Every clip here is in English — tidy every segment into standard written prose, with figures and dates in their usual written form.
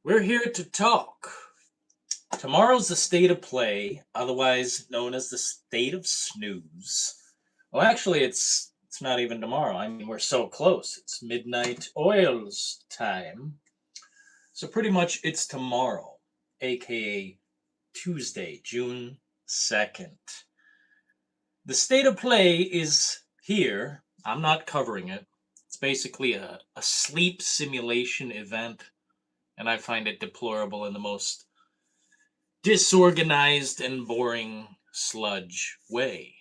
We're here to talk. Tomorrow's the state of play, otherwise known as the state of snooze. Well, actually, it's not even tomorrow. I mean, we're so close. It's midnight oils time. So pretty much it's tomorrow, aka Tuesday, June 2nd. The state of play is here. I'm not covering it. It's basically a sleep simulation event, and I find it deplorable in the most disorganized and boring sludge way.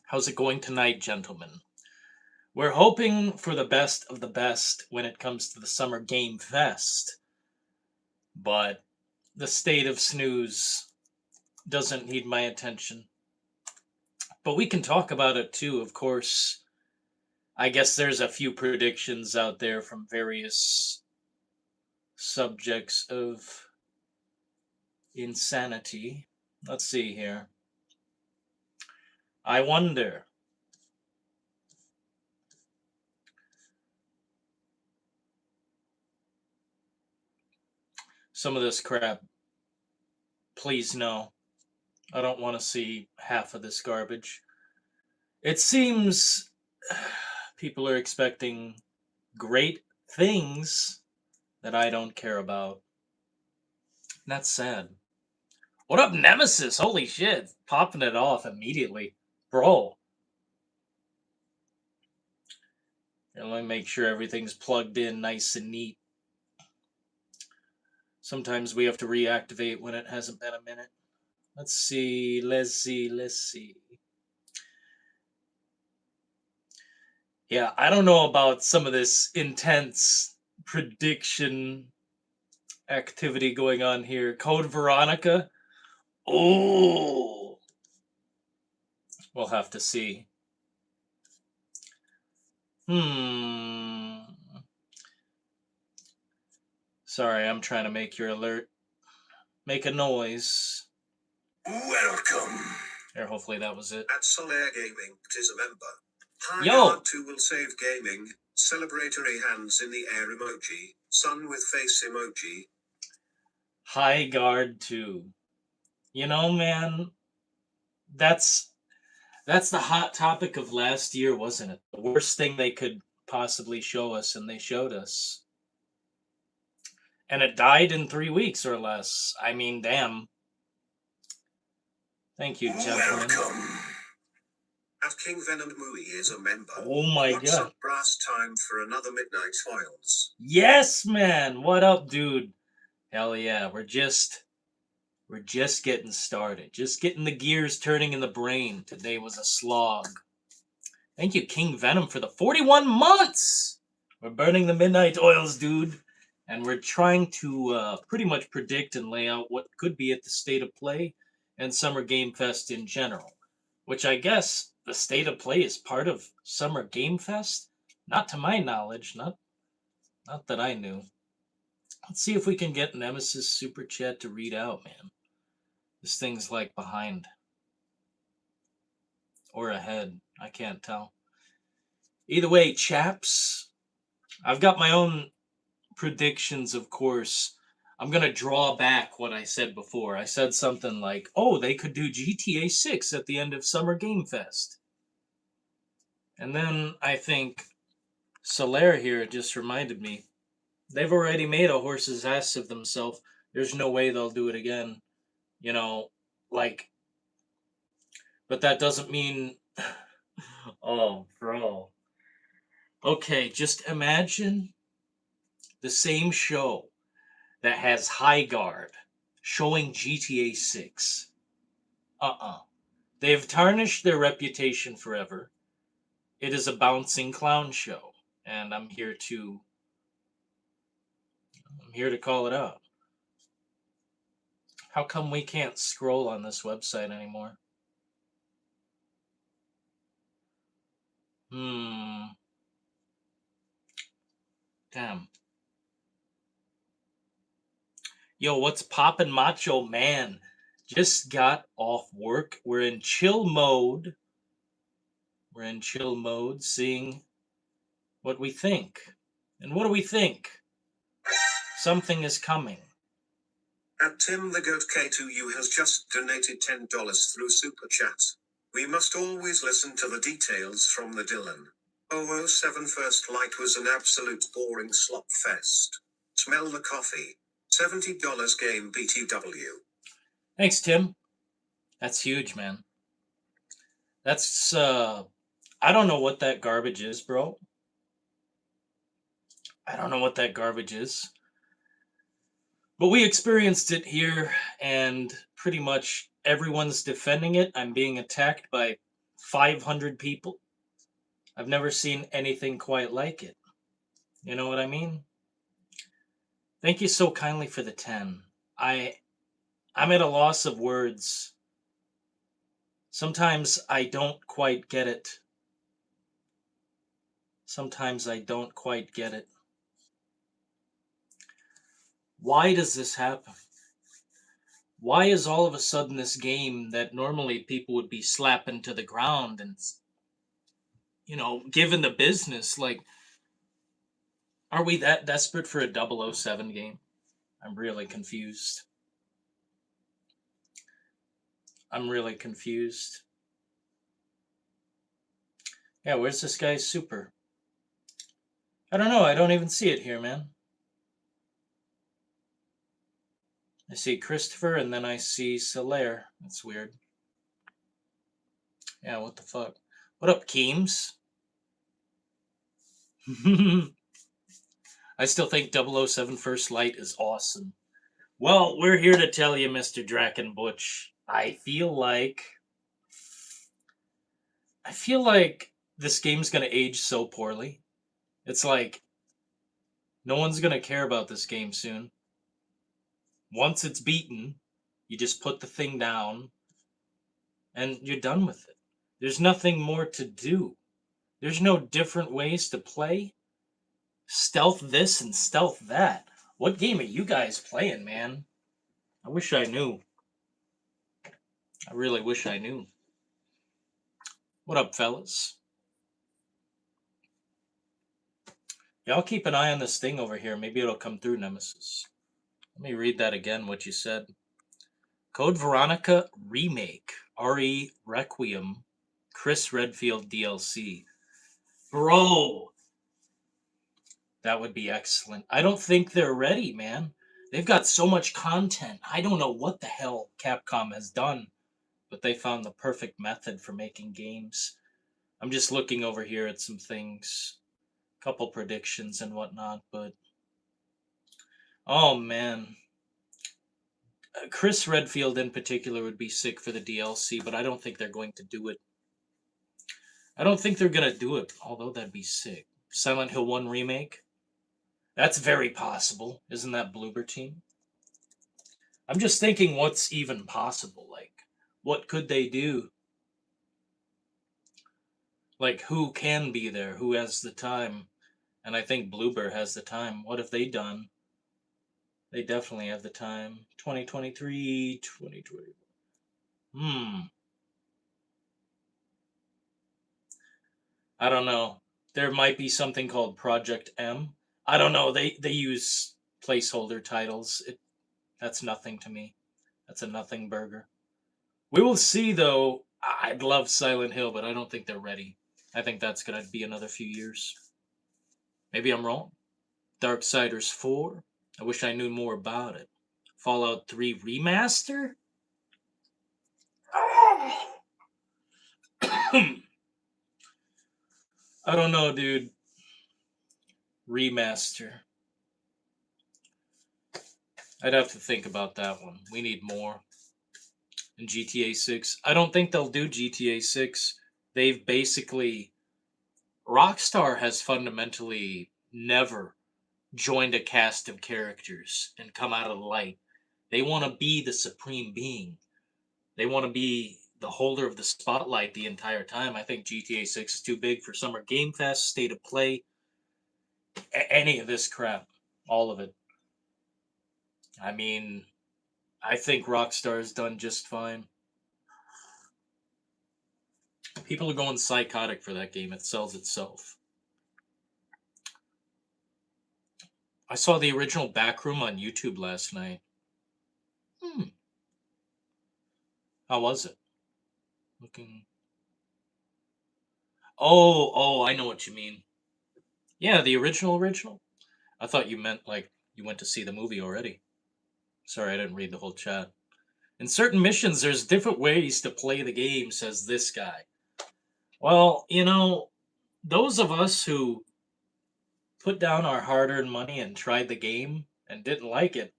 How's it going tonight, gentlemen? We're hoping for the best of the best when it comes to the Summer Game Fest, but the state of snooze doesn't need my attention. But we can talk about it too, of course. I guess there's a few predictions out there from various subjects of insanity. Let's see here. I wonder. Some of this crap, please no. I don't want to see half of this garbage. It seems people are expecting great things that I don't care about. That's sad. What up, Nemesis? Holy shit. Popping it off immediately. Bro. And let me make sure everything's plugged in nice and neat. Sometimes we have to reactivate when it hasn't been a minute. Let's see. Yeah, I don't know about some of this intense prediction activity going on here. Code Veronica? Oh, we'll have to see. Hmm. Sorry, I'm trying to make your alert. Make a noise. Welcome. There, hopefully that was it. At Solaire Gaming, tis a member. Hi, Yo! R2 will save gaming. Celebratory hands in the air emoji. Sun with face emoji. High Guard 2. You know, man, that's the hot topic of last year, wasn't it? The worst thing they could possibly show us, and they showed us. And it died in 3 weeks or less. I mean, damn. Thank you, gentlemen. Welcome. At King Venom Mui is a member. Oh my What's god. up, brass? Time for another Midnight Files. Yes, man. What up, dude? Hell yeah. We're just getting started. Just getting the gears turning in the brain. Today was a slog. Thank you, King Venom, for the 41 months. We're burning the midnight oils, dude. And we're trying to pretty much predict and lay out what could be at the state of play and Summer Game Fest in general. Which I guess the state of play is part of Summer Game Fest? Not to my knowledge, not that I knew. Let's see if we can get Nemesis Super Chat to read out, man. This thing's like behind. Or ahead. I can't tell. Either way, chaps, I've got my own predictions, of course. I'm going to draw back what I said before. I said something like, oh, they could do GTA 6 at the end of Summer Game Fest. And then I think Solaire here just reminded me. They've already made a horse's ass of themselves. There's no way they'll do it again. You know, like, but that doesn't mean. Oh, bro. Okay, just imagine the same show that has High Guard showing GTA 6. They've tarnished their reputation forever. It is a bouncing clown show, and I'm here to call it out. How come we can't scroll on this website anymore? Damn. Yo, what's poppin', Macho Man? Just got off work. We're in chill mode. Seeing what we think. And what do we think? Something is coming. At Tim the Goat K2U has just donated $10 through Super Chat. We must always listen to the details from the Dylan. 007 First Light was an absolute boring slop fest. Smell the coffee. $70 game BTW. Thanks, Tim. That's huge, man. That's I don't know what that garbage is, bro. I don't know what that garbage is. But we experienced it here, and pretty much everyone's defending it. I'm being attacked by 500 people. I've never seen anything quite like it. You know what I mean? Thank you so kindly for the 10. I'm at a loss of words. Sometimes I don't quite get it. Sometimes I don't quite get it. Why does this happen? Why is all of a sudden this game that normally people would be slapping to the ground and, given the business, like, are we that desperate for a 007 game? I'm really confused. I'm really confused. Yeah, where's this guy's super? I don't know. I don't even see it here, man. I see Christopher and then I see Solaire. That's weird. Yeah, what the fuck? What up, Keems? I still think 007 First Light is awesome. Well, we're here to tell you, Mr. Draken Butch. I feel like this game's gonna age so poorly. It's like no one's gonna care about this game soon. Once it's beaten, you just put the thing down and you're done with it. There's nothing more to do. There's no different ways to play. Stealth this and stealth that. What game are you guys playing, man? I wish I knew. I really wish I knew. What up, fellas? Yeah, I'll keep an eye on this thing over here. Maybe it'll come through, Nemesis. Let me read that again, what you said. Code Veronica Remake. RE Requiem. Chris Redfield DLC. Bro! That would be excellent. I don't think they're ready, man. They've got so much content. I don't know what the hell Capcom has done, but they found the perfect method for making games. I'm just looking over here at some things, couple predictions and whatnot, but oh man. Chris Redfield in particular would be sick for the DLC, but I don't think they're going to do it. I don't think they're going to do it, although that'd be sick. Silent Hill 1 remake? That's very possible. Isn't that Bloober Team? I'm just thinking what's even possible. Like, what could they do? Like, who can be there? Who has the time? And I think Bloober has the time. What have they done? They definitely have the time. 2023, 2020. I don't know. There might be something called Project M. I don't know. They use placeholder titles. That's nothing to me. That's a nothing burger. We will see though. I'd love Silent Hill, but I don't think they're ready. I think that's gonna be another few years. Maybe I'm wrong. Darksiders 4. I wish I knew more about it. Fallout 3 remaster? I don't know, dude. Remaster. I'd have to think about that one. We need more. And GTA 6. I don't think they'll do GTA 6. They've basically. Rockstar has fundamentally never joined a cast of characters and come out of the light. They want to be the supreme being. They want to be the holder of the spotlight the entire time. I think GTA 6 is too big for Summer Game Fest, State of Play, any of this crap. All of it. I mean, I think Rockstar has done just fine. People are going psychotic for that game. It sells itself. I saw the original Backroom on YouTube last night. How was it? Looking. Oh, I know what you mean. Yeah, the original. I thought you meant like you went to see the movie already. Sorry, I didn't read the whole chat. In certain missions, there's different ways to play the game, says this guy. Well, those of us who put down our hard earned money and tried the game and didn't like it,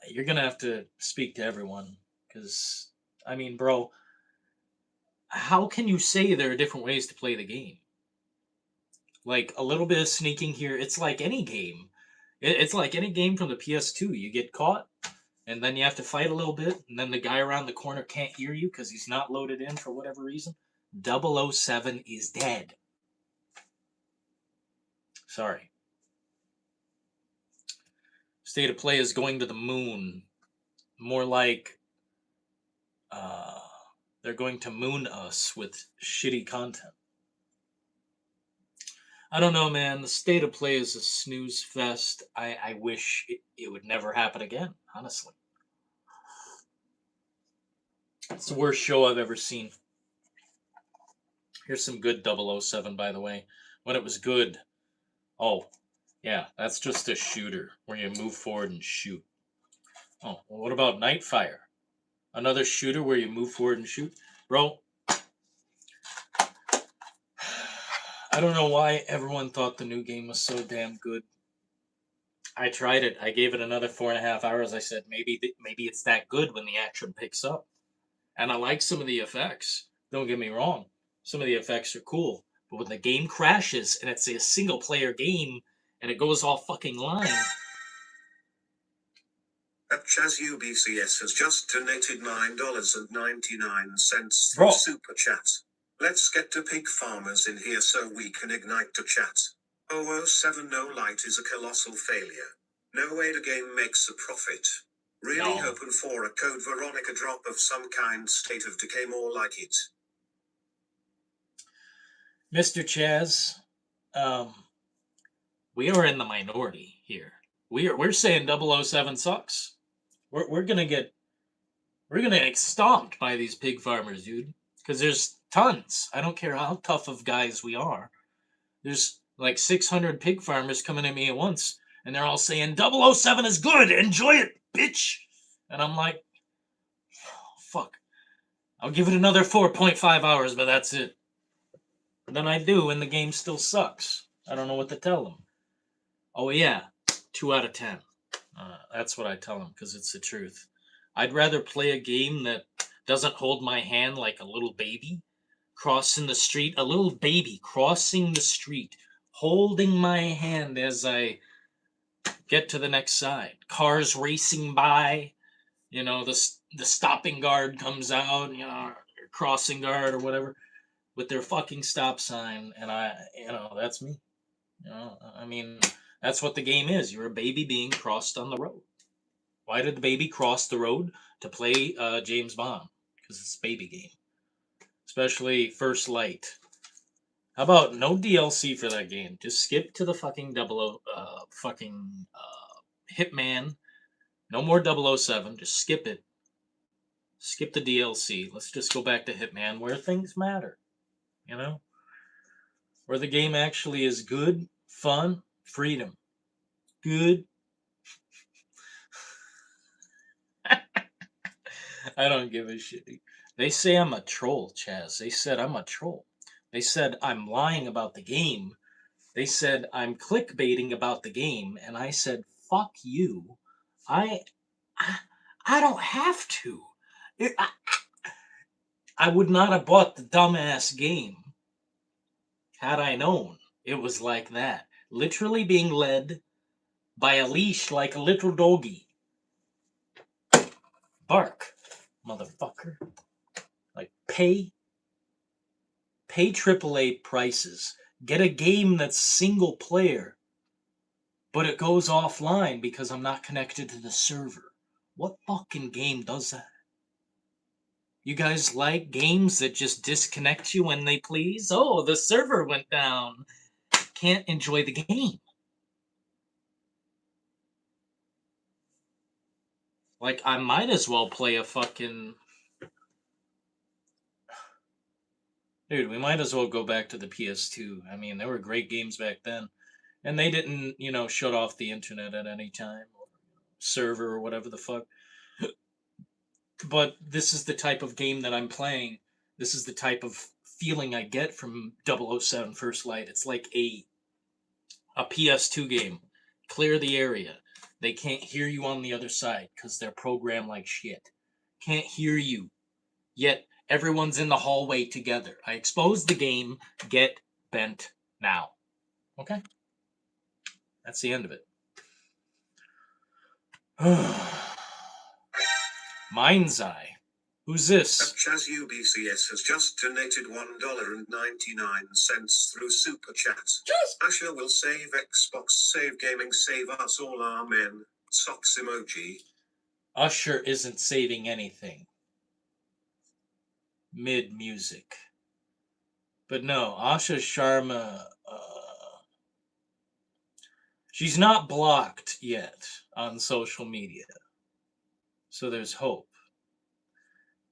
you're going to have to speak to everyone. Because, I mean, bro, how can you say there are different ways to play the game? Like a little bit of sneaking here, it's like any game. It's like any game from the PS2. You get caught, and then you have to fight a little bit, and then the guy around the corner can't hear you because he's not loaded in for whatever reason. 007 is dead. Sorry. State of Play is going to the moon. More like they're going to moon us with shitty content. I don't know, man. The State of Play is a snooze fest. I wish it would never happen again, honestly. It's the worst show I've ever seen. Here's some good 007, by the way. When it was good. Oh, yeah, that's just a shooter where you move forward and shoot. Oh, well, what about Nightfire? Another shooter where you move forward and shoot? Bro, I don't know why everyone thought the new game was so damn good. I tried it. I gave it another 4.5 hours. I said maybe it's that good when the action picks up. And I like some of the effects. Don't get me wrong. Some of the effects are cool. But when the game crashes and it's a single player game and it goes all fucking line. Chaz UBCS has just donated $9.99 Bro. through Super Chat. Let's get to pig farmers in here so we can ignite the chat. 007 No Light is a colossal failure. No way the game makes a profit. Really No. hoping for a Code Veronica drop of some kind, State of Decay more like it. Mr. Chaz, we are in the minority here. We're saying 007 sucks. We're gonna get stomped by these pig farmers, dude. Because there's tons. I don't care how tough of guys we are. There's like 600 pig farmers coming at me at once, and they're all saying 007 is good. Enjoy it, bitch. And I'm like, oh, fuck. I'll give it another 4.5 hours, but that's it. And then I do, and the game still sucks. I don't know what to tell them. Oh yeah, 2 out of 10. That's what I tell them because it's the truth. I'd rather play a game that doesn't hold my hand like a little baby crossing the street, a little baby crossing the street, holding my hand as I get to the next side. Cars racing by, the stopping guard comes out, crossing guard or whatever, with their fucking stop sign, and that's me. I mean, that's what the game is. You're a baby being crossed on the road. Why did the baby cross the road? To play James Bond, because it's a baby game. Especially First Light. How about no DLC for that game? Just skip to the fucking Hitman. No more 007. Just skip it. Skip the DLC. Let's just go back to Hitman where things matter. Where the game actually is good, fun, freedom. Good. I don't give a shit. They say I'm a troll, Chaz. They said I'm a troll. They said I'm lying about the game. They said I'm clickbaiting about the game, and I said, "Fuck you." I don't have to. I would not have bought the dumbass game had I known it was like that. Literally being led by a leash like a little doggy. Bark, motherfucker. Like, pay AAA prices. Get a game that's single player, but it goes offline because I'm not connected to the server. What fucking game does that? You guys like games that just disconnect you when they please? Oh, the server went down. Can't enjoy the game. Like, I might as well play a fucking... Dude, we might as well go back to the PS2. I mean, there were great games back then. And they didn't, shut off the internet at any time, or server, or whatever the fuck. But this is the type of game that I'm playing. This is the type of feeling I get from 007 First Light. It's like a PS2 game. Clear the area. They can't hear you on the other side because they're programmed like shit. Can't hear you. Yet everyone's in the hallway together. I exposed the game. Get bent now. Okay? That's the end of it. Mind's Eye. Who's this? Chaz UBCS has just donated $1.99 through Super Chat. Asher will save Xbox, save gaming, save us all, amen. Socks emoji. Usher isn't saving anything. Mid music. But no, Asha Sharma, she's not blocked yet on social media. So there's hope.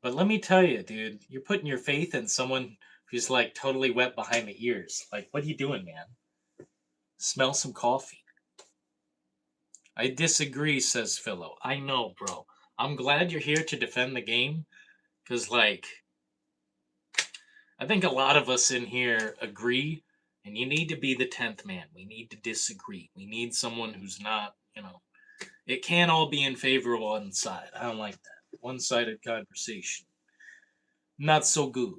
But let me tell you, dude, you're putting your faith in someone who's like totally wet behind the ears. Like, what are you doing, man? Smell some coffee. I disagree, says Philo. I know, bro. I'm glad you're here to defend the game. Because, like, I think a lot of us in here agree, and you need to be the 10th man. We need to disagree. We need someone who's not, it can't all be in favor of one side. I don't like that. One-sided conversation. Not so good.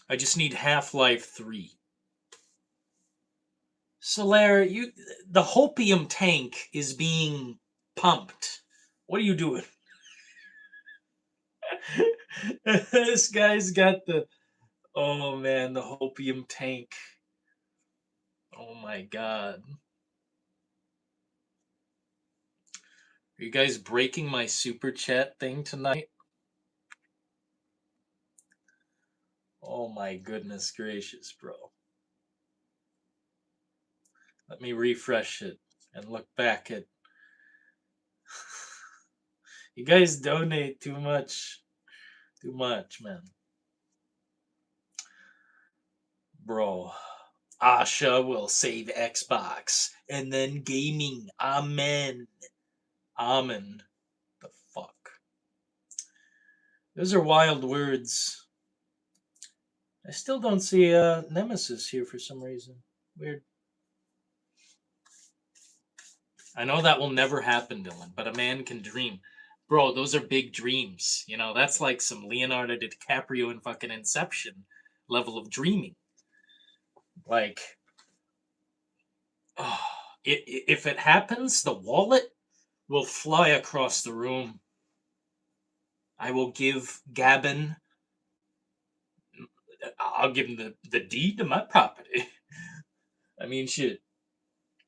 I just need Half-Life 3. Solaire, the hopium tank is being pumped. What are you doing? This guy's got oh man, the hopium tank. Oh my god. Are you guys breaking my super chat thing tonight? Oh my goodness gracious, bro. Let me refresh it and look back at... You guys donate too much. Too much, man. Bro. Asha will save Xbox. And then gaming. Amen. Amen. The fuck? Those are wild words. I still don't see Nemesis here for some reason. Weird. I know that will never happen, Dylan, but a man can dream. Bro, those are big dreams. That's like some Leonardo DiCaprio in fucking Inception level of dreaming. Like, oh, if it happens, the wallet will fly across the room. I will give Gavin... I'll give him the deed to my property. I mean, shit.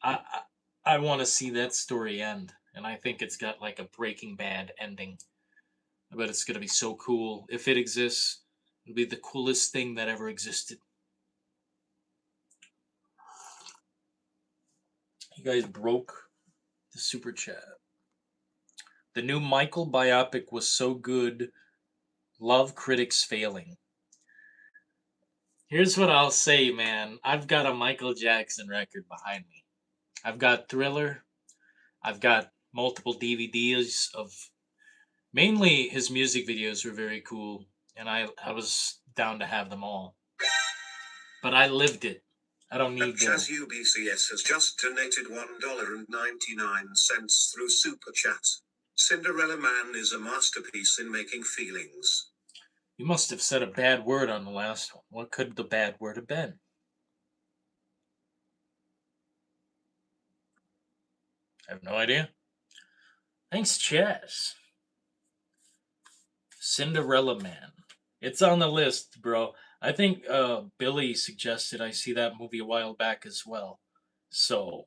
I want to see that story end, and I think it's got like a Breaking Bad ending. I bet it's gonna be so cool. If it exists, it'll be the coolest thing that ever existed. You guys broke the super chat. The new Michael biopic was so good. Love critics failing. Here's what I'll say, man. I've got a Michael Jackson record behind me. I've got Thriller. I've got multiple DVDs of... Mainly his music videos were very cool, and I was down to have them all. But I lived it. I don't need Chaz UBCS has just donated $1.99 through Super Chat. Cinderella Man is a masterpiece in making feelings. You must have said a bad word on the last one. What could the bad word have been? I have no idea. Thanks, Chaz. Cinderella Man. It's on the list, bro. I think Billy suggested I see that movie a while back as well. So,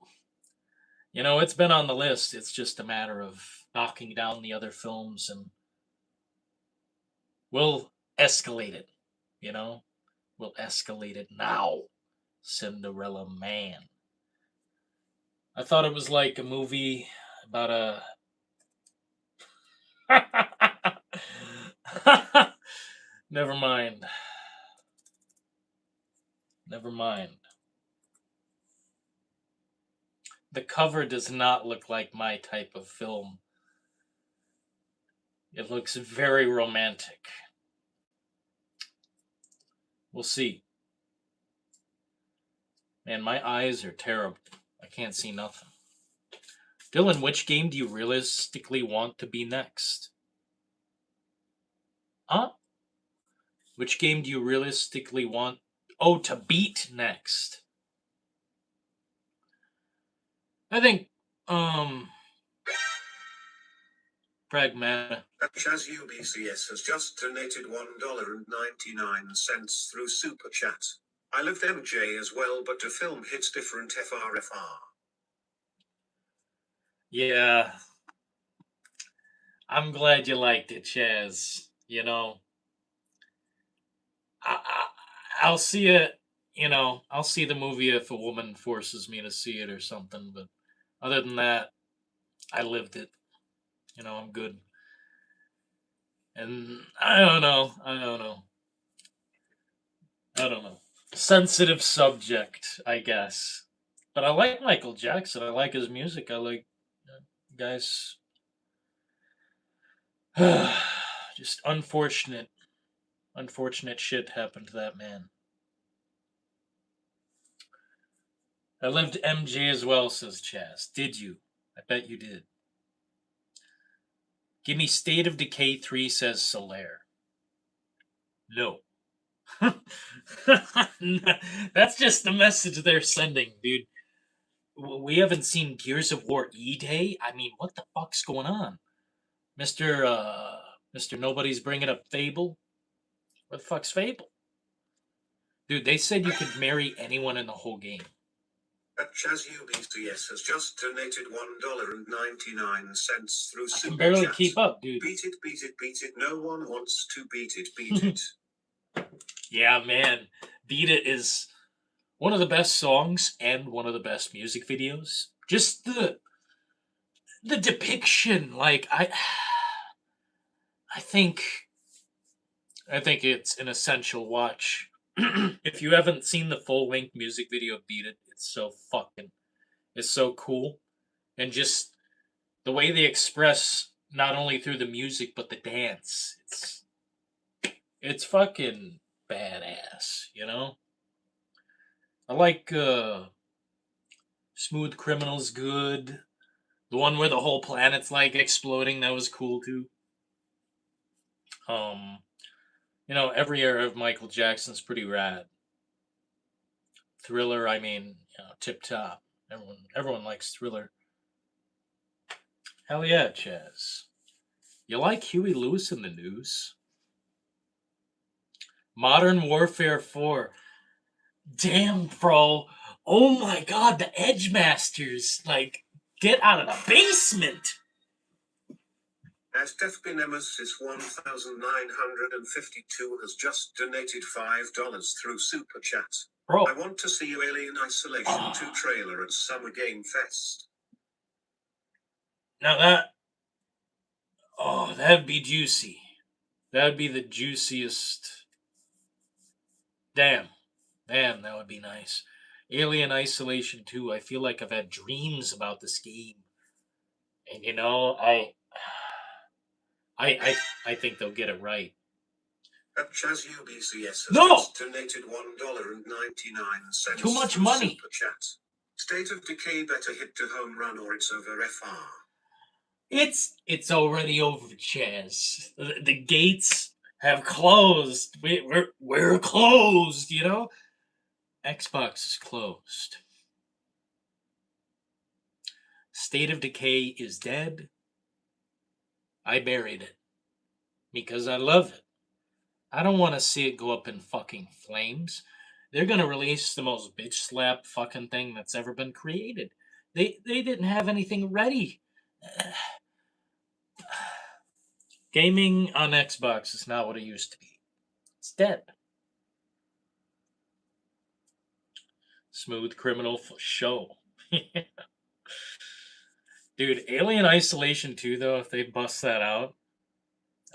it's been on the list. It's just a matter of knocking down the other films, and we'll escalate it, We'll escalate it now. Cinderella Man. I thought it was like a movie about a Never mind. Never mind. The cover does not look like my type of film. It looks very romantic. We'll see. Man, my eyes are terrible. I can't see nothing. Dylan, which game do you realistically want to be next? Huh? Which game do you realistically want to beat next? I think Pragmata. Chaz UBCS has just donated $1.99 through Super Chat. I loved MJ as well, but the film hits different FRFR. Yeah. I'm glad you liked it, Chaz. You know, I'll see it. You know, I'll see the movie if a woman forces me to see it or something. But other than that, I lived it. You know, I'm good. And I don't know. Sensitive subject, I guess. But I like Michael Jackson. I like his music. I like guys. Just unfortunate shit happened to that man. I lived MJ as well, says Chaz. Did you? I bet you did. Give me State of Decay 3, says Solaire. No. That's just the message they're sending, dude. We haven't seen Gears of War E-Day. I mean, what the fuck's going on? Mr. Nobody's bringing up Fable? What the fuck's Fable? Dude, they said you could marry anyone in the whole game. Chaz UBCS has just donated $1.99 through Super Chat. I can barely keep up, dude. Beat it, beat it, beat it. No one wants to beat it, beat it. Yeah, man. Beat It is one of the best songs and one of the best music videos. Just the depiction, like I think it's an essential watch. If you haven't seen the full-length music video of Beat It, it's so cool. And just the way they express not only through the music but the dance. It's fucking badass, you know? I like Smooth Criminal's good. The one where the whole planet's like exploding, that was cool too. You know, every era of Michael Jackson's pretty rad. Thriller, I mean, you know, tip top. Everyone likes Thriller. Hell yeah, Chaz. You like Huey Lewis in the News? Modern Warfare 4. Damn, bro. Oh my god, the Edge Masters. Like, get out of the basement. As Deathby Nemesis 1952 has just donated $5 through Super Chat. Bro. I want to see you Alien Isolation 2 trailer at Summer Game Fest. Now that'd be juicy. That'd be the juiciest. Damn, that would be nice. Alien Isolation 2, I feel like I've had dreams about this game. And you know, I think they'll get it right. Chaz UBCS has No! just donated $1.99 Too much through money. Super Chat. State of Decay better hit to home run or it's over FR. It's already over, Chaz. The gates have closed. We're closed, you know? Xbox is closed. State of Decay is dead. I buried it. Because I love it. I don't want to see it go up in fucking flames. They're going to release the most bitch slap fucking thing that's ever been created. They didn't have anything ready. Gaming on Xbox is not what it used to be. It's dead. Smooth Criminal for show. Dude, Alien Isolation 2, though, if they bust that out,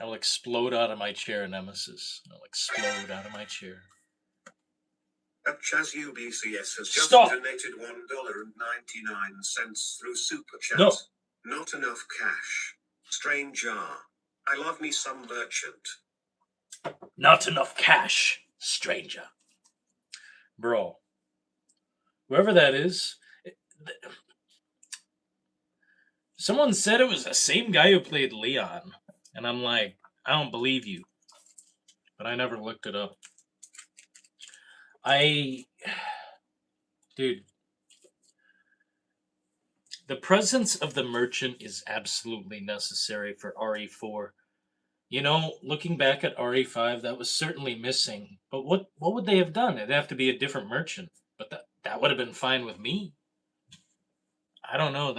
I will explode out of my chair, Nemesis. I'll explode out of my chair. Chaz UBCS has just Stop. donated $1.99 through Super Chat. No. Not enough cash. Stranger. I love me some merchant. Not enough cash, stranger. Bro. Whoever that is. Someone said it was the same guy who played Leon. And I'm like, I don't believe you. But I never looked it up. Dude. The presence of the merchant is absolutely necessary for RE4. You know, looking back at RE5, that was certainly missing. But what would they have done? It'd have to be a different merchant. But that would have been fine with me. I don't know.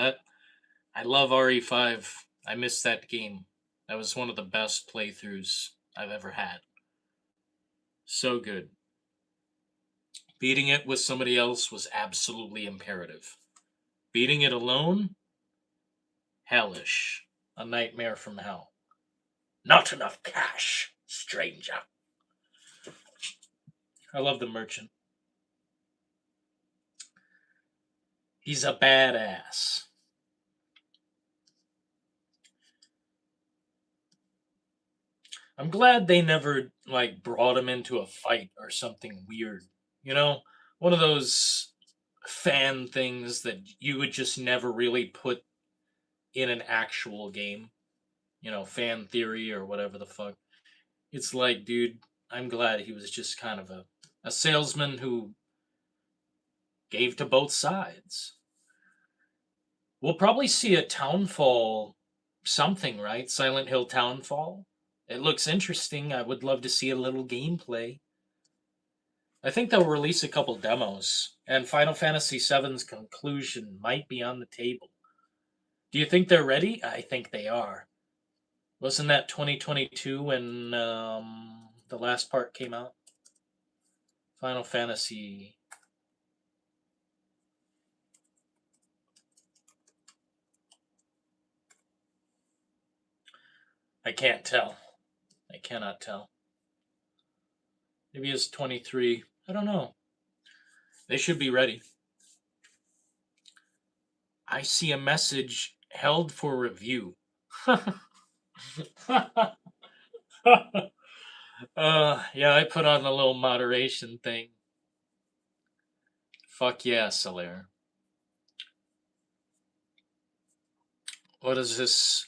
I love RE5. I miss that game. That was one of the best playthroughs I've ever had. So good. Beating it with somebody else was absolutely imperative. Beating it alone? Hellish. A nightmare from hell. Not enough cash, stranger. I love the merchant. He's a badass. I'm glad they never, brought him into a fight or something weird. You know? One of those fan things that you would just never really put in an actual game. You know, fan theory or whatever the fuck. It's like, dude, I'm glad he was just kind of a salesman who gave to both sides. We'll probably see a Townfall something, right? Silent Hill Townfall. It looks interesting. I would love to see a little gameplay. I think they'll release a couple demos, and Final Fantasy VII's conclusion might be on the table. Do you think they're ready? I think they are. Wasn't that 2022 when the last part came out? Final Fantasy. I can't tell. I cannot tell. Maybe it's 23. I don't know. They should be ready. I see a message held for review. Yeah, I put on a little moderation thing. Fuck yeah, Solaire. What is this?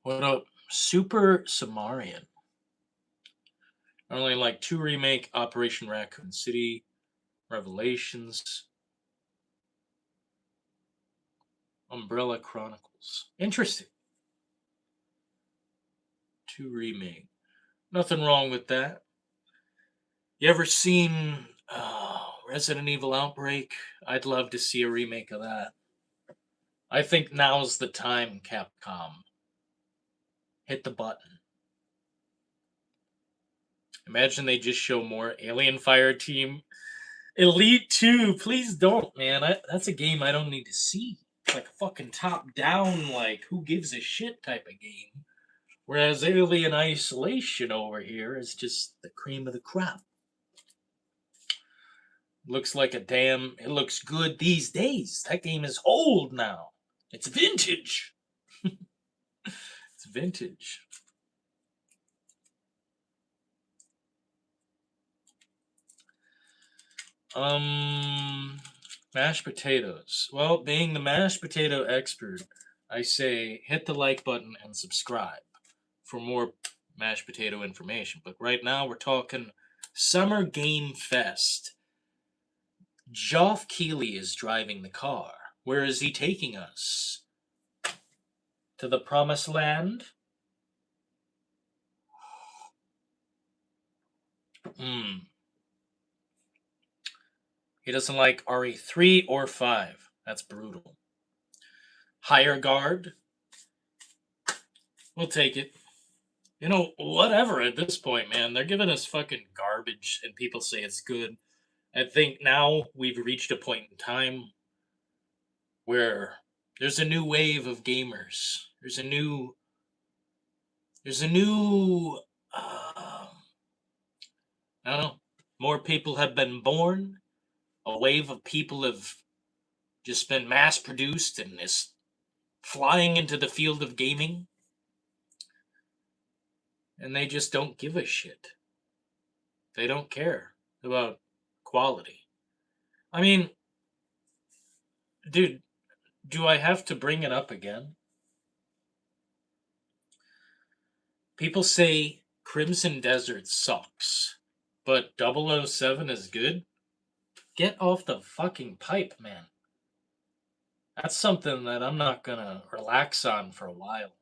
What up? Super Samarian. Only like 2 remake Operation Raccoon City, Revelations, Umbrella Chronicles. Interesting. 2 remake. Nothing wrong with that. You ever seen Resident Evil Outbreak? I'd love to see a remake of that. I think now's the time, Capcom. Hit the button. Imagine they just show more Alien Fireteam. Elite 2, please don't, man. That's a game I don't need to see. It's like a fucking top-down, who gives a shit type of game. Whereas Alien Isolation over here is just the cream of the crop. Looks like it looks good these days. That game is old now. It's vintage. It's vintage. Mashed potatoes. Well, being the mashed potato expert, I say hit the like button and subscribe for more mashed potato information. But right now we're talking Summer Game Fest. Geoff Keighley is driving the car. Where is he taking us? To the promised land? He doesn't like RE3 or 5. That's brutal. Higher guard? We'll take it. You know, whatever at this point, man. They're giving us fucking garbage and people say it's good. I think now we've reached a point in time where There's a new wave of gamers. There's a new I don't know. More people have been born. A wave of people have just been mass produced and is flying into the field of gaming. And they just don't give a shit. They don't care about quality. I mean, dude, do I have to bring it up again? People say Crimson Desert sucks, but 007 is good? Get off the fucking pipe, man. That's something that I'm not gonna relax on for a while.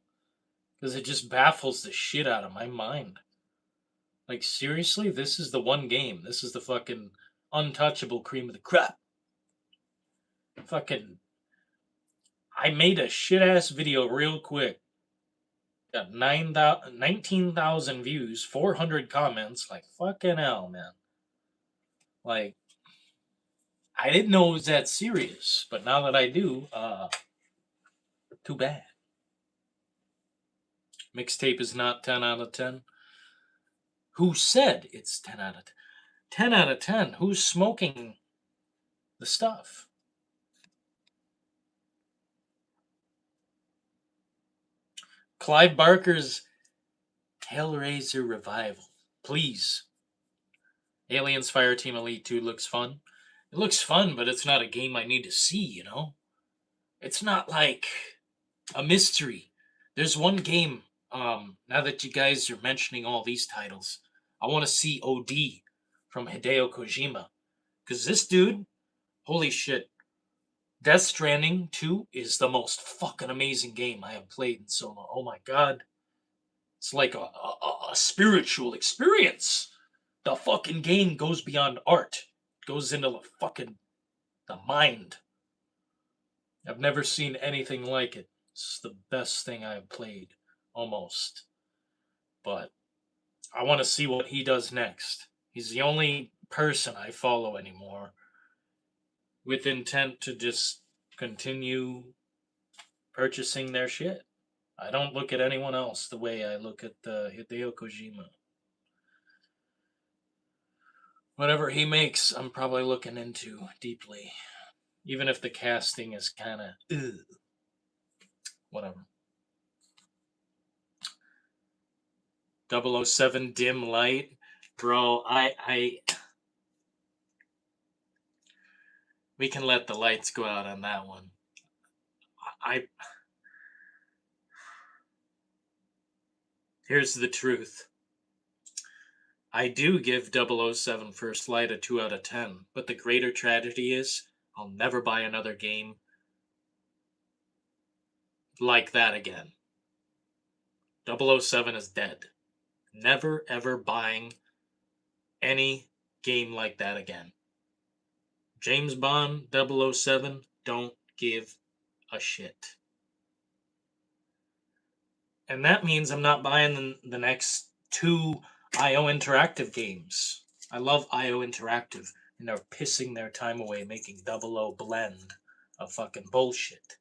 Because it just baffles the shit out of my mind. Like, seriously? This is the one game. This is the fucking untouchable cream of the crop. Fucking. I made a shit ass video real quick. Got 19,000 views, 400 comments. Like, fucking hell, man. Like, I didn't know it was that serious, but now that I do, too bad. Mixtape is not 10 out of 10. Who said it's 10 out of 10? 10 out of 10. Who's smoking the stuff? Clive Barker's Hellraiser Revival. Please. Aliens Fireteam Elite 2 looks fun. It looks fun, but it's not a game I need to see, you know? It's not like a mystery. There's one game, now that you guys are mentioning all these titles, I want to see OD from Hideo Kojima. Because this dude, holy shit, Death Stranding 2 is the most fucking amazing game I have played in so long. Oh my god. It's like a spiritual experience. The fucking game goes beyond art. It goes into the mind. I've never seen anything like it. It's the best thing I've played, almost. But I want to see what he does next. He's the only person I follow anymore with intent to just continue purchasing their shit. I don't look at anyone else the way I look at Hideo Kojima. Whatever he makes, I'm probably looking into deeply. Even if the casting is kind of whatever. 007 Dim Light. Bro, we can let the lights go out on that one. Here's the truth. I do give 007 First Light a 2 out of 10, but the greater tragedy is I'll never buy another game like that again. 007 is dead. Never ever buying any game like that again. James Bond 007, don't give a shit. And that means I'm not buying the next 2 IO Interactive games. I love IO Interactive, and they're pissing their time away making 00 Blend of fucking bullshit.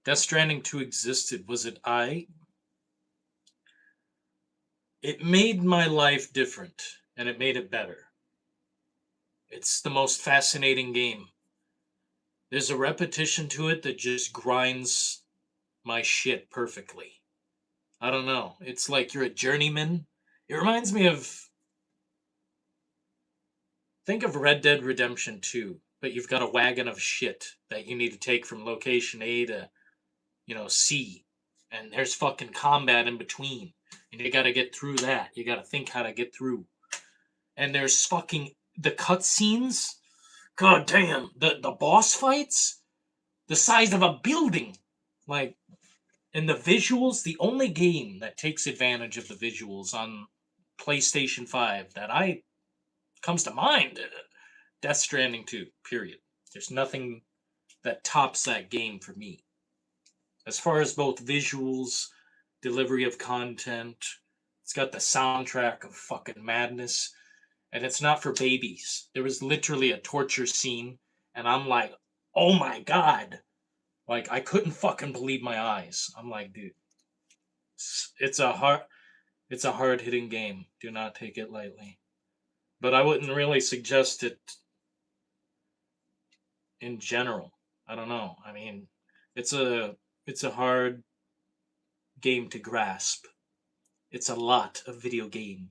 Death Stranding 2 existed. Was it I? It made my life different, and it made it better. It's the most fascinating game. There's a repetition to it that just grinds my shit perfectly. I don't know. It's like you're a journeyman. It reminds me of... Think of Red Dead Redemption 2, but you've got a wagon of shit that you need to take from location A to, C. And there's fucking combat in between. And you gotta get through that. You gotta think how to get through. And there's fucking... The cutscenes... God damn. The boss fights? The size of a building. Like... And the visuals, the only game that takes advantage of the visuals on PlayStation 5 that comes to mind, Death Stranding 2, period. There's nothing that tops that game for me. As far as both visuals, delivery of content, it's got the soundtrack of fucking madness. and it's not for babies. There was literally a torture scene, and I'm like, oh my god. Like, I couldn't fucking believe my eyes. I'm like, dude, it's a hard hitting game. Do not take it lightly. But I wouldn't really suggest it in general. I don't know. I mean, it's a hard game to grasp. It's a lot of video game.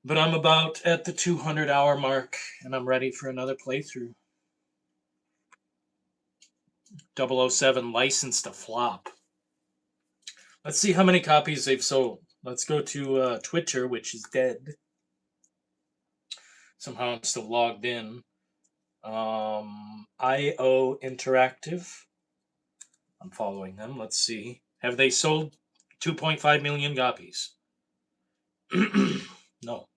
But I'm about at the 200-hour mark, and I'm ready for another playthrough. 007 licensed to flop. Let's see how many copies they've sold. Let's go to Twitter, which is dead. Somehow I'm still logged in. IO Interactive. I'm following them. Let's see. Have they sold 2.5 million copies? No.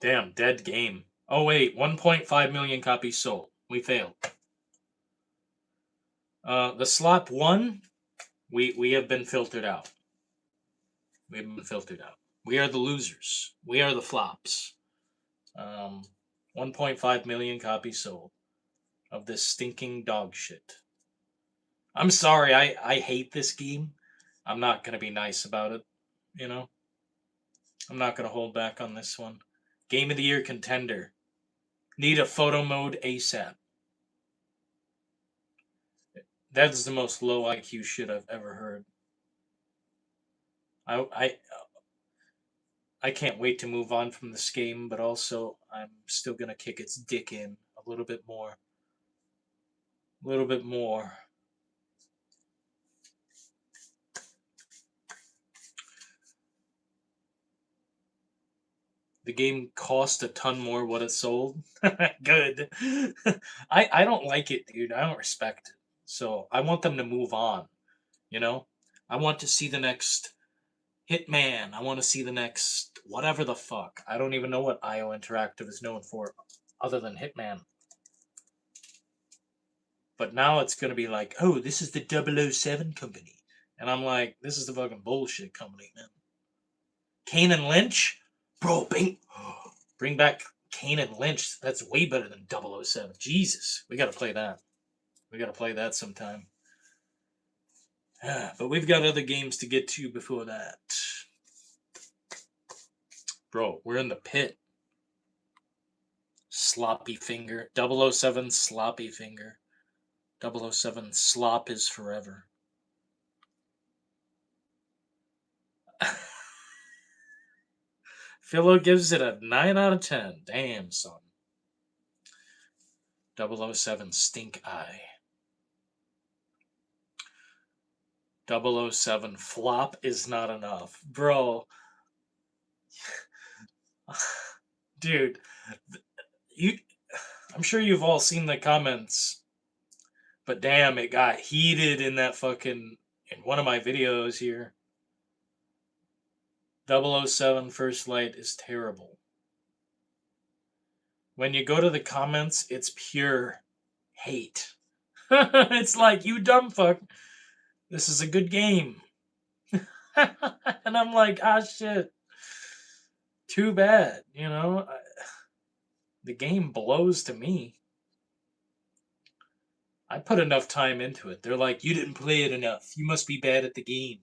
Damn, dead game. Oh, wait. 1.5 million copies sold. We failed. The slop 1, we have been filtered out. We have been filtered out. We are the losers. We are the flops. 1.5 million copies sold of this stinking dog shit. I'm sorry, I hate this game. I'm not going to be nice about it, you know? I'm not going to hold back on this one. Game of the Year contender. Need a photo mode ASAP. That's the most low IQ shit I've ever heard. I can't wait to move on from this game, but also I'm still going to kick its dick in a little bit more. A little bit more. The game cost a ton more what it sold. Good. I don't like it, dude. I don't respect it. So I want them to move on. You know? I want to see the next Hitman. I want to see the next whatever the fuck. I don't even know what IO Interactive is known for other than Hitman. But now it's going to be like, oh, this is the 007 company. And I'm like, this is the fucking bullshit company, man. Kane and Lynch? Bro, bring back Kane and Lynch. That's way better than 007. Jesus, we got to play that. We got to play that sometime. But we've got other games to get to before that. Bro, we're in the pit. Sloppy finger. 007 sloppy finger. 007 slop is forever. Philo gives it a 9 out of 10. Damn, son. 007 stink eye. 007 flop is not enough. Bro. Dude, I'm sure you've all seen the comments, but damn, it got heated in in one of my videos here. 007 First Light is terrible. When you go to the comments, it's pure hate. It's like, you dumb fuck, this is a good game. And I'm like, ah, shit. Too bad, you know? The game blows to me. I put enough time into it. They're like, you didn't play it enough. You must be bad at the game.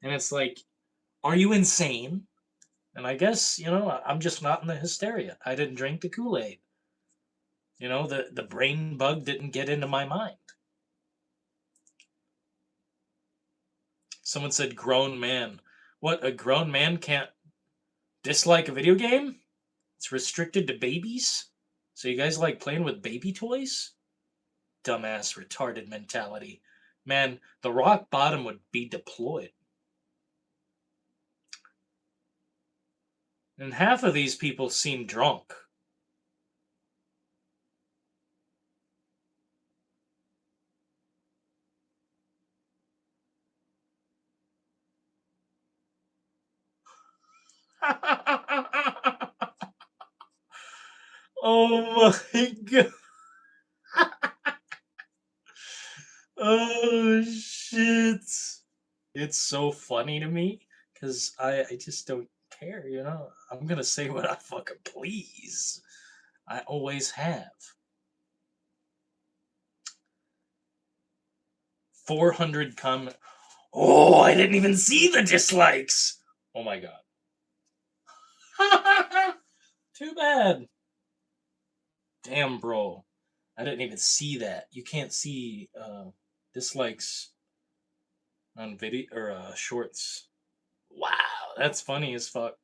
And it's like, are you insane? And I guess, you know, I'm just not in the hysteria. I didn't drink the Kool-Aid. You know, the brain bug didn't get into my mind. Someone said grown man. What, a grown man can't dislike a video game? It's restricted to babies? So you guys like playing with baby toys? Dumbass, retarded mentality. Man, the rock bottom would be deployed. And half of these people seem drunk. Oh my god. Oh shit. It's so funny to me because I just don't care, you know? I'm gonna say what I fucking please. I always have. 400 comment. Oh, I didn't even see the dislikes. Oh my god. Too bad. Damn, bro. I didn't even see that. You can't see dislikes on video or shorts. Wow, that's funny as fuck.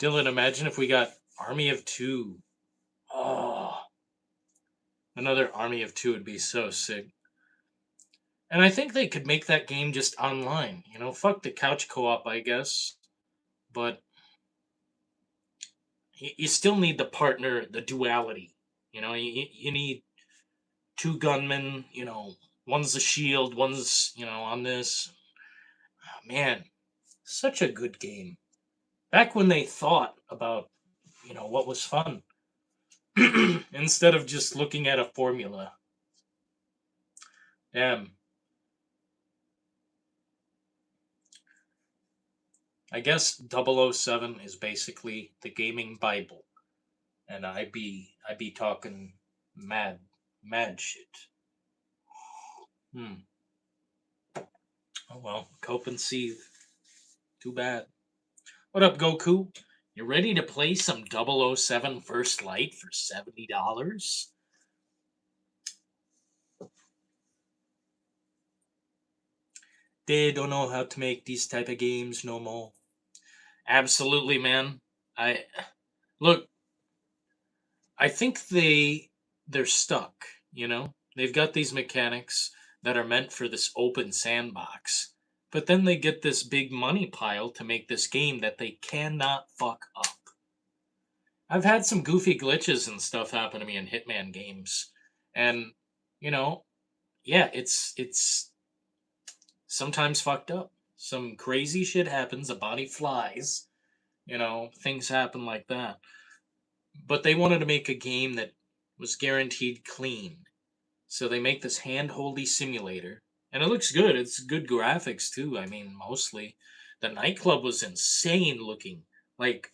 Dylan, imagine if we got Army of Two. Oh, another Army of Two would be so sick. And I think they could make that game just online. You know, fuck the couch co-op, I guess. But you still need the partner, the duality. You know, you need two gunmen. You know, one's a shield, one's on this. Oh, man, such a good game. Back when they thought about what was fun instead of just looking at a formula. Damn. I guess 007 is basically the gaming Bible, and I be talking mad shit. Hmm. Oh well, cope and seethe. Too bad. What up, Goku? You ready to play some 007 First Light for $70? They don't know how to make these type of games no more. Absolutely, man. I look. I think they're stuck. You know, they've got these mechanics that are meant for this open sandbox, but then they get this big money pile to make this game that they cannot fuck up. I've had some goofy glitches and stuff happen to me in Hitman games, and you know, yeah, it's sometimes fucked up. Some crazy shit happens. A body flies. Things happen like that. But they wanted to make a game that was guaranteed clean. So they make this hand-holdy simulator. And it looks good. It's good graphics too. I mean, mostly. The nightclub was insane looking. Like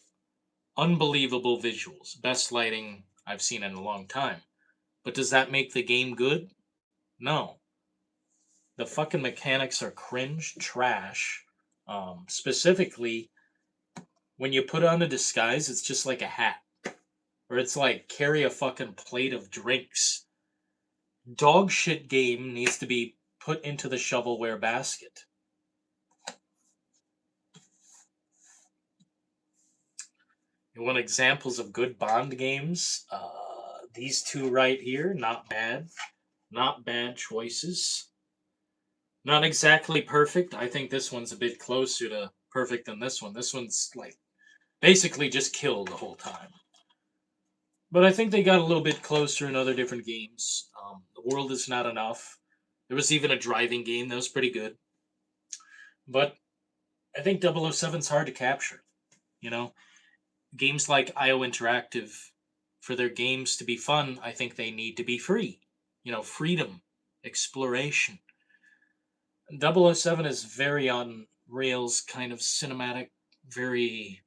unbelievable visuals. Best lighting I've seen in a long time. But does that make the game good? No. The fucking mechanics are cringe trash. Specifically, when you put on a disguise, it's just like a hat. Or it's like carry a fucking plate of drinks. Dog shit game needs to be put into the shovelware basket. You want examples of good Bond games? These two right here, not bad. Not bad choices. Not exactly perfect. I think this one's a bit closer to perfect than this one. This one's like basically just kill the whole time. But I think they got a little bit closer in other different games. The World Is Not Enough. There was even a driving game that was pretty good. But I think 007's hard to capture. You know, games like IO Interactive, for their games to be fun, I think they need to be free. Freedom, exploration. 007 is very on rails, kind of cinematic, very.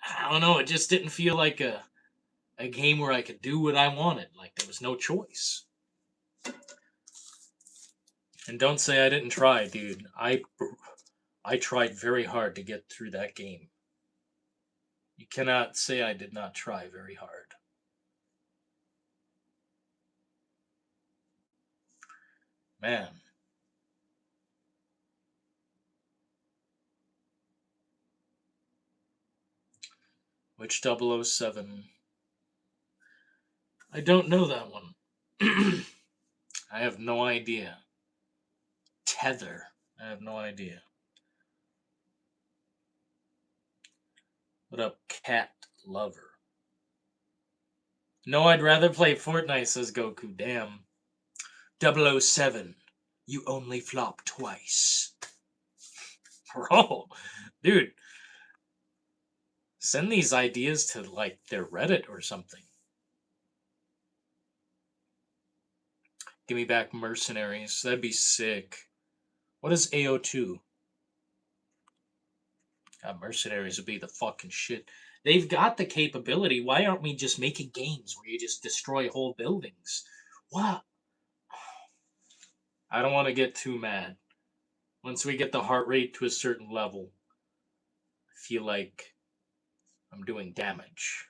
I don't know, it just didn't feel like a game where I could do what I wanted. Like there was no choice. And don't say I didn't try, dude. I tried very hard to get through that game. You cannot say I did not try very hard. Man. Which 007? I don't know that one. I have no idea. Tether. I have no idea. What up, cat lover? No, I'd rather play Fortnite, says Goku. Damn. 007. You only flop twice. Bro, dude, send these ideas to like their Reddit or something. Give me back Mercenaries. That'd be sick. What is AO2? Mercenaries would be the fucking shit. They've got the capability. Why aren't we just making games where you just destroy whole buildings? What? I don't want to get too mad. Once we get the heart rate to a certain level, I feel like I'm doing damage.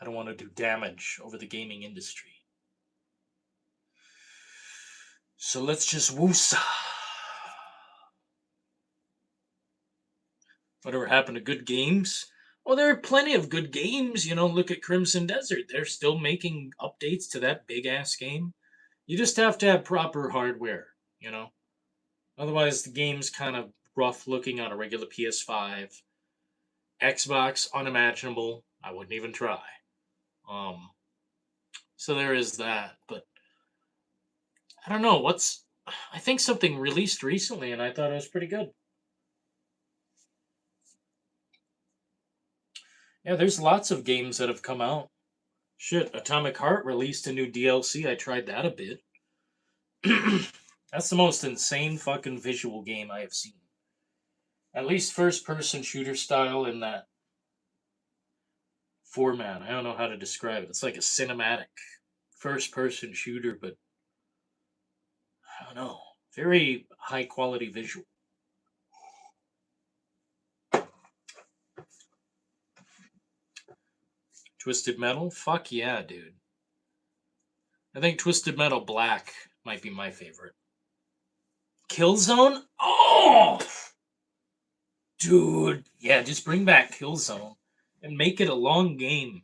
I don't want to do damage over the gaming industry. So let's just woosa. Whatever happened to good games? Well, there are plenty of good games. Look at Crimson Desert. They're still making updates to that big ass game. You just have to have proper hardware. Otherwise, the game's kind of rough looking on a regular PS5. Xbox, unimaginable. I wouldn't even try. So there is that. But I don't know. I think something released recently, and I thought it was pretty good. Yeah, there's lots of games that have come out. Shit, Atomic Heart released a new DLC. I tried that a bit. That's the most insane fucking visual game I have seen. At least first person shooter style in that format. I don't know how to describe it. It's like a cinematic first person shooter, but I don't know. Very high quality visual. Twisted Metal? Fuck yeah, dude. I think Twisted Metal Black might be my favorite. Killzone? Oh! Dude. Yeah, just bring back Killzone and make it a long game.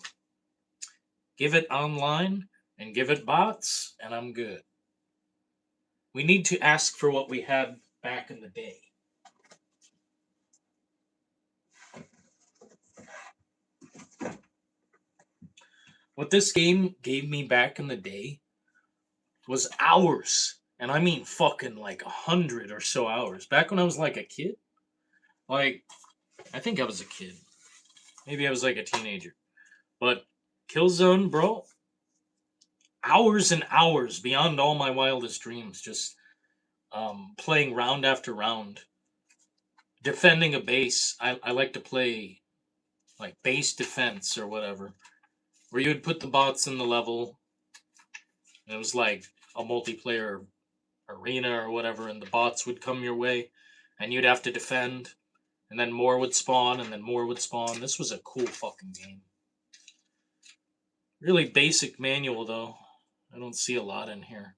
Give it online and give it bots, and I'm good. We need to ask for what we had back in the day. What this game gave me back in the day was hours. And I mean fucking like 100 or so hours. Back when I was like a kid. Like, I think I was a kid. Maybe I was like a teenager. But Killzone, bro, hours and hours beyond all my wildest dreams. Just playing round after round. Defending a base. I like to play like base defense or whatever. Where you would put the bots in the level. And it was like a multiplayer arena or whatever, and the bots would come your way, and you'd have to defend, and then more would spawn, and then more would spawn. This was a cool fucking game. Really basic manual, though. I don't see a lot in here.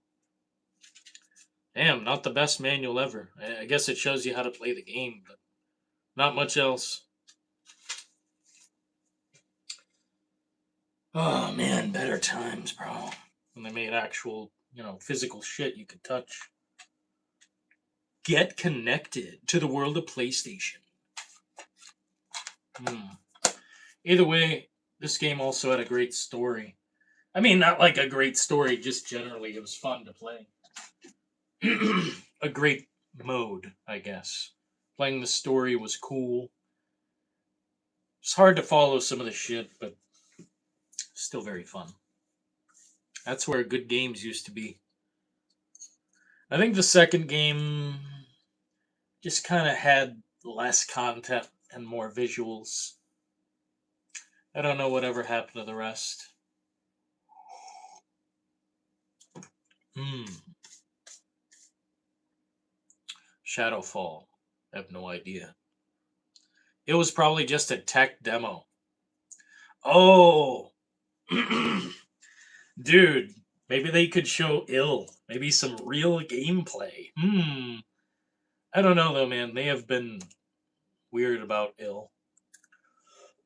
Damn, not the best manual ever. I guess it shows you how to play the game, but not much else. Oh, man, better times, bro. When they made actual, physical shit you could touch. Get connected to the world of PlayStation. Either way, this game also had a great story. I mean, not like a great story, just generally it was fun to play. A great mode, I guess. Playing the story was cool. It's hard to follow some of the shit, but still very fun. That's where good games used to be. I think the second game just kind of had less content and more visuals. I don't know whatever happened to the rest. Shadowfall. I have no idea. It was probably just a tech demo. Oh! Dude, maybe they could show maybe some real gameplay. I don't know though, man. They have been weird about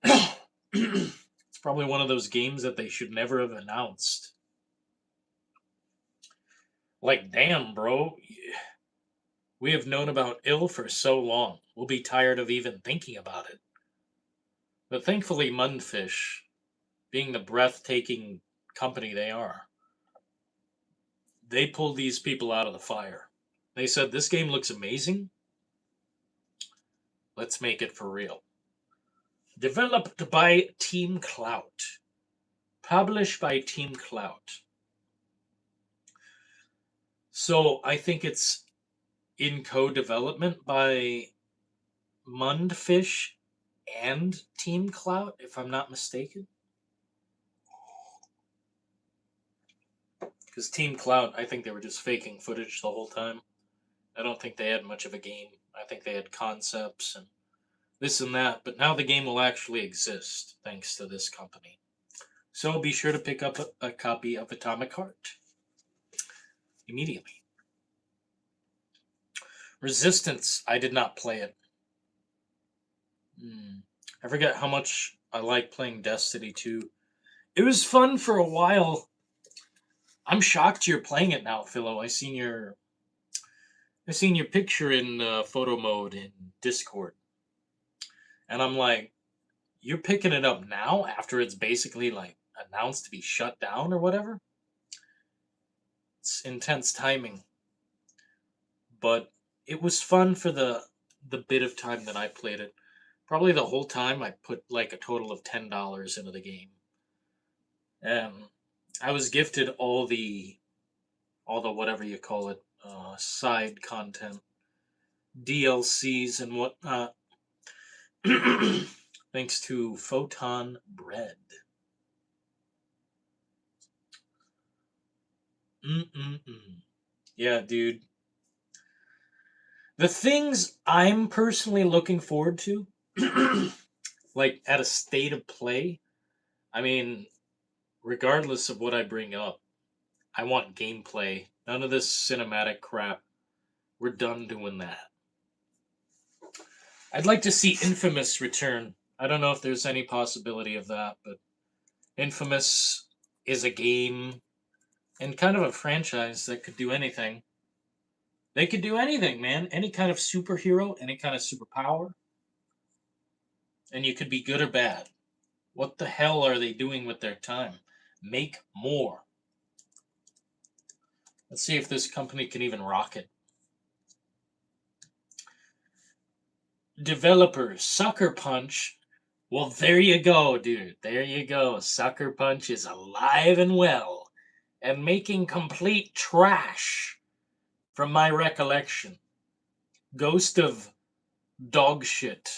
It's probably one of those games that they should never have announced. Like, damn, bro. We have known about for so long. We'll be tired of even thinking about it. But thankfully, Mundfish, being the breathtaking company they are, they pulled these people out of the fire. They said, this game looks amazing. Let's make it for real. Developed by Team Clout. Published by Team Clout. So I think it's in co-development by Mundfish and Team Clout, if I'm not mistaken. Because Team Clout, I think they were just faking footage the whole time. I don't think they had much of a game. I think they had concepts and this and that, but now the game will actually exist thanks to this company. So be sure to pick up a copy of Atomic Heart immediately. Resistance, I did not play it. I forget how much I like playing Destiny 2. It was fun for a while. I'm shocked you're playing it now, Philo. I seen your picture in photo mode in Discord, and I'm like, you're picking it up now after it's basically like announced to be shut down or whatever. It's intense timing, but it was fun for the bit of time that I played it. Probably the whole time I put like a total of $10 into the game. I was gifted all the whatever you call it, side content, DLCs and whatnot, thanks to Photon Bread. Yeah, dude. The things I'm personally looking forward to, like at a state of play, I mean, regardless of what I bring up, I want gameplay. None of this cinematic crap. We're done doing that. I'd like to see Infamous return. I don't know if there's any possibility of that, but Infamous is a game and kind of a franchise that could do anything. They could do anything, man. Any kind of superhero, any kind of superpower. And you could be good or bad. What the hell are they doing with their time? Make more. Let's see if this company can even rock it. Developers, Sucker Punch. Well, there you go, dude. There you go. Sucker Punch is alive and well and making complete trash from my recollection. Ghost of dog shit.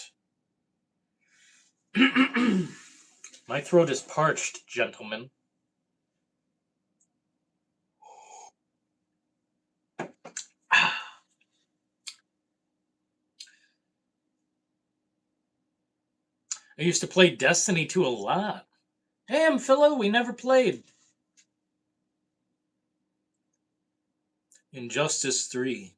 My throat is parched, gentlemen. I used to play Destiny 2 a lot. Damn, Philo, we never played. Injustice 3.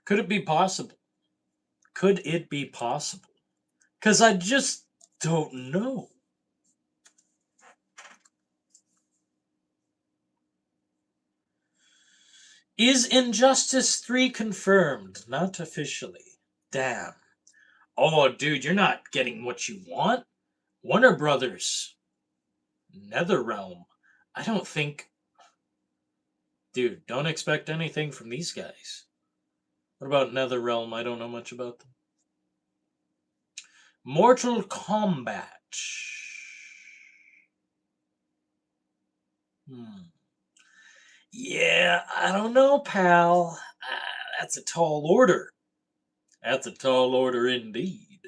Could it be possible? Could it be possible? Because I just don't know. Is Injustice 3 confirmed? Not officially. Damn. Oh, dude, you're not getting what you want? Warner Brothers. NetherRealm. I don't think... Dude, don't expect anything from these guys. What about NetherRealm? I don't know much about them. Mortal Kombat. Yeah, I don't know, pal. That's a tall order. That's a tall order indeed.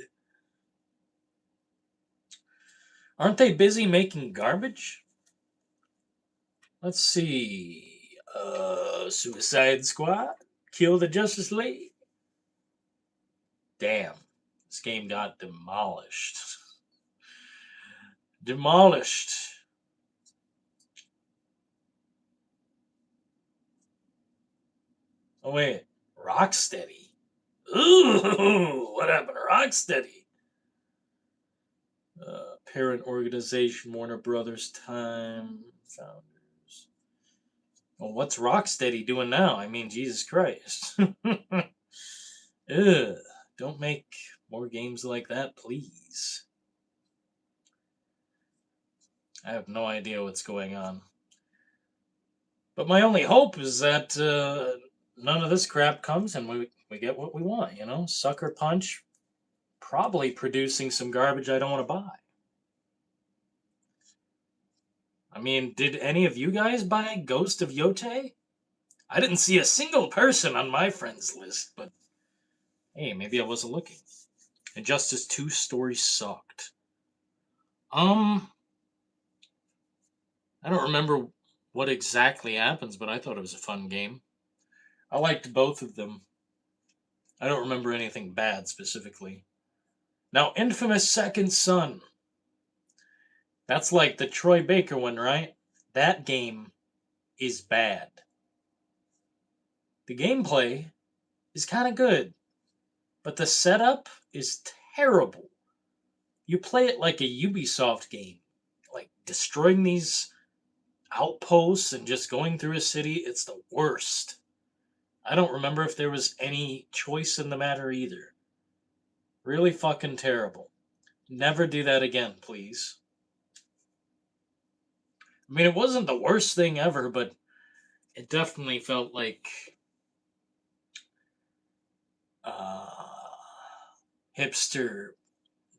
Aren't they busy making garbage? Let's see. Suicide Squad? Kill the Justice League? Damn. This game got demolished. Demolished. Oh, wait. Rocksteady. Ooh, what happened to Rocksteady? Parent organization, Warner Brothers Time, founders. Well, what's Rocksteady doing now? I mean, Jesus Christ. Ugh, don't make more games like that, please. I have no idea what's going on. But my only hope is that none of this crap comes and we get what we want, you know? Sucker Punch probably producing some garbage I don't want to buy. I mean, did any of you guys buy Ghost of Yotei? I didn't see a single person on my friends list, but hey, maybe I wasn't looking. Injustice 2 story sucked. I don't remember what exactly happens, but I thought it was a fun game. I liked both of them. I don't remember anything bad specifically. Now, Infamous Second Son. That's like the Troy Baker one, right? That game is bad. The gameplay is kind of good, but the setup is terrible. You play it like a Ubisoft game, like destroying these outposts and just going through a city. It's the worst. I don't remember if there was any choice in the matter either. Really fucking terrible. Never do that again, please. I mean, it wasn't the worst thing ever, but it definitely felt like uh, hipster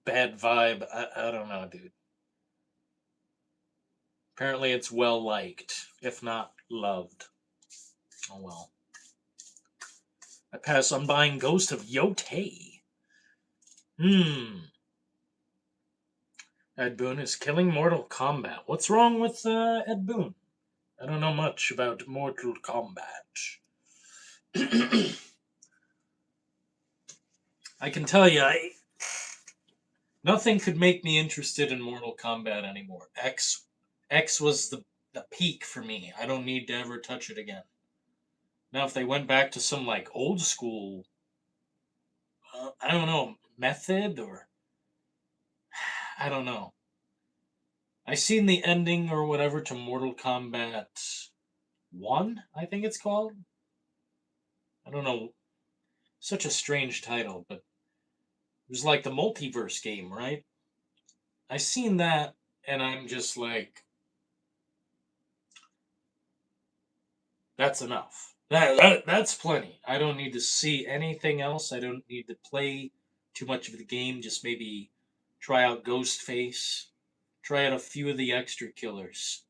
bad vibe. I don't know, dude. Apparently, it's well liked, if not loved. Oh well. I pass on buying Ghost of Yotei. Ed Boon is killing Mortal Kombat. What's wrong with Ed Boon? I don't know much about Mortal Kombat. I can tell you, nothing could make me interested in Mortal Kombat anymore. X was the peak for me. I don't need to ever touch it again. Now, if they went back to some like old school, I don't know, method or I don't know. I seen the ending or whatever to Mortal Kombat 1, I think it's called. I don't know. Such a strange title, but it was like the multiverse game, right? I seen that and I'm just like, that's enough. That's plenty. I don't need to see anything else. I don't need to play too much of the game. Just maybe try out Ghostface, try out a few of the extra killers.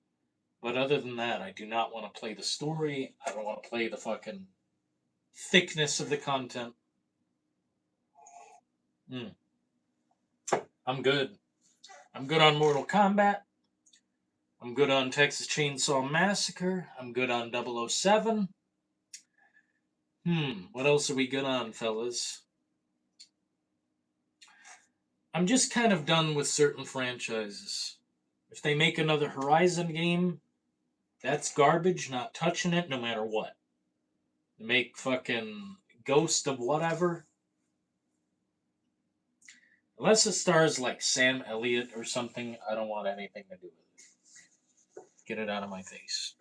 But other than that, I do not want to play the story. I don't want to play the fucking thickness of the content. Mm, I'm good. I'm good on Mortal Kombat. I'm good on Texas Chainsaw Massacre. I'm good on 007. What else are we good on, fellas? I'm just kind of done with certain franchises. If they make another Horizon game, that's garbage, not touching it no matter what. They make fucking Ghost of whatever. Unless it stars like Sam Elliott or something, I don't want anything to do with it. Get it out of my face.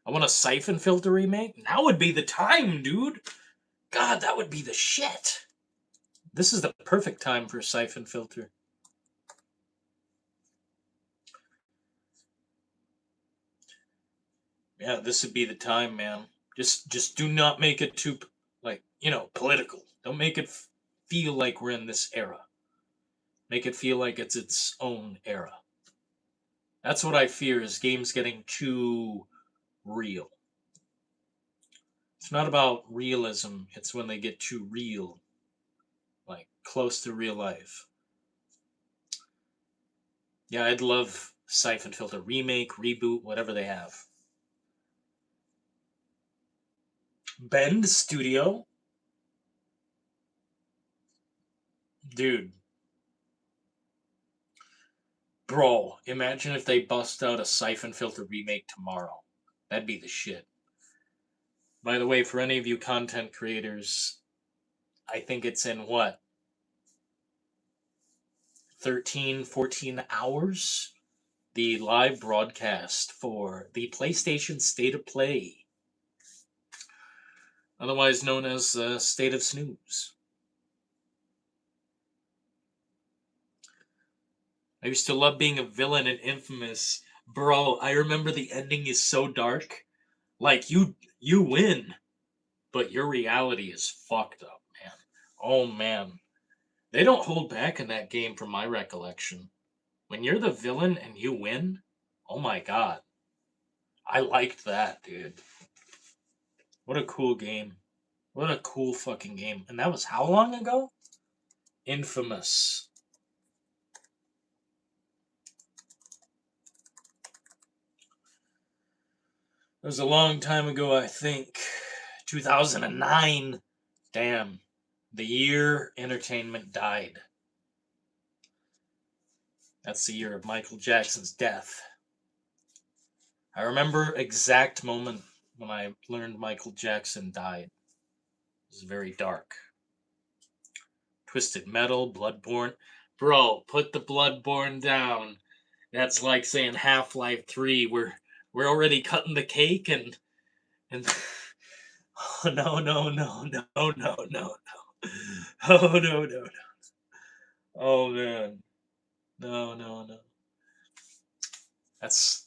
I want a Siphon Filter remake? Now would be the time, dude! God, that would be the shit! This is the perfect time for Siphon Filter. Yeah, this would be the time, man. Just do not make it too like, political. Don't make it feel like we're in this era. Make it feel like it's its own era. That's what I fear is games getting too real. It's not about realism, it's when they get too real, like close to real life. Yeah, I'd love Siphon Filter remake, reboot, whatever they have. Bend Studio? Dude. Bro, imagine if they bust out a Siphon Filter remake tomorrow. That'd be the shit. By the way, for any of you content creators, I think it's in what? 13, 14 hours? The live broadcast for the PlayStation State of Play, otherwise known as State of Snooze. I used to love being a villain in Infamous. Bro, I remember the ending is so dark. Like you win, but your reality is fucked up, man. Oh man. They don't hold back in that game from my recollection. When you're the villain and you win, oh my god. I liked that, dude. What a cool game. What a cool fucking game. And that was how long ago? Infamous. It was a long time ago, I think. 2009. Damn. The year entertainment died. That's the year of Michael Jackson's death. I remember exact moment when I learned Michael Jackson died. It was very dark. Twisted Metal, Bloodborne. Bro, put the Bloodborne down. That's like saying Half-Life 3. We're already cutting the cake and oh, no, no, no, no, no, no, no. Oh, no, no, no. Oh, man. No, no, no. That's,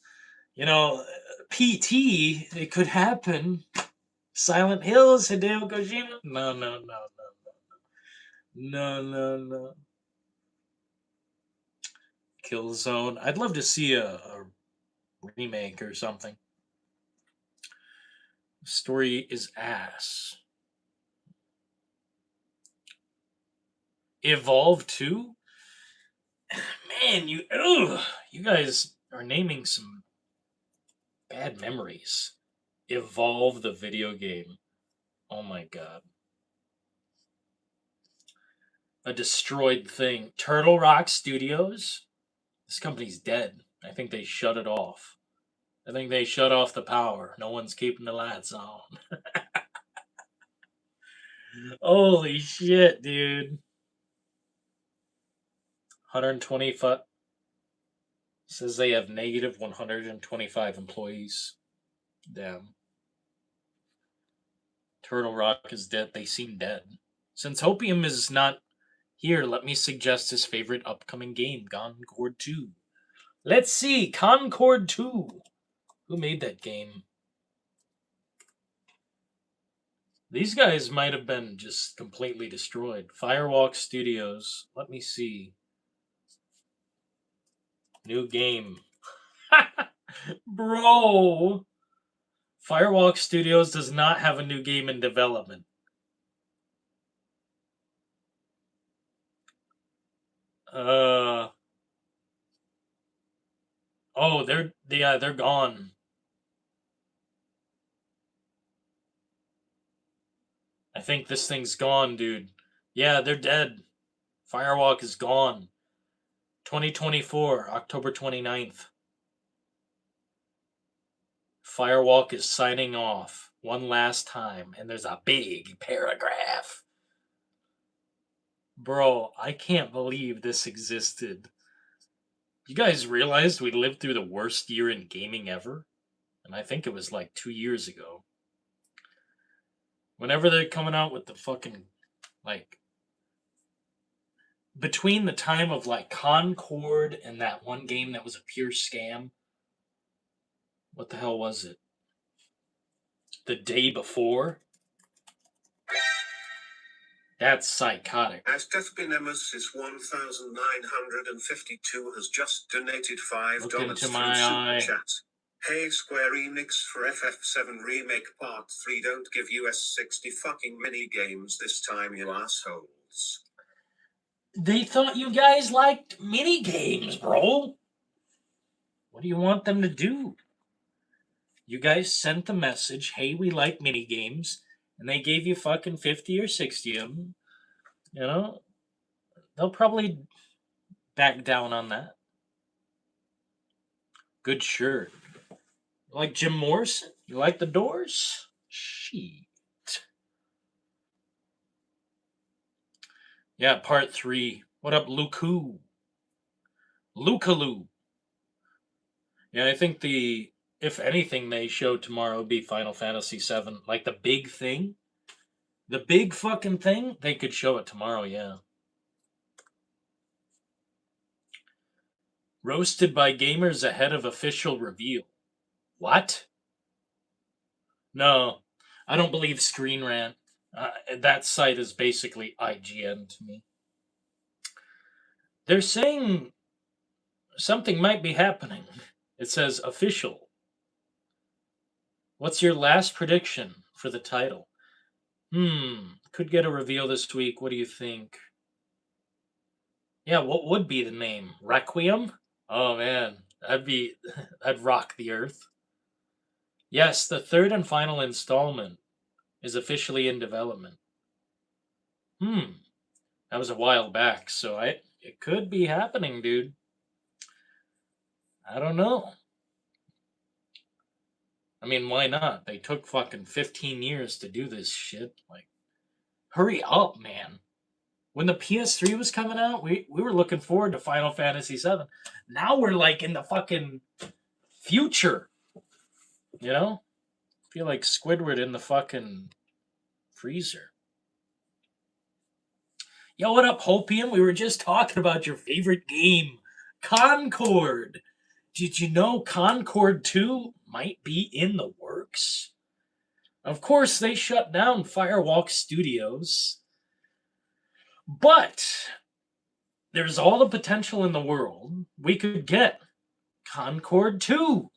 PT, it could happen. Silent Hills, Hideo Kojima. No, no, no, no, no, no, no. Killzone. I'd love to see a remake or something. Story is ass. Evolve 2? Man, you guys are naming some bad memories. Evolve the video game. Oh my god. A destroyed thing. Turtle Rock Studios? This company's dead. I think they shut it off. I think they shut off the power. No one's keeping the lights on. Holy shit, dude. 125. Says they have negative 125 employees. Damn. Turtle Rock is dead. They seem dead. Since Hopium is not here, let me suggest his favorite upcoming game, Concord 2. Let's see, Concord 2. Who made that game? These guys might have been just completely destroyed. Firewalk Studios. Let me see. New game. Bro! Firewalk Studios does not have a new game in development. Oh, they're gone. I think this thing's gone, dude. Yeah, they're dead. Firewalk is gone. 2024, October 29th. Firewalk is signing off one last time, and there's a big paragraph. Bro, I can't believe this existed. You guys realized we lived through the worst year in gaming ever? And I think it was like 2 years ago. Whenever they're coming out with the fucking, like, between the time of, like, Concord and that one game that was a pure scam. What the hell was it? The day before? That's psychotic. As Deathbinemus 1952 has just donated $5 through Super Chat. Hey Square Enix for FF7 Remake Part 3, don't give us 60 fucking mini games this time, you assholes. They thought you guys liked mini games, bro. What do you want them to do? You guys sent the message, hey, we like mini games, and they gave you fucking 50 or 60 of them. You know? They'll probably back down on that. Good shirt. You like Jim Morrison? You like the Doors? Shit. Yeah, part 3. What up, Luku? Lukaloo. Yeah, I think if anything they show tomorrow would be Final Fantasy VII. Like the big thing. The big fucking thing, they could show it tomorrow, yeah. Roasted by gamers ahead of official reveal. What? No, I don't believe Screen Rant. That site is basically IGN to me. They're saying something might be happening. It says official. What's your last prediction for the title? Could get a reveal this week. What do you think? Yeah, what would be the name? Requiem? Oh man, that'd rock the earth. Yes, the third and final installment is officially in development. Hmm, that was a while back, so it could be happening, dude. I don't know. I mean, why not? They took fucking 15 years to do this shit. Like, hurry up, man. When the PS3 was coming out, we were looking forward to Final Fantasy VII. Now we're like in the fucking future, you know? Feel like Squidward in the fucking freezer. Yo, what up, Hopium? We were just talking about your favorite game, Concord. Did you know Concord 2 might be in the works? Of course, they shut down Firewalk Studios, but there's all the potential in the world. We could get Concord 2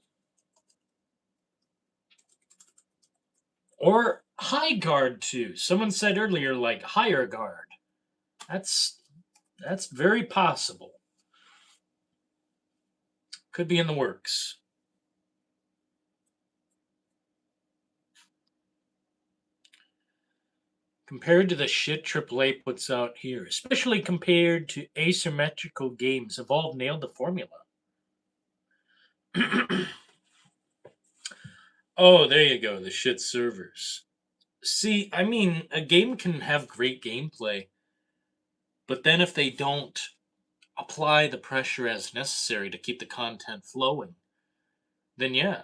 or High Guard 2. Someone said earlier, like Higher Guard. That's very possible. Could be in the works. Compared to the shit AAA puts out here, especially compared to asymmetrical games, Evolve nailed the formula. Oh, there you go, the shit servers. See, I mean, a game can have great gameplay, but then if they don't apply the pressure as necessary to keep the content flowing, then yeah,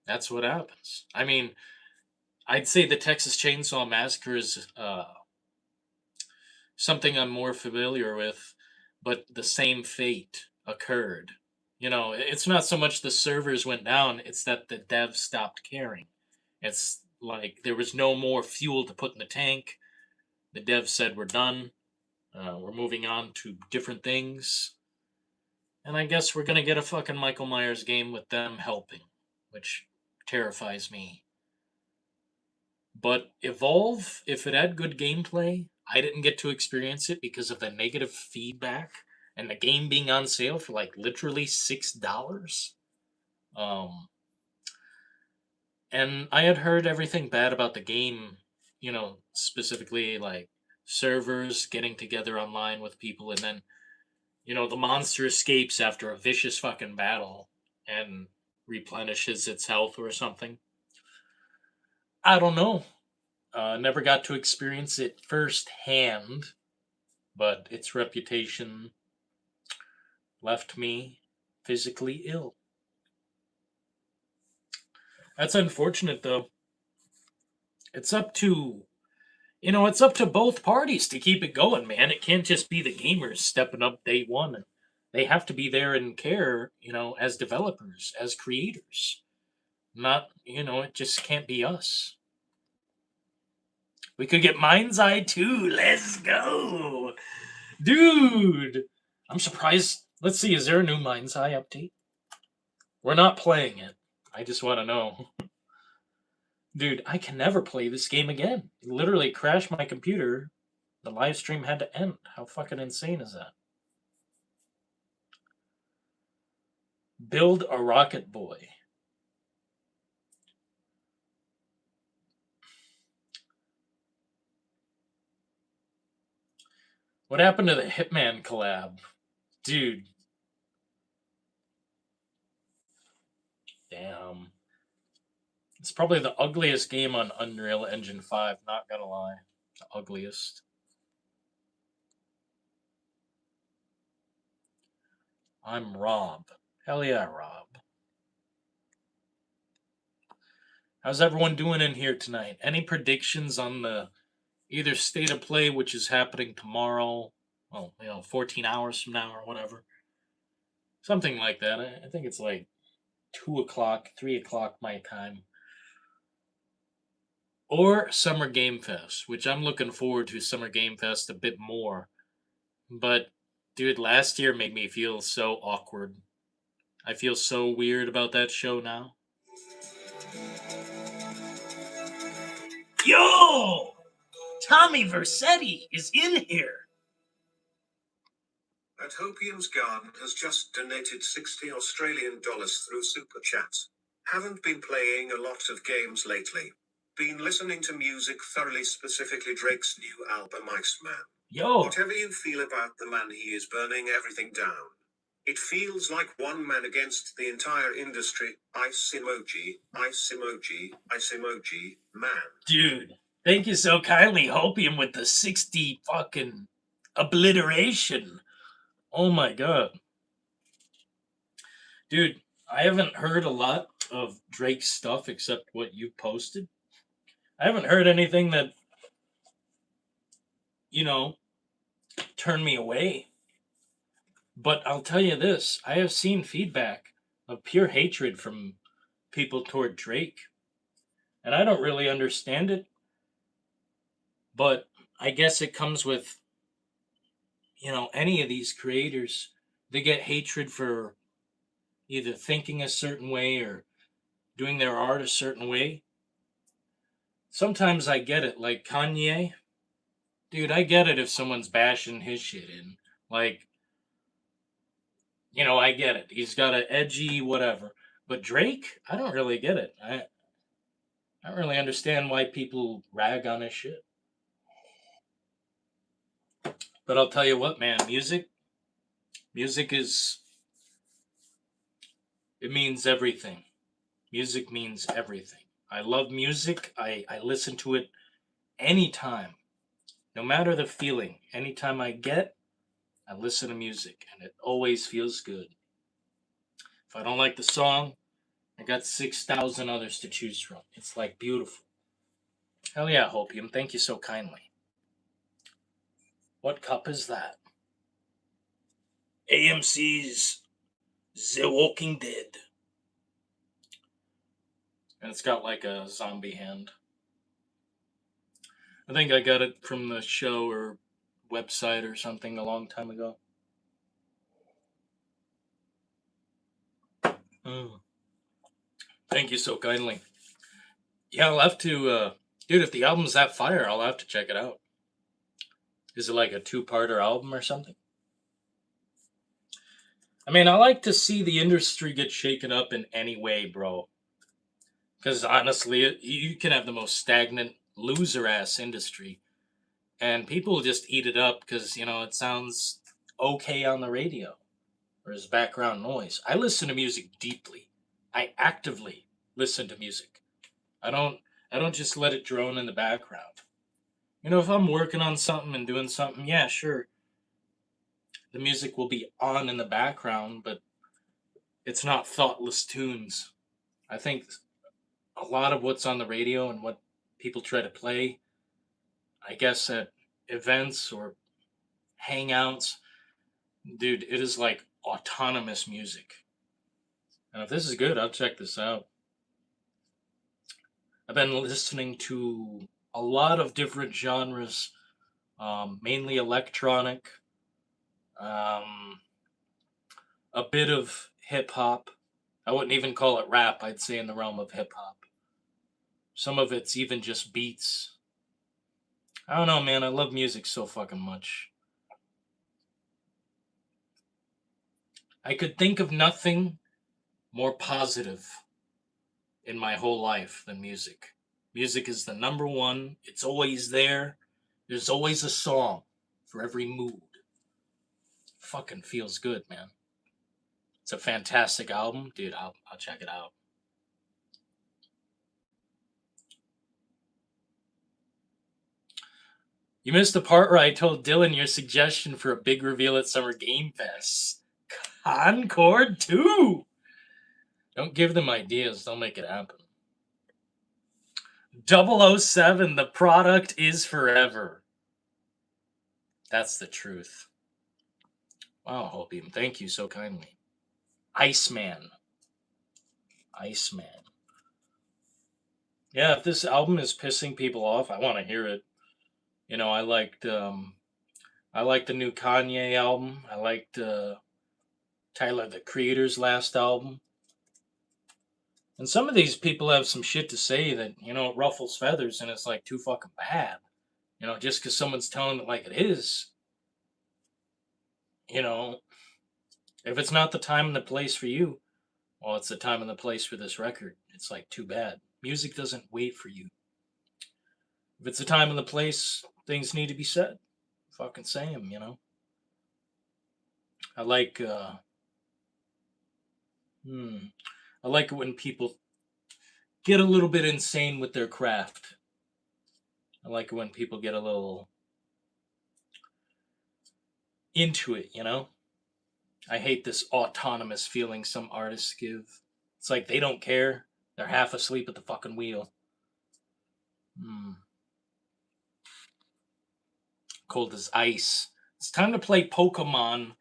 that's what happens. I mean, I'd say the Texas Chainsaw Massacre is something I'm more familiar with, but the same fate occurred. You know, it's not so much the servers went down, it's that the devs stopped caring. It's like there was no more fuel to put in the tank. The devs said, we're done. We're moving on to different things. And I guess we're going to get a fucking Michael Myers game with them helping, which terrifies me. But Evolve, if it had good gameplay, I didn't get to experience it because of the negative feedback and the game being on sale for like literally $6. Um, and I had heard everything bad about the game, you know, specifically like servers getting together online with people, and then, you know, the monster escapes after a vicious fucking battle and replenishes its health or something. I don't know. Never got to experience it firsthand, but its reputation left me physically ill. That's unfortunate, though. It's up to, you know, it's up to both parties to keep it going, man. It can't just be the gamers stepping up day one. They have to be there and care, you know, as developers, as creators. Not, you know, it just can't be us. We could get Mind's Eye too. Let's go. Dude, I'm surprised. Let's see, is there a new Mind's Eye update? We're not playing it. I just want to know. Dude, I can never play this game again. It literally crashed my computer. The live stream had to end. How fucking insane is that? Build a Rocket Boy. What happened to the Hitman collab? Dude. Damn. It's probably the ugliest game on Unreal Engine 5, not gonna lie. The ugliest. I'm Rob. Hell yeah, Rob. How's everyone doing in here tonight? Any predictions on the either state of play, which is happening tomorrow, well, you know, 14 hours from now or whatever? Something like that. I think it's like 2 o'clock, 3 o'clock my time. Or Summer Game Fest, which I'm looking forward to Summer Game Fest a bit more. But Dude, last year made me feel so awkward. I feel so weird about that show now. Yo! Tommy Vercetti is in here. At Hopium's Garden has just donated 60 Australian dollars through Super Chat. Haven't been playing a lot of games lately. Been listening to music thoroughly, specifically Drake's new album Iceman. Yo, Whatever you feel about the man, he is burning everything down. It feels like one man against the entire industry. Ice emoji, ice emoji, ice emoji, man. dude, thank you so kindly, Hopium, with the 60 fucking obliteration. Oh my god. Dude, I haven't heard a lot of Drake's stuff except what you posted. I haven't heard anything that, you know, turned me away. But I'll tell you this, I have seen feedback of pure hatred from people toward Drake. And I don't really understand it, but I guess it comes with, any of these creators. They get hatred for either thinking a certain way or doing their art a certain way. Sometimes I get it, like Kanye. Dude, I get it if someone's bashing his shit in. Like, I get it. He's got an edgy whatever. But Drake, I don't really get it. I don't really understand why people rag on his shit. But I'll tell you what, man, music it means everything. Music means everything. I love music. I listen to it anytime, no matter the feeling. Anytime I listen to music, and it always feels good. If I don't like the song, I got 6,000 others to choose from. It's like beautiful. Hell yeah, Hopium. Thank you so kindly. What cup is that? AMC's The Walking Dead. And it's got like a zombie hand. I think I got it from the show or website or something a long time ago. Mm. Thank you so kindly. Yeah, I'll have to, dude, if the album's that fire, I'll have to check it out. Is it like a two-parter album or something? I mean, I like to see the industry get shaken up in any way, bro. Because honestly, you can have the most stagnant, loser ass industry, and people just eat it up because, it sounds okay on the radio or as background noise. I listen to music deeply. I actively listen to music. I don't I don't just let it drone in the background. If I'm working on something and doing something, yeah, sure. The music will be on in the background, but it's not thoughtless tunes. I think a lot of what's on the radio and what people try to play, I guess at events or hangouts, dude, it is like autonomous music. And if this is good, I'll check this out. I've been listening to a lot of different genres, mainly electronic, um, a bit of hip hop. I wouldn't even call it rap, I'd say in the realm of hip hop. Some of it's even just beats. I don't know, man. I love music so fucking much. I could think of nothing more positive in my whole life than music. Music is the number one. It's always there. There's always a song for every mood. Fucking feels good, man. It's a fantastic album, dude. I'll check it out. You missed the part where I told Dylan your suggestion for a big reveal at Summer Game Fest. Concord 2! Don't give them ideas, they'll make it happen. 007, the product is forever. That's the truth. Wow, Hopium, thank you so kindly. Iceman. Iceman. Yeah, if this album is pissing people off, I want to hear it. I liked I like the new Kanye album. I liked Tyler the Creator's last album. And some of these people have some shit to say that, it ruffles feathers and it's like too fucking bad. Just because someone's telling it like it is, you know, if it's not the time and the place for you, well, it's the time and the place for this record. It's like too bad. Music doesn't wait for you. If it's the time and the place, things need to be said. Fucking say them. I like, I like it when people get a little bit insane with their craft. I like it when people get a little into it. I hate this autonomous feeling some artists give. It's like they don't care. They're half asleep at the fucking wheel. Cold as ice. It's time to play Pokemon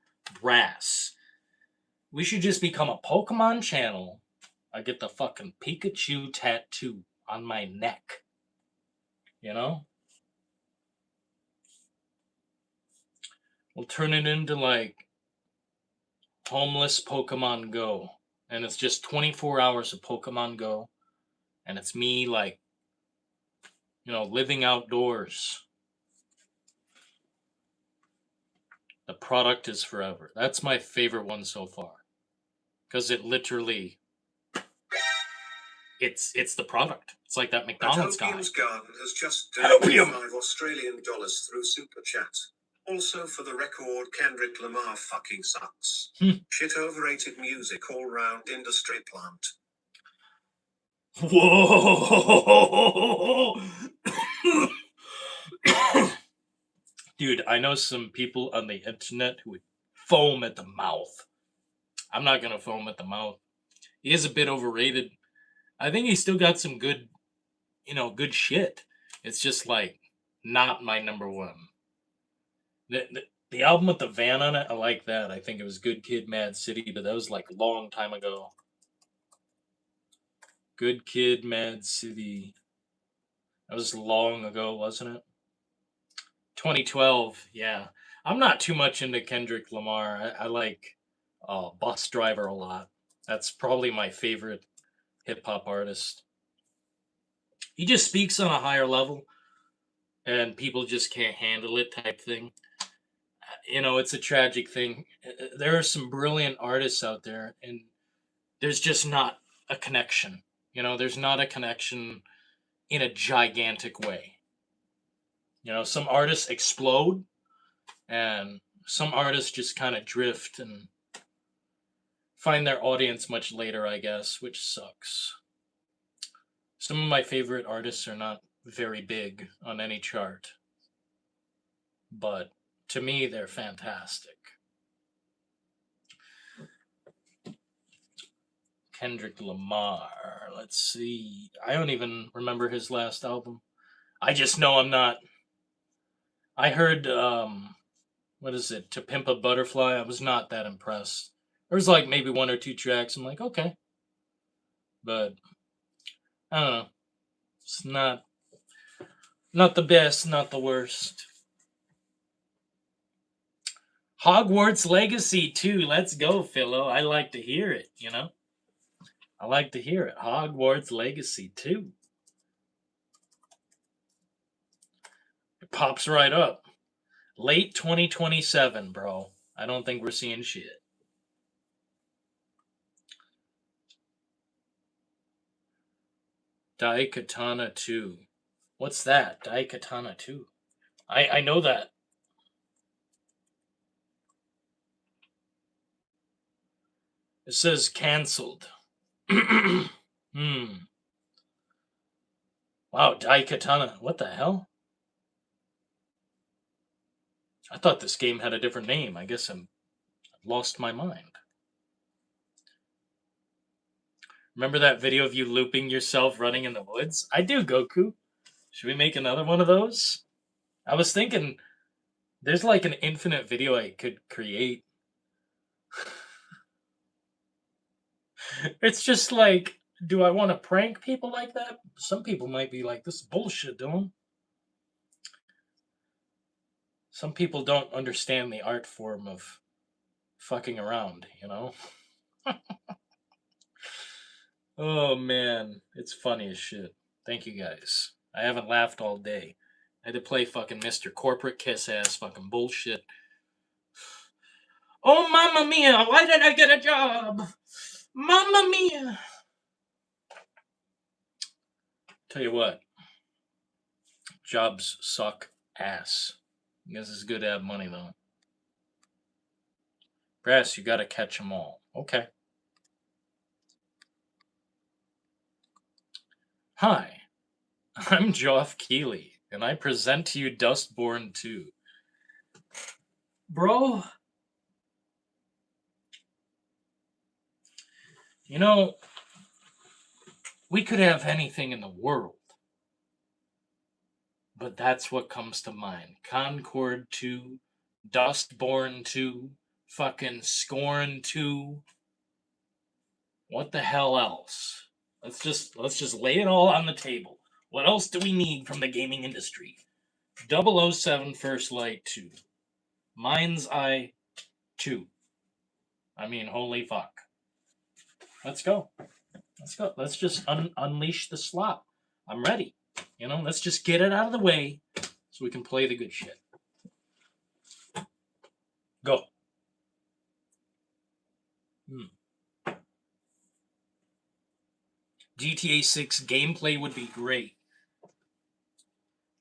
Brass. We should just become a Pokemon channel. I get the fucking Pikachu tattoo on my neck. We'll turn it into like homeless Pokemon Go. And it's just 24 hours of Pokemon Go. And it's me like, living outdoors. The product is forever. That's my favorite one so far. Because it literally, it's the product. It's like that McDonald's guy. Utopian's Garden has just donated $5 Australian through Super Chat. Also, for the record, Kendrick Lamar fucking sucks. Shit overrated music all round industry plant. Whoa! Dude, I know some people on the internet who would foam at the mouth. I'm not gonna foam at the mouth. He is a bit overrated. I think he's still got some good, good shit. It's just like not my number one. The album with the van on it, I like that. I think it was Good Kid, Mad City, but that was like a long time ago. Good Kid, Mad City. That was long ago, wasn't it? 2012, yeah. I'm not too much into Kendrick Lamar. I like Bus Driver a lot. That's probably my favorite hip hop artist. He just speaks on a higher level, and people just can't handle it, type thing. It's a tragic thing. There are some brilliant artists out there, and there's just not a connection. There's not a connection in a gigantic way. Some artists explode, and some artists just kind of drift and find their audience much later, I guess, which sucks. Some of my favorite artists are not very big on any chart, but to me, they're fantastic. Kendrick Lamar. Let's see. I don't even remember his last album. I just know I'm not. I heard, what is it? To Pimp a Butterfly. I was not that impressed. There's like maybe one or two tracks. I'm like, okay. But, I don't know. It's not the best, not the worst. Hogwarts Legacy 2. Let's go, Philo. I like to hear it, I like to hear it. Hogwarts Legacy 2. It pops right up. Late 2027, bro. I don't think we're seeing shit. Daikatana 2. What's that? Daikatana 2. I know that. It says canceled. Wow, Daikatana. What the hell? I thought this game had a different name. I guess I've lost my mind. Remember that video of you looping yourself running in the woods? I do, Goku. Should we make another one of those? I was thinking there's like an infinite video I could create. It's just like, do I want to prank people like that? Some people might be like, this is bullshit, Dylan. Some people don't understand the art form of fucking around, you know? Oh man, it's funny as shit. Thank you guys. I haven't laughed all day. I had to play fucking Mr. Corporate kiss ass fucking bullshit. Oh mamma mia, why did I get a job? Mamma mia. Tell you what, jobs suck ass. I guess it's good to have money though. Brass, you gotta catch 'em all. Okay. Hi, I'm Geoff Keighley, and I present to you Dustborn 2. Bro, you know, we could have anything in the world, but that's what comes to mind. Concord 2, Dustborn 2, fucking Scorn 2. What the hell else? Let's just lay it all on the table. What else do we need from the gaming industry? 007 First Light 2. Mind's Eye 2. I mean, holy fuck. Let's go. Let's go. Let's just unleash the slop. I'm ready. You know, let's just get it out of the way so we can play the good shit. Go. GTA 6 gameplay would be great.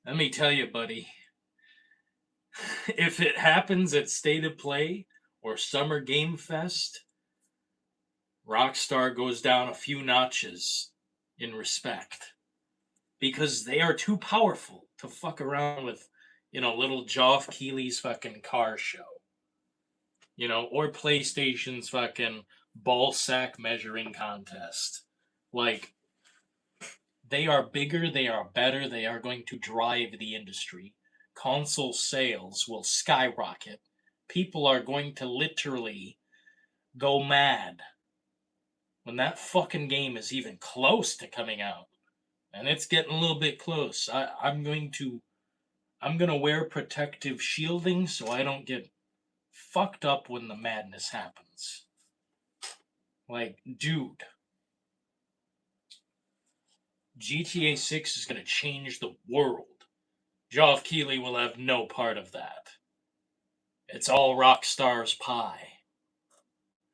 Let me tell you, buddy. If it happens at State of Play or Summer Game Fest, Rockstar goes down a few notches in respect. Because they are too powerful to fuck around with, you know, little Geoff Keighley's fucking car show. You know, or PlayStation's fucking ball sack measuring contest. Like, they are bigger, they are better, they are going to drive the industry. Console sales will skyrocket. People are going to literally go mad when that fucking game is even close to coming out. And it's getting a little bit close. I'm gonna wear protective shielding so I don't get fucked up when the madness happens. Like, dude, GTA 6 is gonna change the world. Geoff Keighley will have no part of that. It's all Rockstar's pie.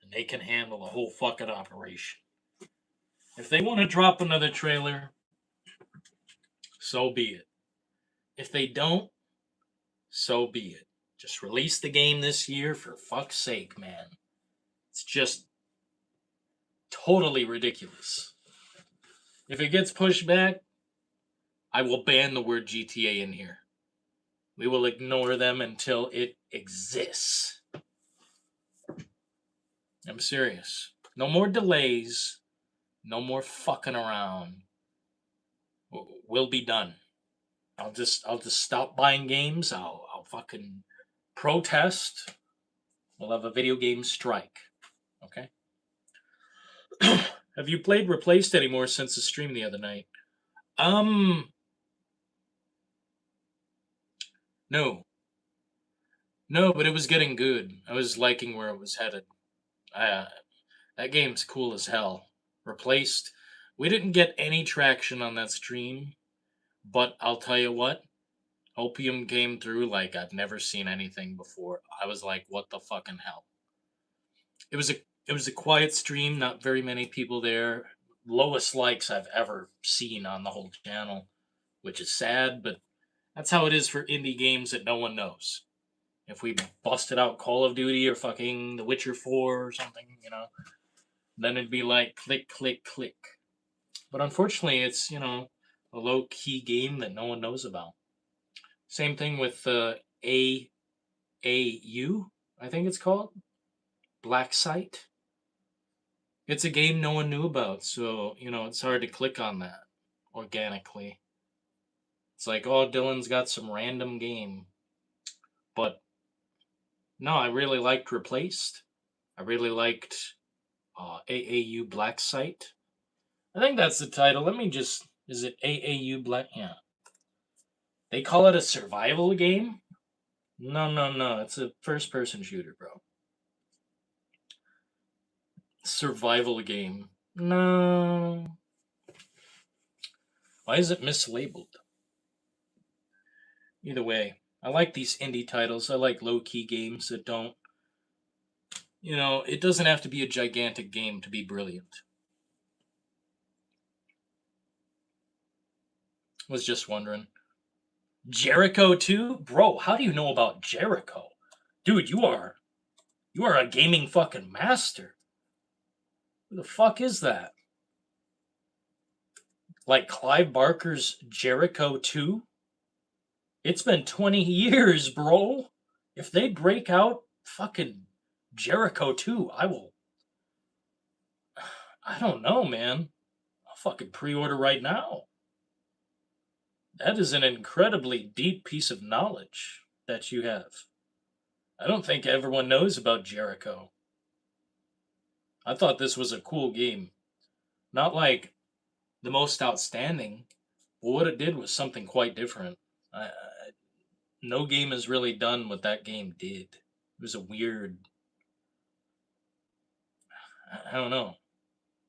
And they can handle the whole fucking operation. If they want to drop another trailer, so be it. If they don't, so be it. Just release the game this year for fuck's sake, man. It's just totally ridiculous. If it gets pushed back, I will ban the word GTA in here. We will ignore them until it exists. I'm serious. No more delays. No more fucking around. We'll be done. I'll just stop buying games. I'll fucking protest. We'll have a video game strike. Okay? Have you played Replaced anymore since the stream the other night? No. No, but it was getting good. I was liking where it was headed. That game's cool as hell. Replaced. We didn't get any traction on that stream, but I'll tell you what. Opium came through like I've never seen anything before. I was like, what the fucking hell? It was a quiet stream, not very many people there. Lowest likes I've ever seen on the whole channel, which is sad, but that's how it is for indie games that no one knows. If we busted out Call of Duty or fucking The Witcher 4 or something, you know, then it'd be like click, click, click. But unfortunately, it's, you know, a low-key game that no one knows about. Same thing with AAU, I think it's called. Black Site. It's a game no one knew about, so, you know, it's hard to click on that organically. It's like, oh, Dylan's got some random game. But, no, I really liked Replaced. I really liked AAU Black Site. I think that's the title. Let me just... Is it AAU Black... Yeah. They call it a survival game? No. It's a first-person shooter, bro. Survival game. No. Why is it mislabeled? Either way, I like these indie titles. I like low-key games that don't, it doesn't have to be a gigantic game to be brilliant. Was just wondering. Jericho 2? Bro, how do you know about Jericho? Dude, you are a gaming fucking master. Who the fuck is that? Like Clive Barker's Jericho 2? It's been 20 years, bro. If they break out fucking Jericho 2, I don't know, man. I'll fucking pre-order right now. That is an incredibly deep piece of knowledge that you have. I don't think everyone knows about Jericho. I thought this was a cool game. Not like the most outstanding, but what it did was something quite different. No game has really done what that game did. It was a weird. I don't know.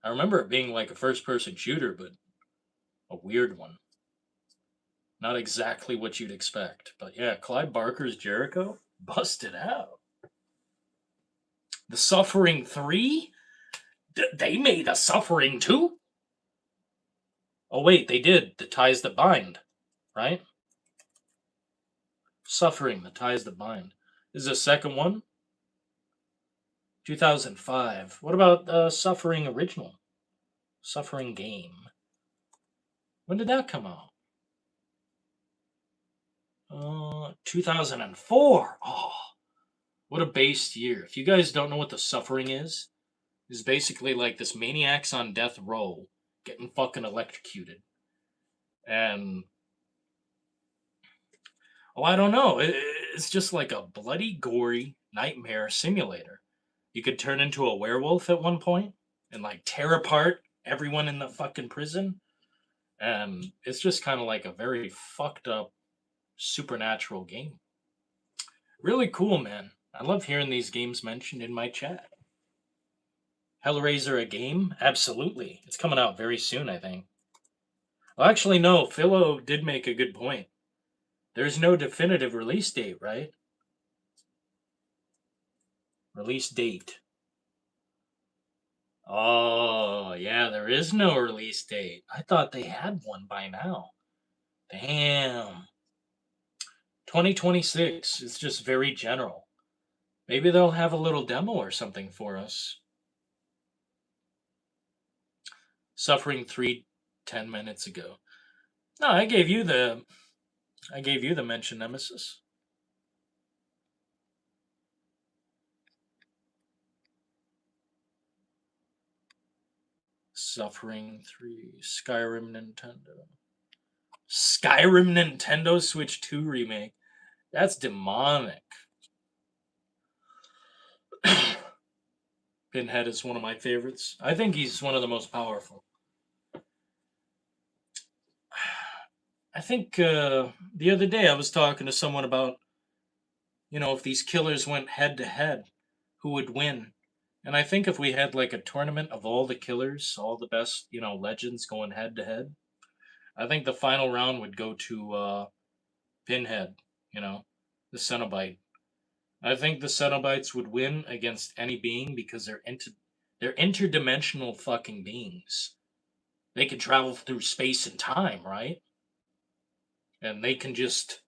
I remember it being like a first person shooter, but a weird one. Not exactly what you'd expect. But yeah, Clive Barker's Jericho busted out. The Suffering 3? They made a Suffering 2? Oh, wait, they did. The Ties That Bind, right? Suffering, The Ties That Bind. This is the second one? 2005. What about Suffering Original? Suffering Game. When did that come out? 2004. Oh, what a based year. If you guys don't know what The Suffering is basically like this maniacs on death row getting fucking electrocuted. And, oh, I don't know. It's just like a bloody, gory nightmare simulator. You could turn into a werewolf at one point and like tear apart everyone in the fucking prison. And it's just kind of like a very fucked up supernatural game. Really cool, man. I love hearing these games mentioned in my chat. Hellraiser a game? Absolutely. It's coming out very soon, I think. Well, actually, no. Philo did make a good point. There's no definitive release date, right? Release date. Oh, yeah, there is no release date. I thought they had one by now. Damn. 2026 is just very general. Maybe they'll have a little demo or something for us. Suffering 3 10 minutes ago. No, I gave you the mention, Nemesis. Suffering 3, Skyrim Nintendo. Skyrim Nintendo Switch 2 remake. That's demonic. Pinhead is one of my favorites. I think he's one of the most powerful. I think the other day I was talking to someone about, if these killers went head to head, who would win? And I think if we had like a tournament of all the killers, all the best, legends going head to head, I think the final round would go to Pinhead, the Cenobite. I think the Cenobites would win against any being because they're interdimensional fucking beings. They can travel through space and time, right? And they can just,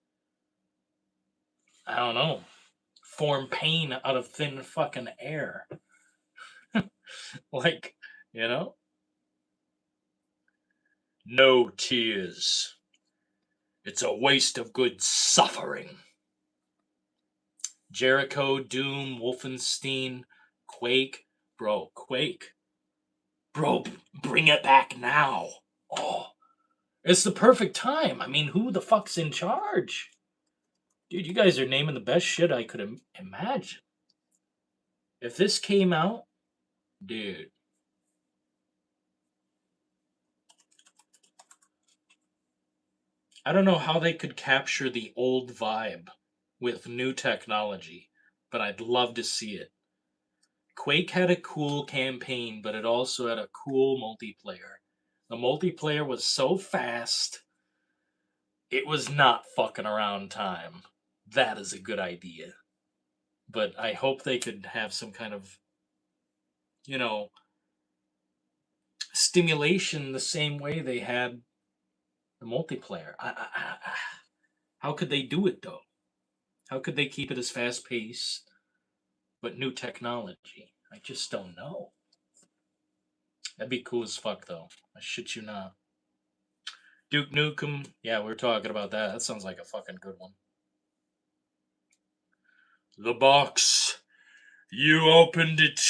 I don't know, form pain out of thin fucking air. Like, you know? No tears. It's a waste of good suffering. Jericho, Doom, Wolfenstein, Quake. Bro, Quake. Bro, bring it back now. Oh, it's the perfect time. I mean, who the fuck's in charge? Dude, you guys are naming the best shit I could imagine. If this came out, dude. I don't know how they could capture the old vibe with new technology, but I'd love to see it. Quake had a cool campaign, but it also had a cool multiplayer. The multiplayer was so fast, it was not fucking around time. That is a good idea. But I hope they could have some kind of, you know, stimulation the same way they had the multiplayer. How could they do it though? How could they keep it as fast paced but new technology? I just don't know. That'd be cool as fuck though. I shit you not. Duke Nukem, yeah, we were talking about that. That sounds like a fucking good one. The box. You opened it.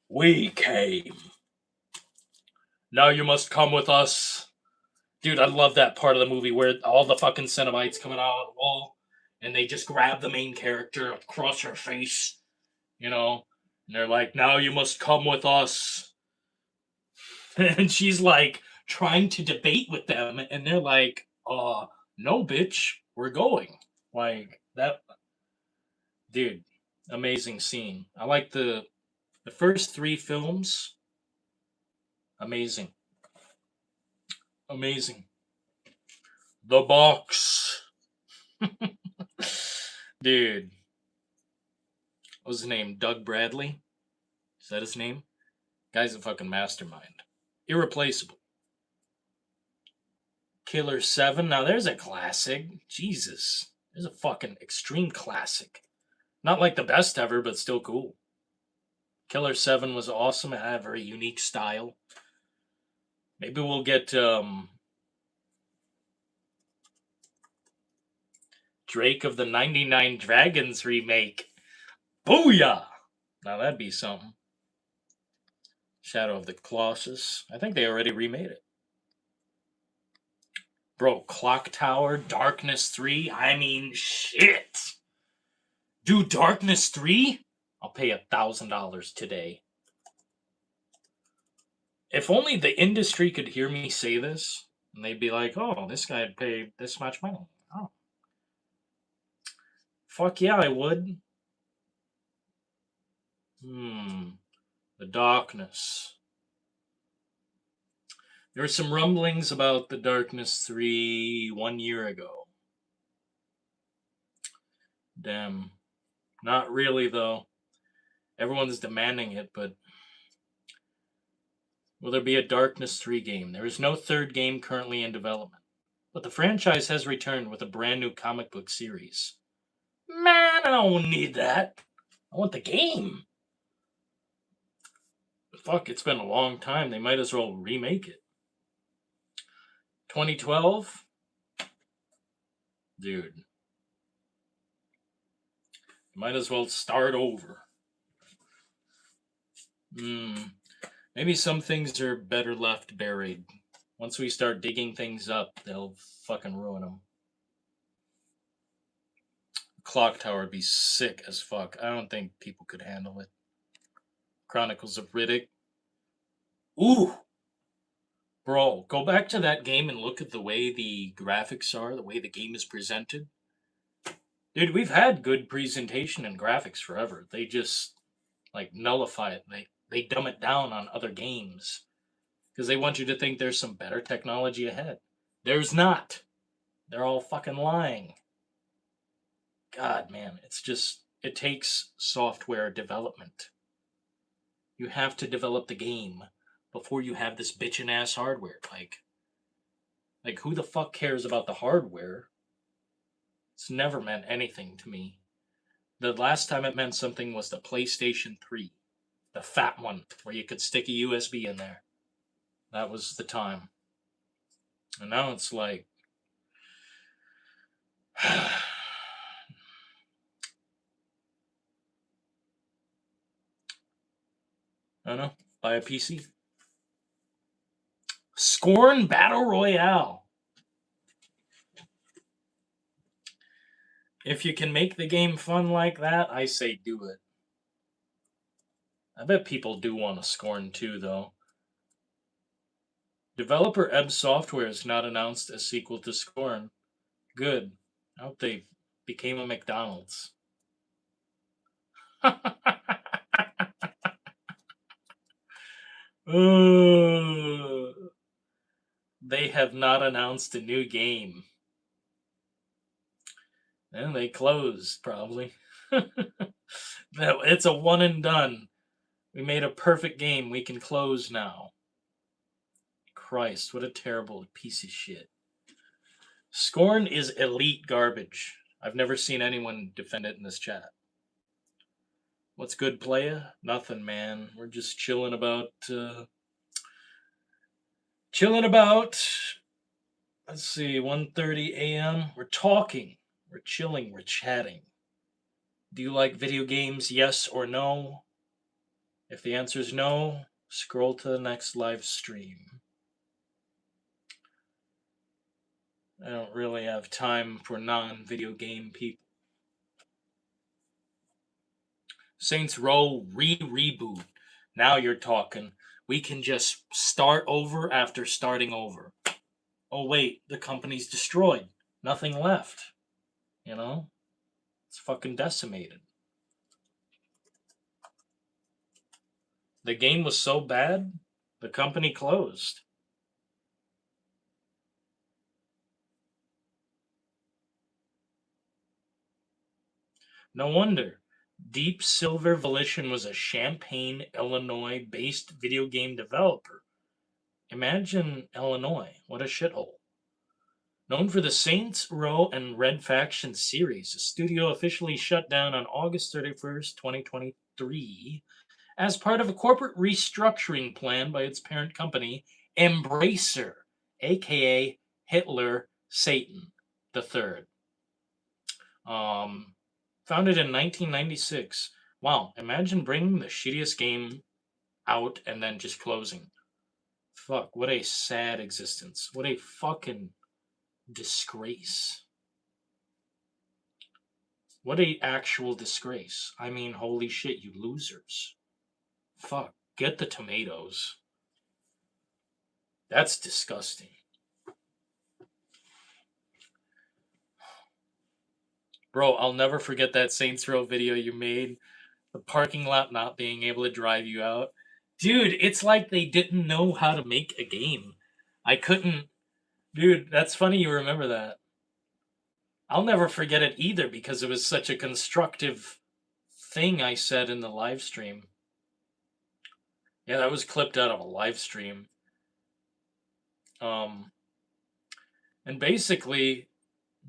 We came. Now you must come with us. Dude, I love that part of the movie where all the fucking Cenobites coming out of the wall and they just grab the main character across her face, you know? And they're like, now you must come with us. And she's like trying to debate with them, and they're like, no, bitch, we're going. Like, that, dude, amazing scene. I like the first three films, amazing. Amazing. The box. Dude. What was his name? Doug Bradley? Is that his name? Guy's a fucking mastermind. Irreplaceable. Killer 7. Now there's a classic. Jesus. There's a fucking extreme classic. Not like the best ever, but still cool. Killer 7 was awesome. It had a very unique style. Maybe we'll get Drake of the 99 Dragons remake. Booyah! Now that'd be something. Shadow of the Colossus. I think they already remade it. Bro, Clock Tower, Darkness 3. I mean, shit. Do Darkness 3? I'll pay $1,000 today. If only the industry could hear me say this, and they'd be like, oh, this guy paid this much money. Oh. Fuck yeah, I would. The Darkness. There were some rumblings about the Darkness 3 1 year ago. Damn. Not really, though. Everyone's demanding it, but will there be a Darkness 3 game? There is no third game currently in development, but the franchise has returned with a brand new comic book series. Man, I don't need that. I want the game. Fuck, it's been a long time. They might as well remake it. 2012? Dude. Might as well start over. Maybe some things are better left buried. Once we start digging things up, they'll fucking ruin them. Clock Tower would be sick as fuck. I don't think people could handle it. Chronicles of Riddick. Ooh! Bro, go back to that game and look at the way the graphics are, the way the game is presented. Dude, we've had good presentation and graphics forever. They just, like, nullify it. They dumb it down on other games. Because they want you to think there's some better technology ahead. There's not. They're all fucking lying. God, man, it's just, it takes software development. You have to develop the game before you have this bitchin' ass hardware. Like who the fuck cares about the hardware? It's never meant anything to me. The last time it meant something was the PlayStation 3. The fat one, where you could stick a USB in there. That was the time. And now it's like... I don't know. Buy a PC. Scorn Battle Royale. If you can make the game fun like that, I say do it. I bet people do want to Scorn too, though. Developer Ebb Software is not announced a sequel to Scorn. Good. I hope they became a McDonald's. They have not announced a new game. And they closed, probably. It's a one and done. We made a perfect game. We can close now. Christ, what a terrible piece of shit. Scorn is elite garbage. I've never seen anyone defend it in this chat. What's good, playa? Nothing, man. We're just chilling about. Let's see, 1:30 a.m. We're talking. We're chilling. We're chatting. Do you like video games? Yes or no? If the answer is no, scroll to the next live stream. I don't really have time for non-video game people. Saints Row reboot. Now you're talking. We can just start over after starting over. Oh wait, the company's destroyed. Nothing left. You know? It's fucking decimated. The game was so bad, the company closed. No wonder. Deep Silver Volition was a Champaign, Illinois-based video game developer. Imagine Illinois. What a shithole. Known for the Saints Row and Red Faction series, the studio officially shut down on August 31st, 2023, as part of a corporate restructuring plan by its parent company, Embracer, aka Hitler Satan III. Founded in 1996. Wow, imagine bringing the shittiest game out and then just closing. Fuck, what a sad existence. What a fucking disgrace. What a actual disgrace. I mean, holy shit, you losers. Fuck, get the tomatoes. That's disgusting. Bro, I'll never forget that Saints Row video you made. The parking lot not being able to drive you out. Dude, it's like they didn't know how to make a game. I couldn't. Dude, that's funny you remember that. I'll never forget it either because it was such a constructive thing I said in the live stream. Yeah, that was clipped out of a live stream. And basically,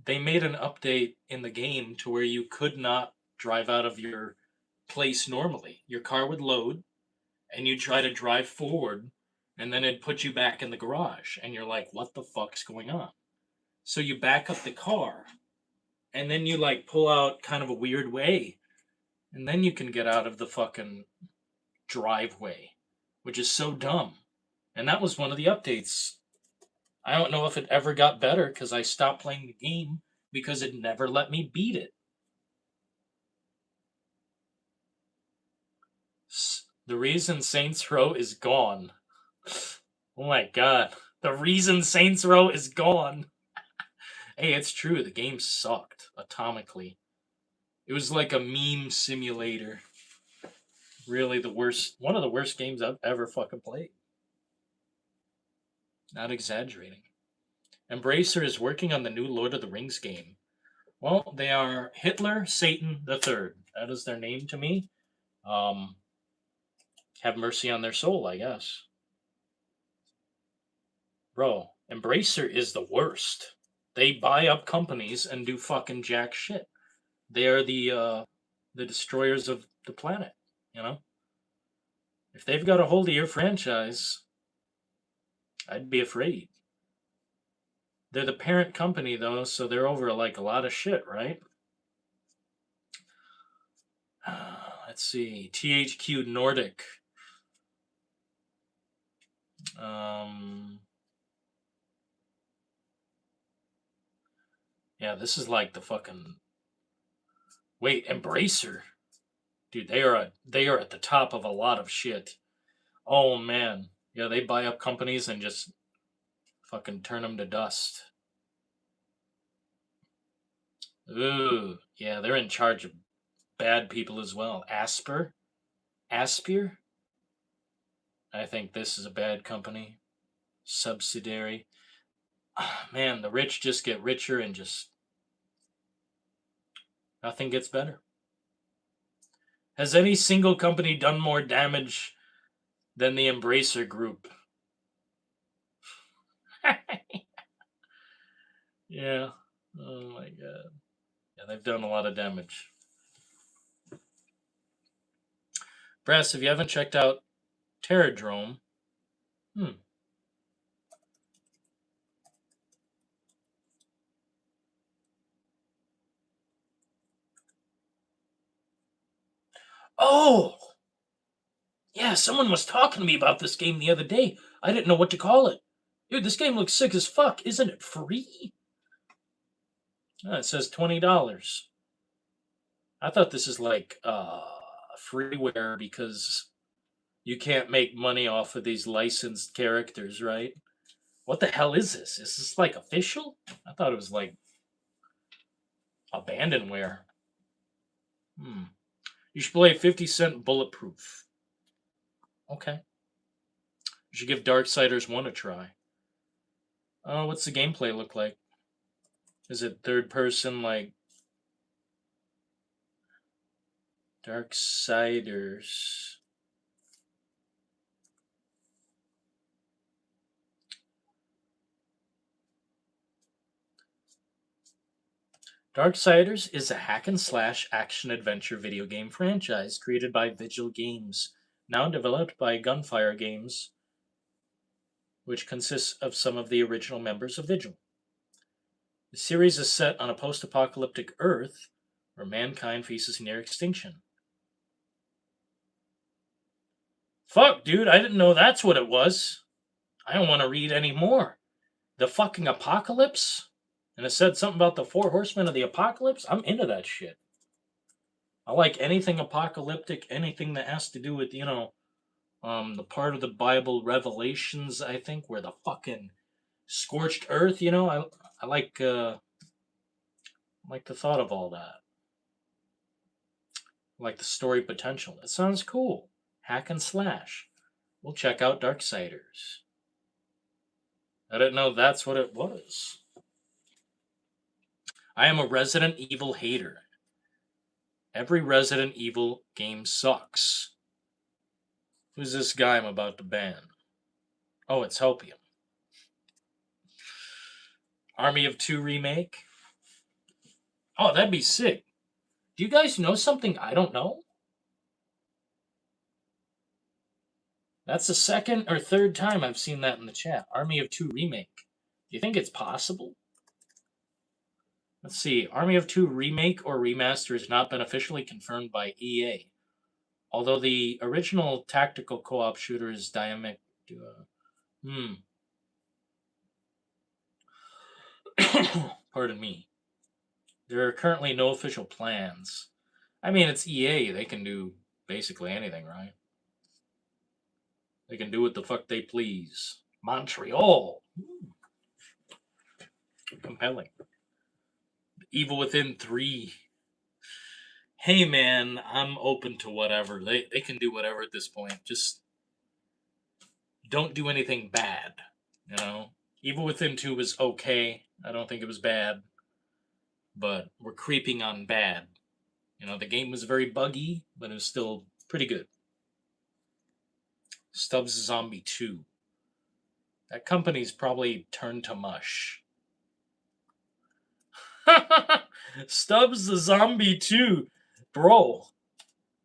they made an update in the game to where you could not drive out of your place normally. Your car would load, and you try to drive forward, and then it'd put you back in the garage, and you're like, what the fuck's going on? So you back up the car, and then you like pull out kind of a weird way, and then you can get out of the fucking driveway, which is so dumb. And that was one of the updates. I don't know if it ever got better because I stopped playing the game because it never let me beat it. The reason Saints Row is gone. Oh my god. The reason Saints Row is gone. Hey, it's true. The game sucked atomically. It was like a meme simulator. Really the worst, one of the worst games I've ever fucking played. Not exaggerating. Embracer is working on the new Lord of the Rings game. Well, they are Hitler Satan III. That is their name to me. Have mercy on their soul, I guess. Bro, Embracer is the worst. They buy up companies and do fucking jack shit. They are the destroyers of the planet, you know? If they've got a hold of your franchise, I'd be afraid. They're the parent company though, so they're over like a lot of shit, right? Let's see. THQ Nordic. Yeah, this is like the fucking. Wait, Embracer, dude, they are at the top of a lot of shit. Oh man, yeah, they buy up companies and just fucking turn them to dust. Ooh, yeah, they're in charge of bad people as well. Aspir? I think this is a bad company. Subsidiary. Man, the rich just get richer and just nothing gets better. Has any single company done more damage than the Embracer Group? Yeah. Oh my god. Yeah, they've done a lot of damage. Brass, if you haven't checked out Terradrome, Oh! Yeah, someone was talking to me about this game the other day. I didn't know what to call it. Dude, this game looks sick as fuck. Isn't it free? Oh, it says $20. I thought this is like freeware because you can't make money off of these licensed characters, right? What the hell is this? Is this like official? I thought it was like abandonware. You should play 50 Cent Bulletproof. Okay. You should give Darksiders 1 a try. What's the gameplay look like? Is it third person like Darksiders? Darksiders is a hack and slash action adventure video game franchise created by Vigil Games, now developed by Gunfire Games, which consists of some of the original members of Vigil. The series is set on a post apocalyptic Earth where mankind faces near extinction. Fuck, dude, I didn't know that's what it was. I don't want to read any more. The fucking apocalypse? And it said something about the 4 horsemen of the apocalypse? I'm into that shit. I like anything apocalyptic, anything that has to do with, the part of the Bible, Revelations, I think, where the fucking scorched earth, I like the thought of all that. I like the story potential. It sounds cool. Hack and slash. We'll check out Darksiders. I didn't know that's what it was. I am a Resident Evil hater. Every Resident Evil game sucks. Who's this guy I'm about to ban? Oh, it's Hopium. Army of Two remake? Oh, that'd be sick. Do you guys know something I don't know? That's the second or third time I've seen that in the chat. Army of Two remake. Do you think it's possible? Let's see. Army of Two remake or remaster has not been officially confirmed by EA. Although the original tactical co-op shooter is dynamic. Pardon me. There are currently no official plans. I mean, it's EA. They can do basically anything, right? They can do what the fuck they please. Montreal. Compelling. Evil Within 3. Hey, man, I'm open to whatever. They can do whatever at this point. Just don't do anything bad, Evil Within 2 was okay. I don't think it was bad. But we're creeping on bad. The game was very buggy, but it was still pretty good. Stubbs Zombie 2. That company's probably turned to mush. Stubbs the Zombie 2. Bro,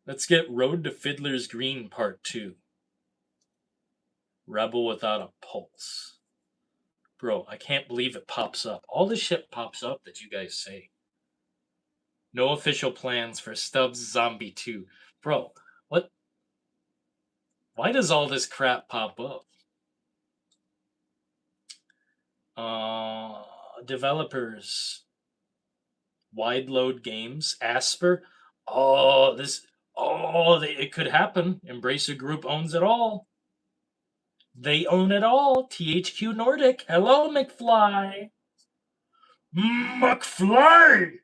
let's get Road to Fiddler's Green Part 2. Rebel Without a Pulse. Bro, I can't believe it pops up. All this shit pops up that you guys say. No official plans for Stubbs Zombie 2. Bro, what? Why does all this crap pop up? Developers. Wide Load Games. Asper. It could happen. Embracer Group owns it all. They own it all. THQ Nordic. Hello, McFly. McFly!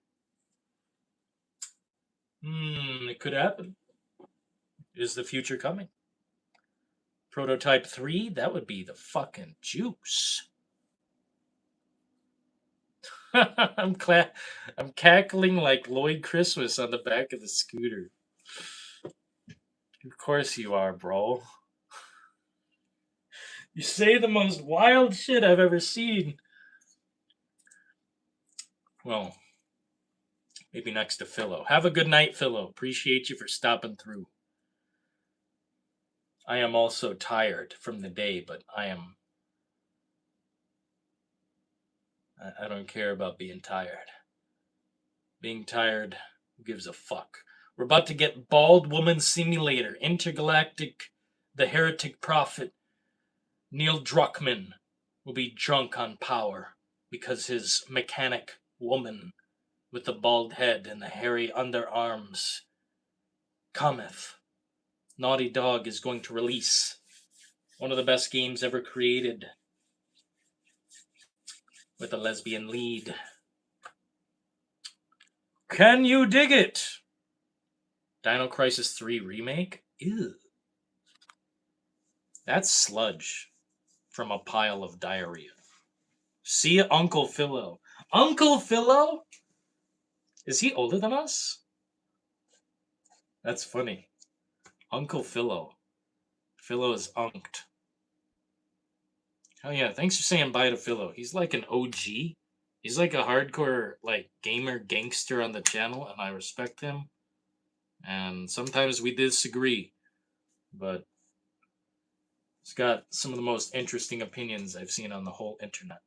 It could happen. Is the future coming? Prototype 3? That would be the fucking juice. I'm cackling like Lloyd Christmas on the back of the scooter. Of course you are, bro. You say the most wild shit I've ever seen. Well, maybe next to Philo. Have a good night, Philo. Appreciate you for stopping through. I am also tired from the day, but I don't care about being tired. Being tired, who gives a fuck? We're about to get Bald Woman Simulator, Intergalactic, the Heretic Prophet, Neil Druckmann will be drunk on power because his mechanic woman with the bald head and the hairy underarms cometh. Naughty Dog is going to release one of the best games ever created with a lesbian lead. Can you dig it? Dino Crisis 3 Remake? Ew. That's sludge from a pile of diarrhea. See Uncle Philo. Uncle Philo? Is he older than us? That's funny. Uncle Philo. Philo is unked. Hell yeah, thanks for saying bye to Philo. He's like an OG. He's like a hardcore like gamer gangster on the channel, and I respect him. And sometimes we disagree, but he's got some of the most interesting opinions I've seen on the whole internet.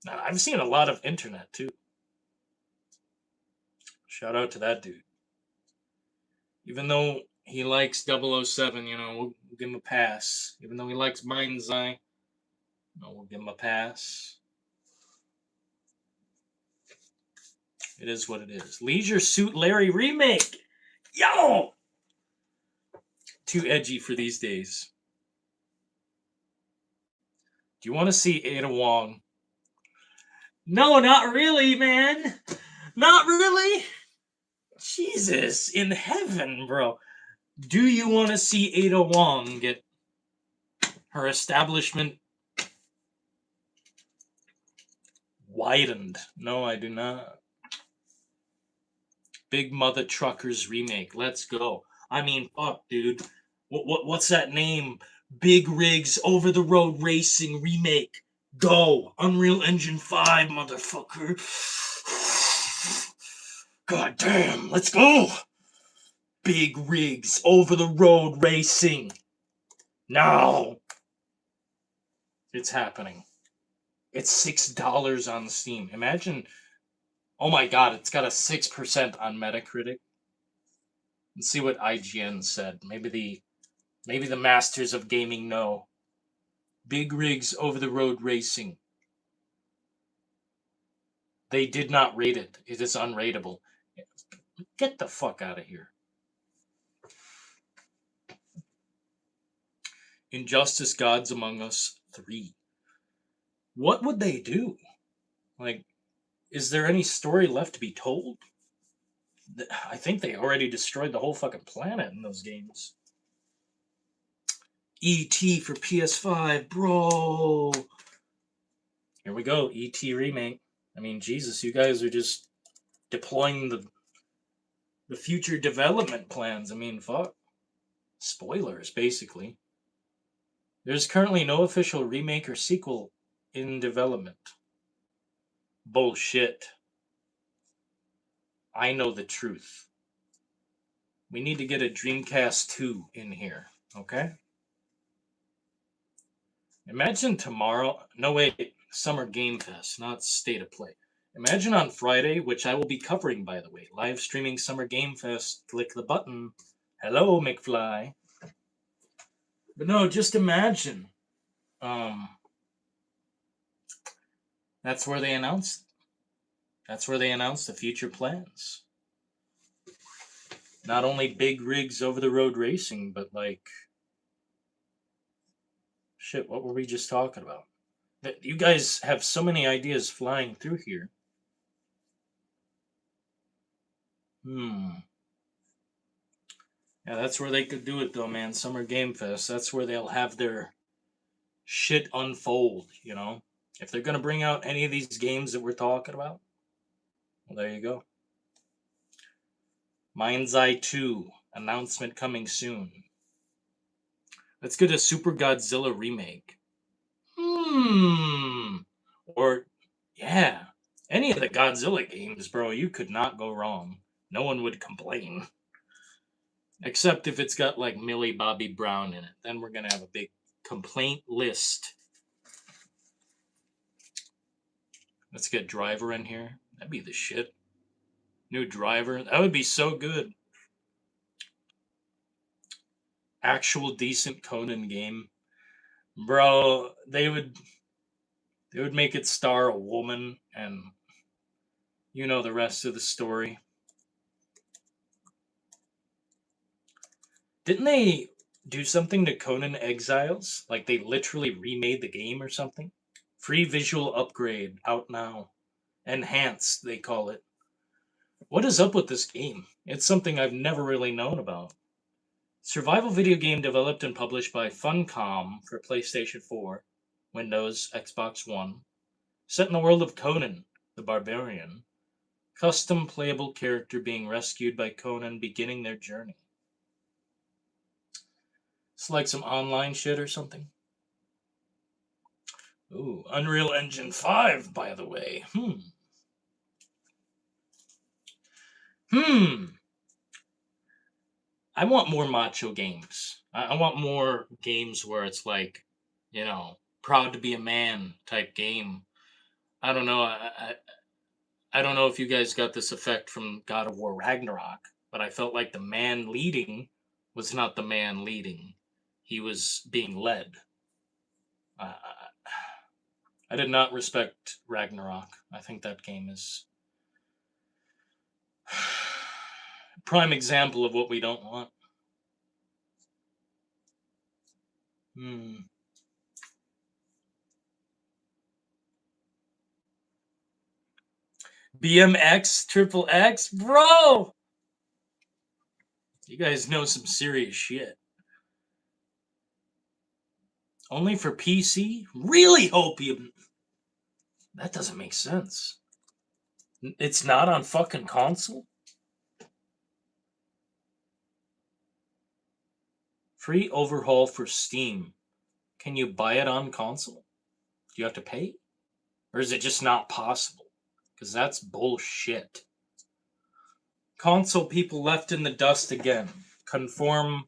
Now, I've seen a lot of internet too. Shout out to that dude. Even though he likes 007, we'll give him a pass. Even though he likes Mind's Eye, we'll give him a pass. It is what it is. Leisure Suit Larry remake. Yo! Too edgy for these days. Do you want to see Ada Wong? No, not really, man. Not really. Jesus in heaven, bro. Do you want to see Ada Wong get her establishment widened? No, I do not. Big Mother Truckers remake. Let's go. I mean, fuck, dude. What's that name? Big Rigs Over the Road Racing remake. Go. Unreal Engine 5, motherfucker. God damn. Let's go. Big Rigs Over the Road Racing. Now. It's happening. It's $6 on Steam. Imagine. Oh my god, it's got a 6% on Metacritic. Let's see what IGN said. Maybe the masters of gaming know. Big Rigs Over the Road Racing. They did not rate it. It is unrateable. Get the fuck out of here. Injustice Gods Among Us 3. What would they do? Like, is there any story left to be told? I think they already destroyed the whole fucking planet in those games. E.T. for PS5, bro. Here we go, E.T. remake. I mean, Jesus, you guys are just deploying the future development plans. I mean, fuck. Spoilers, basically. There's currently no official remake or sequel in development. Bullshit. I know the truth. We need to get a Dreamcast 2 in here, okay? Imagine tomorrow. No, wait. Summer Game Fest, not State of Play. Imagine on Friday, which I will be covering, by the way, live streaming Summer Game Fest. Click the button. Hello, McFly. But no, just imagine. That's where they announced. That's where they announced the future plans. Not only Big Rigs Over the Road Racing, but like, shit. What were we just talking about? You guys have so many ideas flying through here. Yeah, that's where they could do it though, man. Summer Game Fest. That's where they'll have their shit unfold, you know? If they're gonna bring out any of these games that we're talking about, well, there you go. Mind's Eye 2, announcement coming soon. Let's get a Super Godzilla remake. Or, yeah, any of the Godzilla games, bro, you could not go wrong. No one would complain. Except if it's got like Millie Bobby Brown in it. Then we're gonna have a big complaint list. Let's get Driver in here. That'd be the shit. New Driver. That would be so good. Actual decent Conan game. Bro, they would make it star a woman, and you know the rest of the story. Didn't they do something to Conan Exiles? Like they literally remade the game or something? Free visual upgrade out now. Enhanced, they call it. What is up with this game? It's something I've never really known about. Survival video game developed and published by Funcom for PlayStation 4, Windows, Xbox One. Set in the world of Conan, the Barbarian. Custom playable character being rescued by Conan beginning their journey. It's like some online shit or something. Ooh, Unreal Engine 5, by the way. I want more macho games. I want more games where it's like, proud to be a man type game. I don't know. I don't know if you guys got this effect from God of War Ragnarok, but I felt like the man leading was not the man leading. He was being led. Uh, I did not respect Ragnarok. I think that game is prime example of what we don't want. BMX Triple X, bro. You guys know some serious shit. Only for PC? Really, Hopium? That doesn't make sense. It's not on fucking console? Free overhaul for Steam. Can you buy it on console? Do you have to pay? Or is it just not possible? Because that's bullshit. Console people left in the dust again. Conform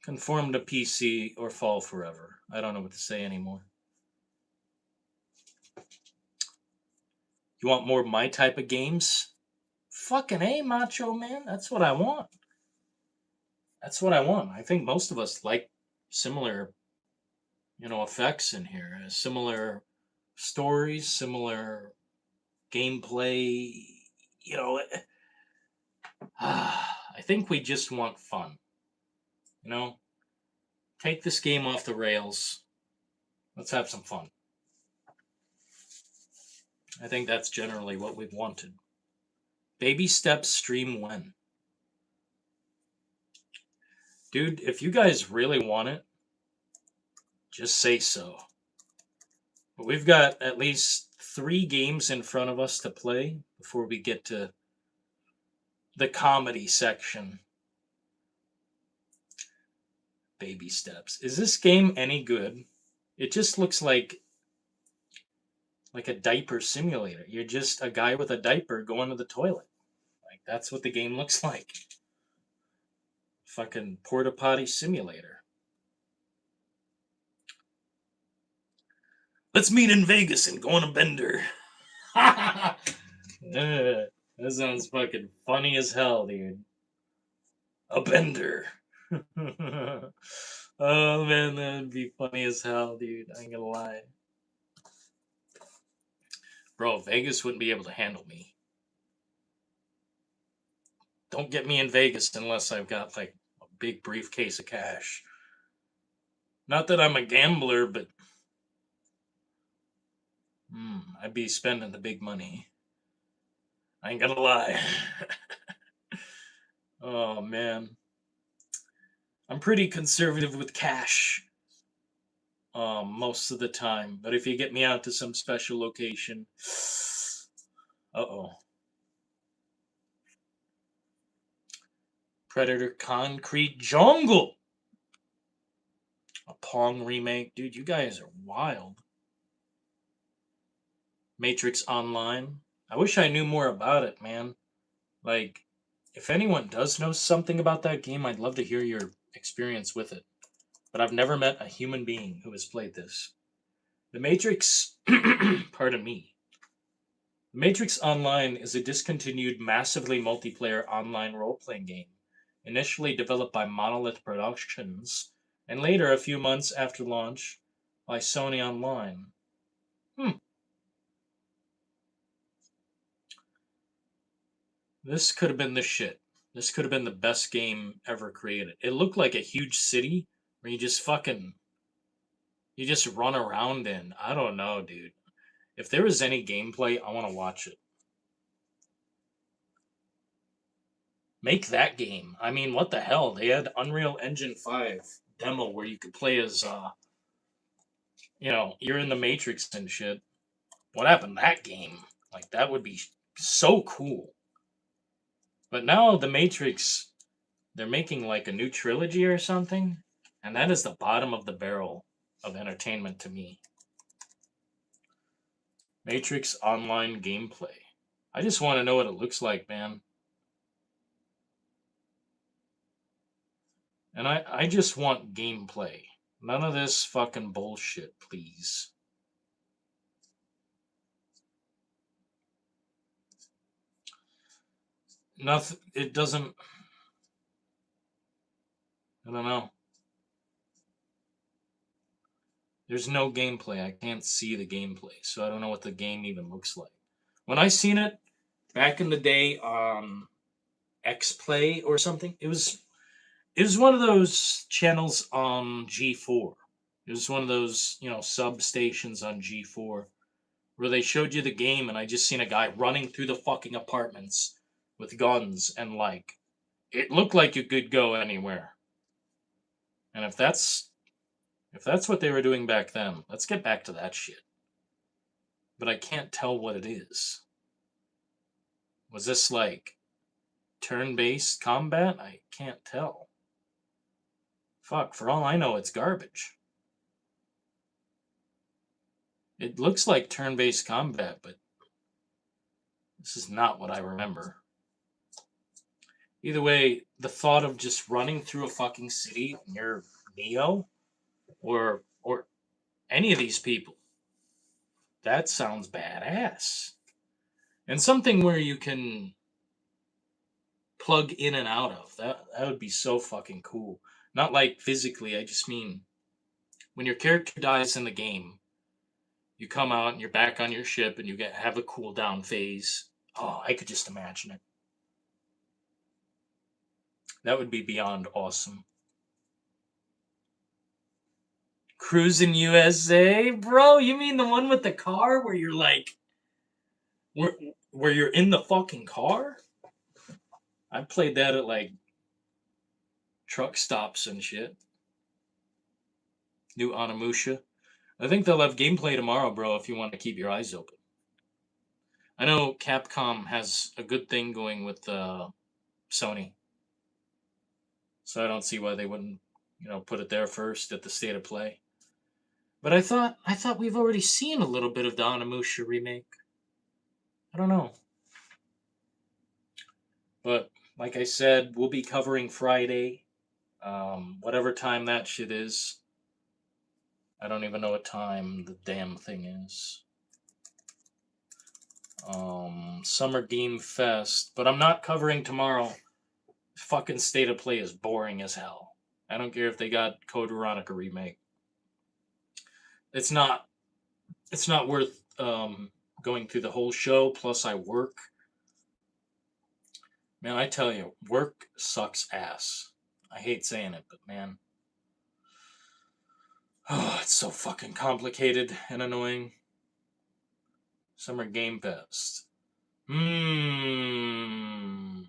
to PC or fall forever. I don't know what to say anymore. You want more of my type of games? Fucking A, Macho Man. That's what I want. That's what I want. I think most of us like similar, effects in here. Similar stories, similar gameplay. You know, I think we just want fun. Take this game off the rails. Let's have some fun. I think that's generally what we've wanted. Baby steps stream when? Dude, if you guys really want it, just say so. But we've got at least 3 games in front of us to play before we get to the comedy section. Baby steps. Is this game any good? It just looks like a diaper simulator. You're just a guy with a diaper going to the toilet. Like, that's what the game looks like. Fucking porta potty simulator. Let's meet in Vegas and go on a bender. That sounds fucking funny as hell, dude. A bender. Oh man, that would be funny as hell, dude. I ain't gonna lie. Bro, Vegas wouldn't be able to handle me. Don't get me in Vegas unless I've got like a big briefcase of cash. Not that I'm a gambler, but I'd be spending the big money. I ain't gonna lie. Oh man, I'm pretty conservative with cash most of the time, but if you get me out to some special location, uh-oh. Predator Concrete Jungle, a Pong remake. Dude, you guys are wild. Matrix Online. I wish I knew more about it, man. Like, if anyone does know something about that game, I'd love to hear your experience with it. But I've never met a human being who has played this. The Matrix, pardon me. The Matrix Online is a discontinued, massively multiplayer online role playing game, initially developed by Monolith Productions, and later, a few months after launch, by Sony Online. Hmm. This could have been the shit. This could have been the best game ever created. It looked like a huge city where you just run around in. I don't know, dude. If there was any gameplay, I want to watch it. Make that game. I mean, what the hell? They had Unreal Engine 5 demo where you could play as you're in the Matrix and shit. What happened to that game? Like that would be so cool. But now the Matrix, they're making like a new trilogy or something, and that is the bottom of the barrel of entertainment to me. Matrix Online gameplay. I just want to know what it looks like, man. And I just want gameplay. None of this fucking bullshit, please. Nothing. It doesn't. I don't know. There's no gameplay. I can't see the gameplay, so I don't know what the game even looks like. When I seen it back in the day on X Play or something, it was one of those channels on G4. It was one of those, substations on G4 where they showed you the game and I just seen a guy running through the fucking apartments with guns and like it looked like you could go anywhere. And if that's what they were doing back then, let's get back to that shit. But I can't tell what it is. Was this like turn-based combat? I can't tell. Fuck, for all I know, it's garbage. It looks like turn-based combat, but this is not what I remember. Either way, the thought of just running through a fucking city near Neo or any of these people, that sounds badass. And something where you can plug in and out of. That would be so fucking cool. Not like physically, I just mean when your character dies in the game, you come out and you're back on your ship and you have a cooldown phase. Oh, I could just imagine it. That would be beyond awesome. Cruising USA, bro. You mean the one with the car where you're like, where, where you're in the fucking car? I played that at like truck stops and shit. New Onimusha. I think they'll have gameplay tomorrow, bro. If you want to keep your eyes open. I know Capcom has a good thing going with Sony, so I don't see why they wouldn't, put it there first at the state of play. But I thought we've already seen a little bit of the Onimusha remake. I don't know. But like I said, we'll be covering Friday, whatever time that shit is. I don't even know what time the damn thing is. Summer Game Fest, but I'm not covering tomorrow. Fucking State of Play is boring as hell. I don't care if they got Code Veronica remake. It's not. It's not worth going through the whole show. Plus, I work. Man, I tell you, work sucks ass. I hate saying it, but man, oh, it's so fucking complicated and annoying. Summer Game Fest. Hmm.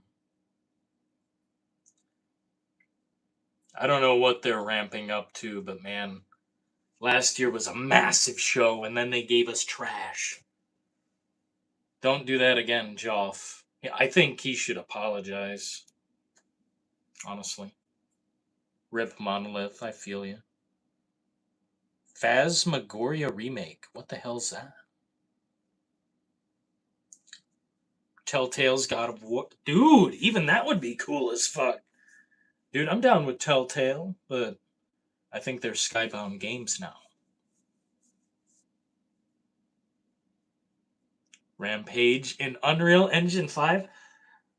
I don't know what they're ramping up to, but man, last year was a massive show, and then they gave us trash. Don't do that again, Joff. Yeah, I think he should apologize. Honestly. Rip Monolith, I feel you. Phasmagoria remake. What the hell's that? Telltale's God of War. Dude, even that would be cool as fuck. Dude, I'm down with Telltale, but I think they're Skybound Games now. Rampage in Unreal Engine 5?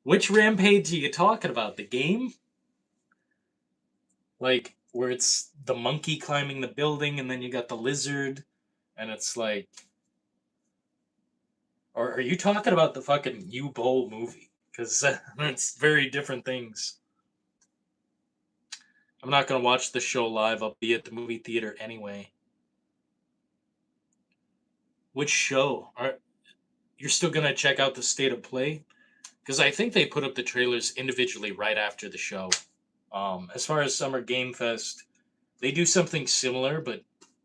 Which Rampage are you talking about? The game? Like, where it's the monkey climbing the building and then you got the lizard, and it's like. Or are you talking about the fucking U-Bowl movie? Because that's very different things. I'm not going to watch the show live. I'll be at the movie theater anyway. Which show? You're still going to check out the State of Play? Because I think they put up the trailers individually right after the show. As far as Summer Game Fest, they do something similar, but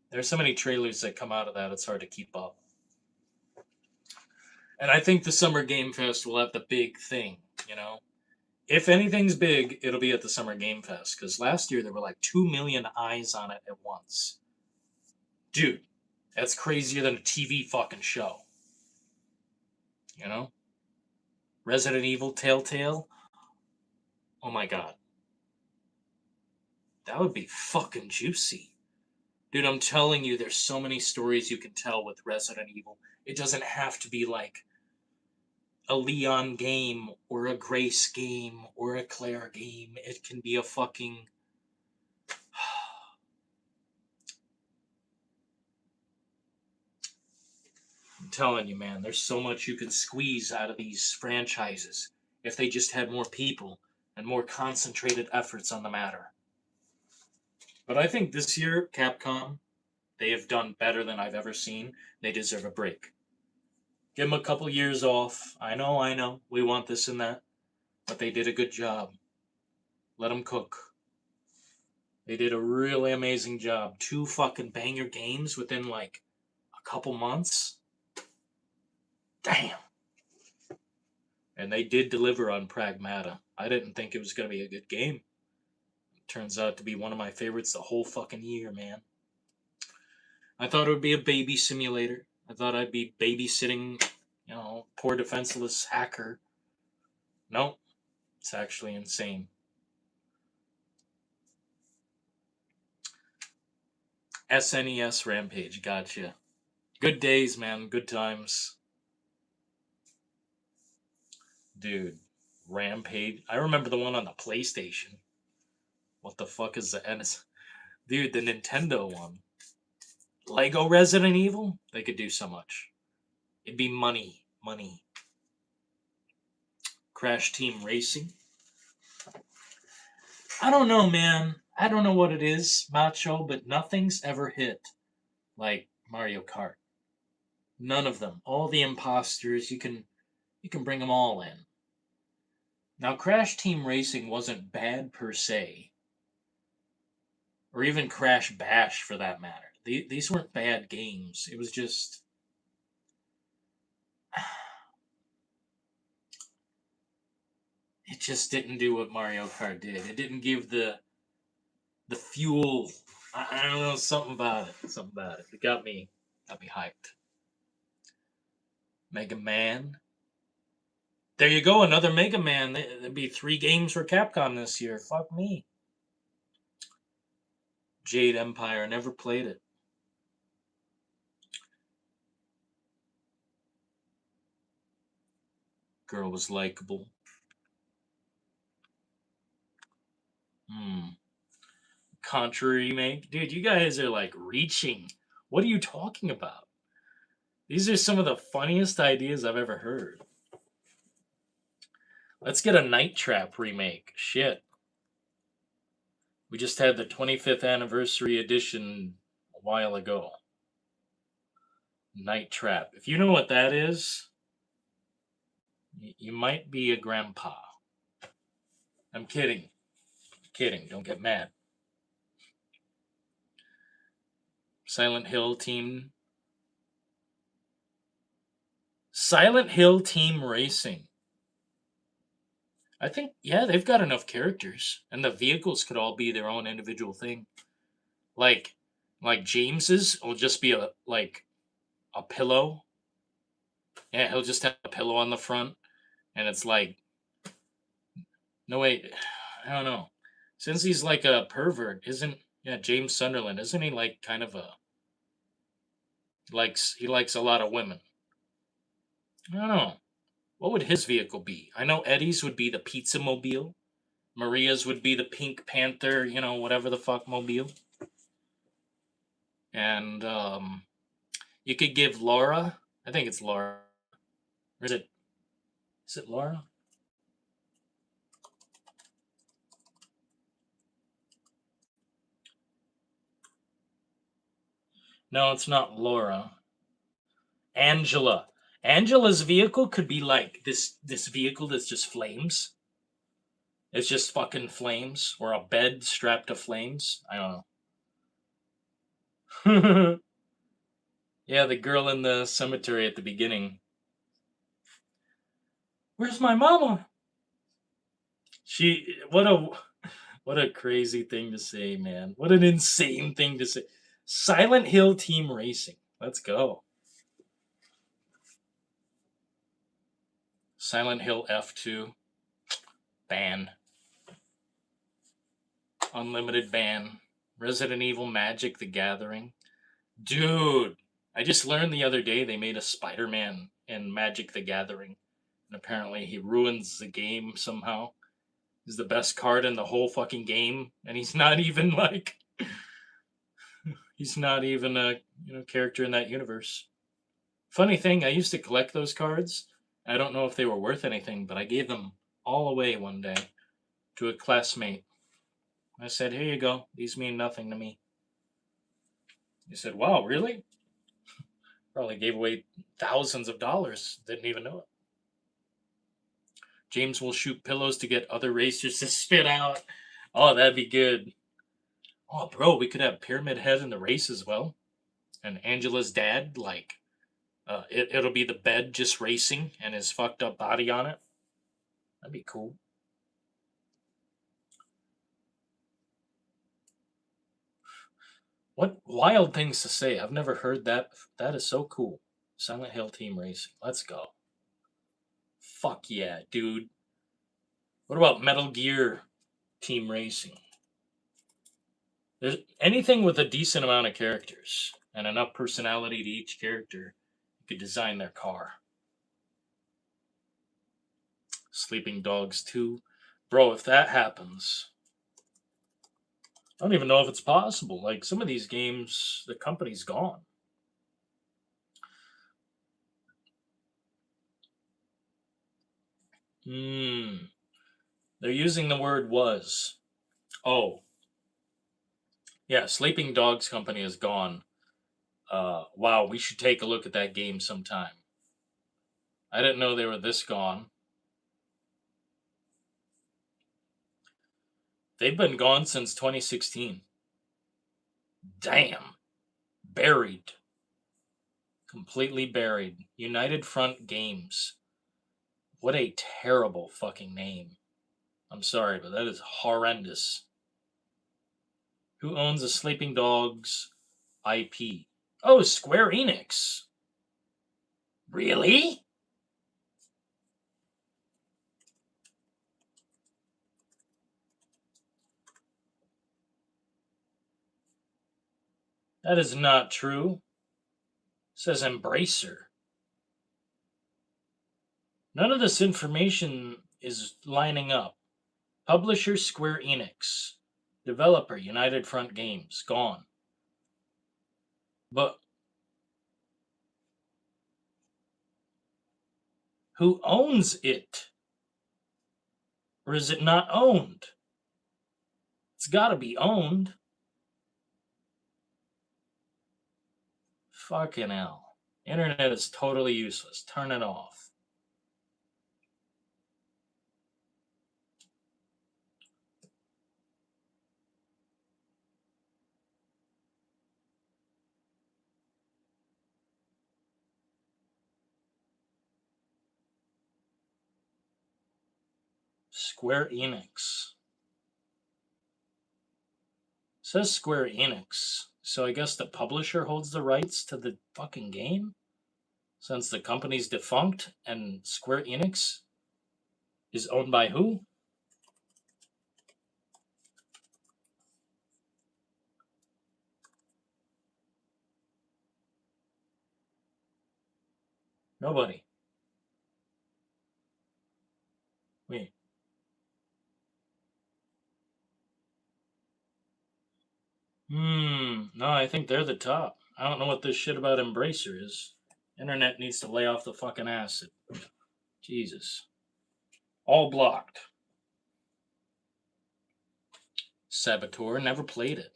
there's so many trailers that come out of that, it's hard to keep up. And I think the Summer Game Fest will have the big thing, you know? If anything's big, it'll be at the Summer Game Fest. Because last year there were like 2 million eyes on it at once. Dude, that's crazier than a TV fucking show. You know? Resident Evil Telltale. Oh my god. That would be fucking juicy. Dude, I'm telling you, there's so many stories you can tell with Resident Evil. It doesn't have to be like a Leon game or a Grace game or a Claire game. It can be a fucking. I'm telling you, man, there's so much you can squeeze out of these franchises if they just had more people and more concentrated efforts on the matter. But I think this year, Capcom, they have done better than I've ever seen. They deserve a break. Give them a couple years off. I know. We want this and that. But they did a good job. Let them cook. They did a really amazing job. 2 fucking banger games within like a couple months. Damn. And they did deliver on Pragmata. I didn't think it was going to be a good game. It turns out to be one of my favorites the whole fucking year, man. I thought it would be a baby simulator. I thought I'd be babysitting, poor defenseless hacker. No, it's actually insane. SNES Rampage, gotcha. Good days, man. Good times. Dude, Rampage. I remember the one on the PlayStation. What the fuck is the NS? Dude, the Nintendo one. Lego Resident Evil? They could do so much. It'd be money. Money. Crash Team Racing? I don't know, man. I don't know what it is, Macho, but nothing's ever hit like Mario Kart. None of them. All the imposters, you can bring them all in. Now, Crash Team Racing wasn't bad per se, or even Crash Bash for that matter. These weren't bad games. It was just. It just didn't do what Mario Kart did. It didn't give the fuel. I don't know, something about it. Something about it. It got me hyped. Mega Man. There you go, another Mega Man. There'd be 3 games for Capcom this year. Fuck me. Jade Empire, never played it. Girl was likable. Contra remake? Dude, you guys are like reaching. What are you talking about? These are some of the funniest ideas I've ever heard. Let's get a Night Trap remake. Shit. We just had the 25th anniversary edition a while ago. Night Trap. If you know what that is, you might be a grandpa. I'm kidding. Don't get mad. Silent Hill team. Silent Hill Team Racing. I think, yeah, they've got enough characters, and the vehicles could all be their own individual thing. Like, like James's will just be a pillow. Yeah, he'll just have a pillow on the front, and it's like, no wait, I don't know. Since he's like a pervert, isn't James Sunderland? Isn't he like kind of a he likes a lot of women? I don't know. What would his vehicle be? I know Eddie's would be the Pizza Mobile. Maria's would be the Pink Panther, whatever the fuck mobile. And you could give Laura. I think it's Laura. Or is it? Is it Laura? No, it's not Laura. Angela. Angela's vehicle could be like this vehicle that's just flames. It's just fucking flames, or a bed strapped to flames. I don't know. Yeah, the girl in the cemetery at the beginning. Where's my mama? She what a crazy thing to say, man. What an insane thing to say. Silent Hill Team Racing. Let's go. Silent Hill F2. Ban. Unlimited ban. Resident Evil Magic the Gathering. Dude, I just learned the other day they made a Spider-Man in Magic the Gathering. And apparently he ruins the game somehow. He's the best card in the whole fucking game. And he's not even like he's not even a character in that universe. Funny thing, I used to collect those cards. I don't know if they were worth anything, but I gave them all away one day to a classmate. I said, "Here you go. These mean nothing to me." He said, "Wow, really?" Probably gave away thousands of dollars. Didn't even know it. James will shoot pillows to get other racers to spit out. Oh, that'd be good. Oh, bro, we could have Pyramid Head in the race as well. And Angela's dad, it'll be the bed just racing and his fucked up body on it. That'd be cool. What wild things to say. I've never heard that. That is so cool. Silent Hill Team Racing. Let's go. Fuck yeah, dude. What about Metal Gear Team Racing? There's anything with a decent amount of characters and enough personality to each character, you could design their car. Sleeping Dogs 2. Bro, if that happens, I don't even know if it's possible. Like some of these games, the company's gone. Hmm. They're using the word was. Oh, yeah, Sleeping Dogs Company is gone. Wow, we should take a look at that game sometime. I didn't know they were this gone. They've been gone since 2016. Damn. Buried. Completely buried. United Front Games. What a terrible fucking name. I'm sorry, but that is horrendous. Who owns the Sleeping Dogs IP? Oh, Square Enix. Really? That is not true. It says Embracer. None of this information is lining up. Publisher Square Enix. Developer United Front Games. Gone. But who owns it? Or is it not owned? It's got to be owned. Fucking hell. Internet is totally useless. Turn it off. Square Enix. It says Square Enix. So I guess the publisher holds the rights to the fucking game? Since the company's defunct and Square Enix is owned by who? Nobody. Wait. No, I think they're the top. I don't know what this shit about Embracer is. Internet needs to lay off the fucking acid. Jesus. All blocked. Saboteur, never played it.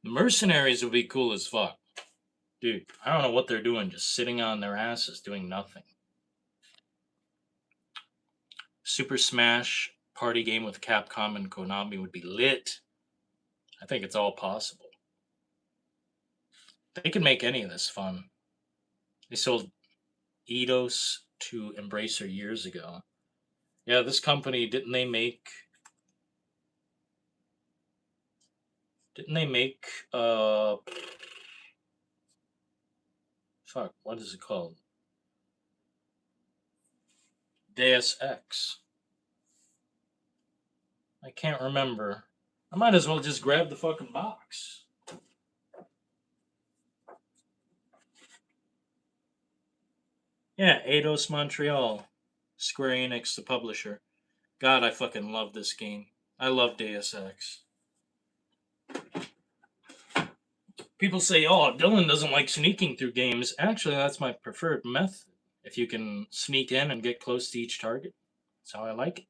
The Mercenaries would be cool as fuck. Dude, I don't know what they're doing, just sitting on their asses doing nothing. Super Smash party game with Capcom and Konami would be lit. I think it's all possible. They can make any of this fun. They sold Eidos to Embracer years ago. Yeah, this company, didn't they make fuck, what is it called? Deus Ex. I can't remember. I might as well just grab the fucking box. Yeah, Eidos Montreal. Square Enix, the publisher. God, I fucking love this game. I love Deus Ex. People say, oh, Dylan doesn't like sneaking through games. Actually, that's my preferred method. If you can sneak in and get close to each target, that's how I like it.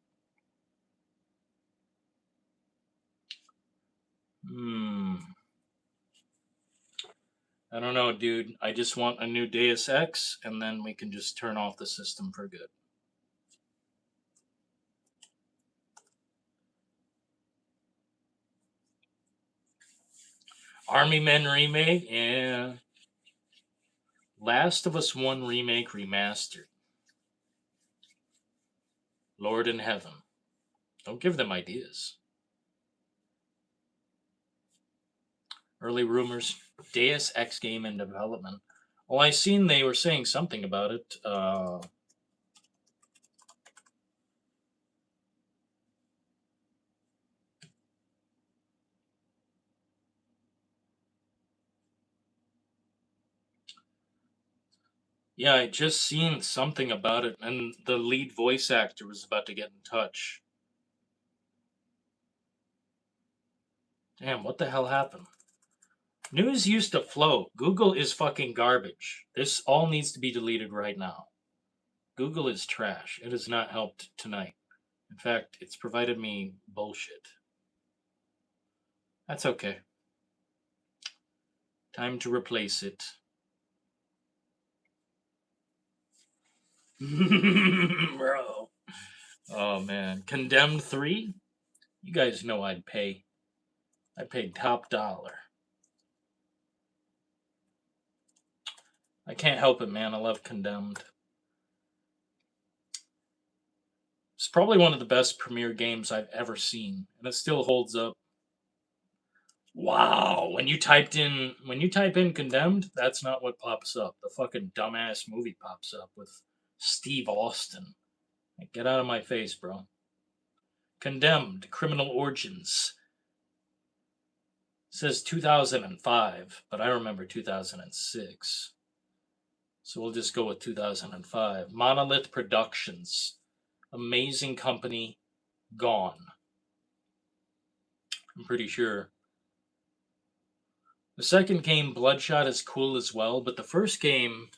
I don't know, dude. I just want a new Deus Ex, and then we can just turn off the system for good. Army Men remake, yeah. Last of Us 1 remake remastered. Lord in Heaven. Don't give them ideas. Early rumors, Deus Ex game in development. Well, I seen they were saying something about it. Yeah, I just seen something about it, and the lead voice actor was about to get in touch. Damn, what the hell happened? News used to flow. Google is fucking garbage. This all needs to be deleted right now. Google is trash. It has not helped tonight. In fact, it's provided me bullshit. That's okay. Time to replace it. Bro. Oh man. Condemned 3? You guys know I'd pay. I paid top dollar. I can't help it, man. I love Condemned. It's probably one of the best premiere games I've ever seen, and it still holds up. Wow, when you type in Condemned, that's not what pops up. The fucking dumbass movie pops up with Steve Austin. Like, get out of my face, bro. Condemned, Criminal Origins. It says 2005, but I remember 2006. So we'll just go with 2005. Monolith Productions. Amazing company, gone. I'm pretty sure. The second game, Bloodshot, is cool as well, but the first game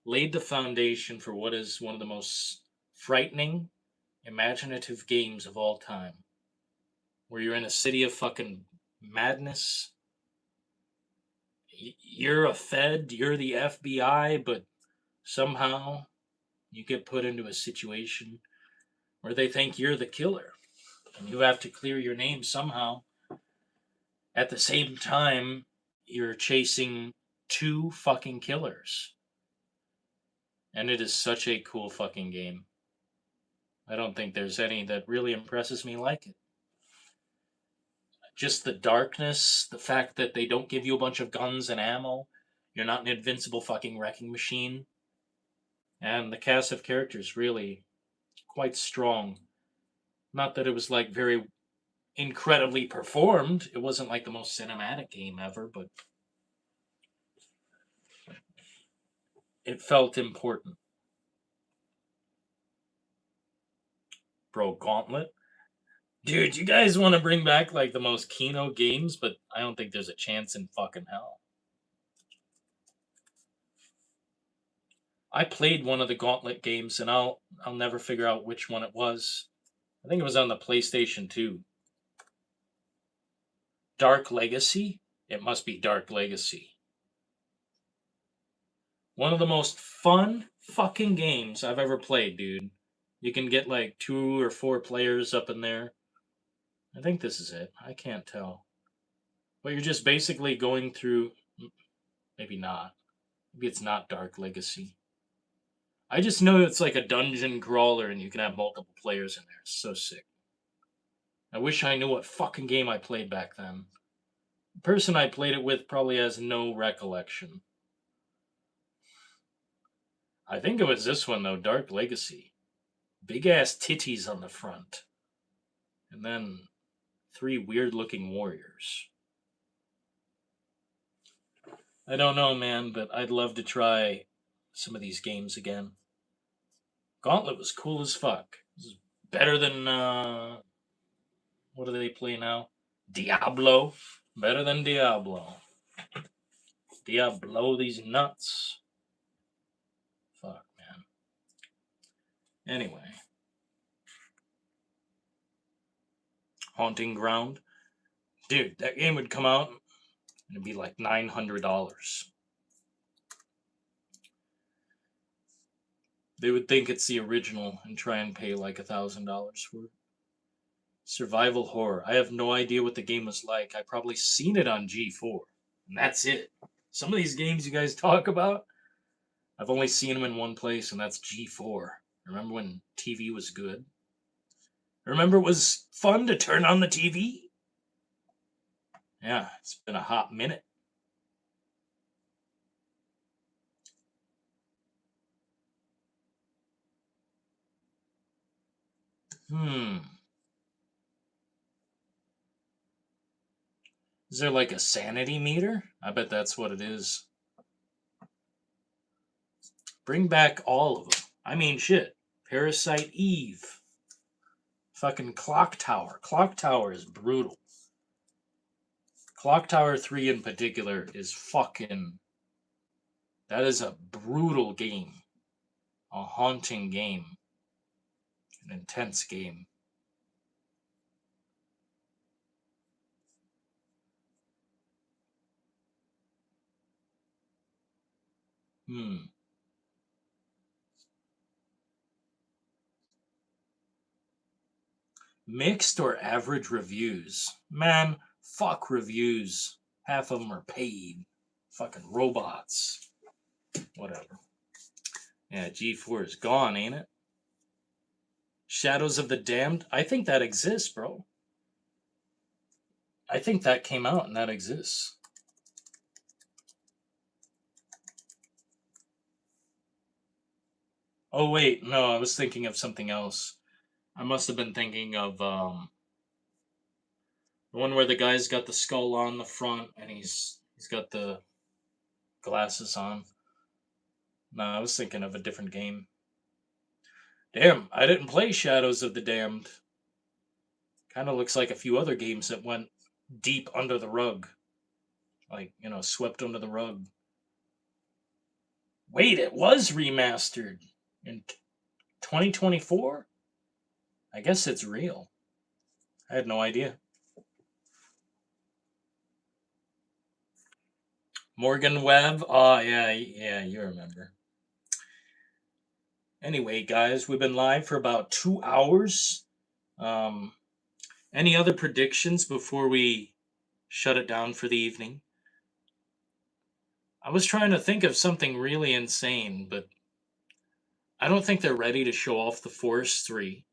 laid the foundation for what is one of the most frightening, imaginative games of all time. Where you're in a city of fucking madness. You're a Fed, you're the FBI, but somehow you get put into a situation where they think you're the killer. And you have to clear your name somehow. At the same time, you're chasing two fucking killers. And it is such a cool fucking game. I don't think there's any that really impresses me like it. Just the darkness, the fact that they don't give you a bunch of guns and ammo. You're not an invincible fucking wrecking machine. And the cast of characters really quite strong. Not that it was like very incredibly performed. It wasn't like the most cinematic game ever, but it felt important. Bro, Gauntlet. Dude, you guys want to bring back like the most Kino games, but I don't think there's a chance in fucking hell. I played one of the Gauntlet games and I'll never figure out which one it was. I think it was on the PlayStation 2. Dark Legacy? It must be Dark Legacy. One of the most fun fucking games I've ever played, dude. You can get like 2 or 4 players up in there. I think this is it. I can't tell. But you're just basically going through. Maybe not. Maybe it's not Dark Legacy. I just know it's like a dungeon crawler and you can have multiple players in there. It's so sick. I wish I knew what fucking game I played back then. The person I played it with probably has no recollection. I think it was this one though, Dark Legacy. Big ass titties on the front. And then 3 weird looking warriors. I don't know, man, but I'd love to try some of these games again. Gauntlet was cool as fuck. It was better than what do they play now? Diablo. Better than Diablo. Diablo these nuts. Fuck, man. Anyway. Haunting Ground. Dude, that game would come out and it'd be like $900. They would think it's the original and try and pay like $1,000 for it. Survival horror. I have no idea what the game was like. I probably seen it on G4. And that's it. Some of these games you guys talk about, I've only seen them in one place, and that's G4. Remember when TV was good? Remember it was fun to turn on the TV? Yeah, it's been a hot minute. Is there like a sanity meter? I bet that's what it is. Bring back all of them. I mean, shit. Parasite Eve. Fucking Clock Tower. Clock Tower is brutal. Clock Tower 3 in particular is fucking. That is a brutal game. A haunting game. An intense game. Mixed or average reviews? Man, fuck reviews. Half of them are paid. Fucking robots. Whatever. Yeah, G4 is gone, ain't it? Shadows of the Damned? I think that exists, bro. I think that came out and that exists. Oh, wait. No, I was thinking of something else. I must have been thinking of the one where the guy's got the skull on the front and he's got the glasses on. No, I was thinking of a different game. Damn, I didn't play Shadows of the Damned. Kind of looks like a few other games that went deep under the rug. Like, swept under the rug. Wait, it was remastered in 2024? I guess it's real. I had no idea. Morgan Webb? Oh, yeah, you remember. Anyway, guys, we've been live for about 2 hours. Any other predictions before we shut it down for the evening? I was trying to think of something really insane, but I don't think they're ready to show off the Force 3.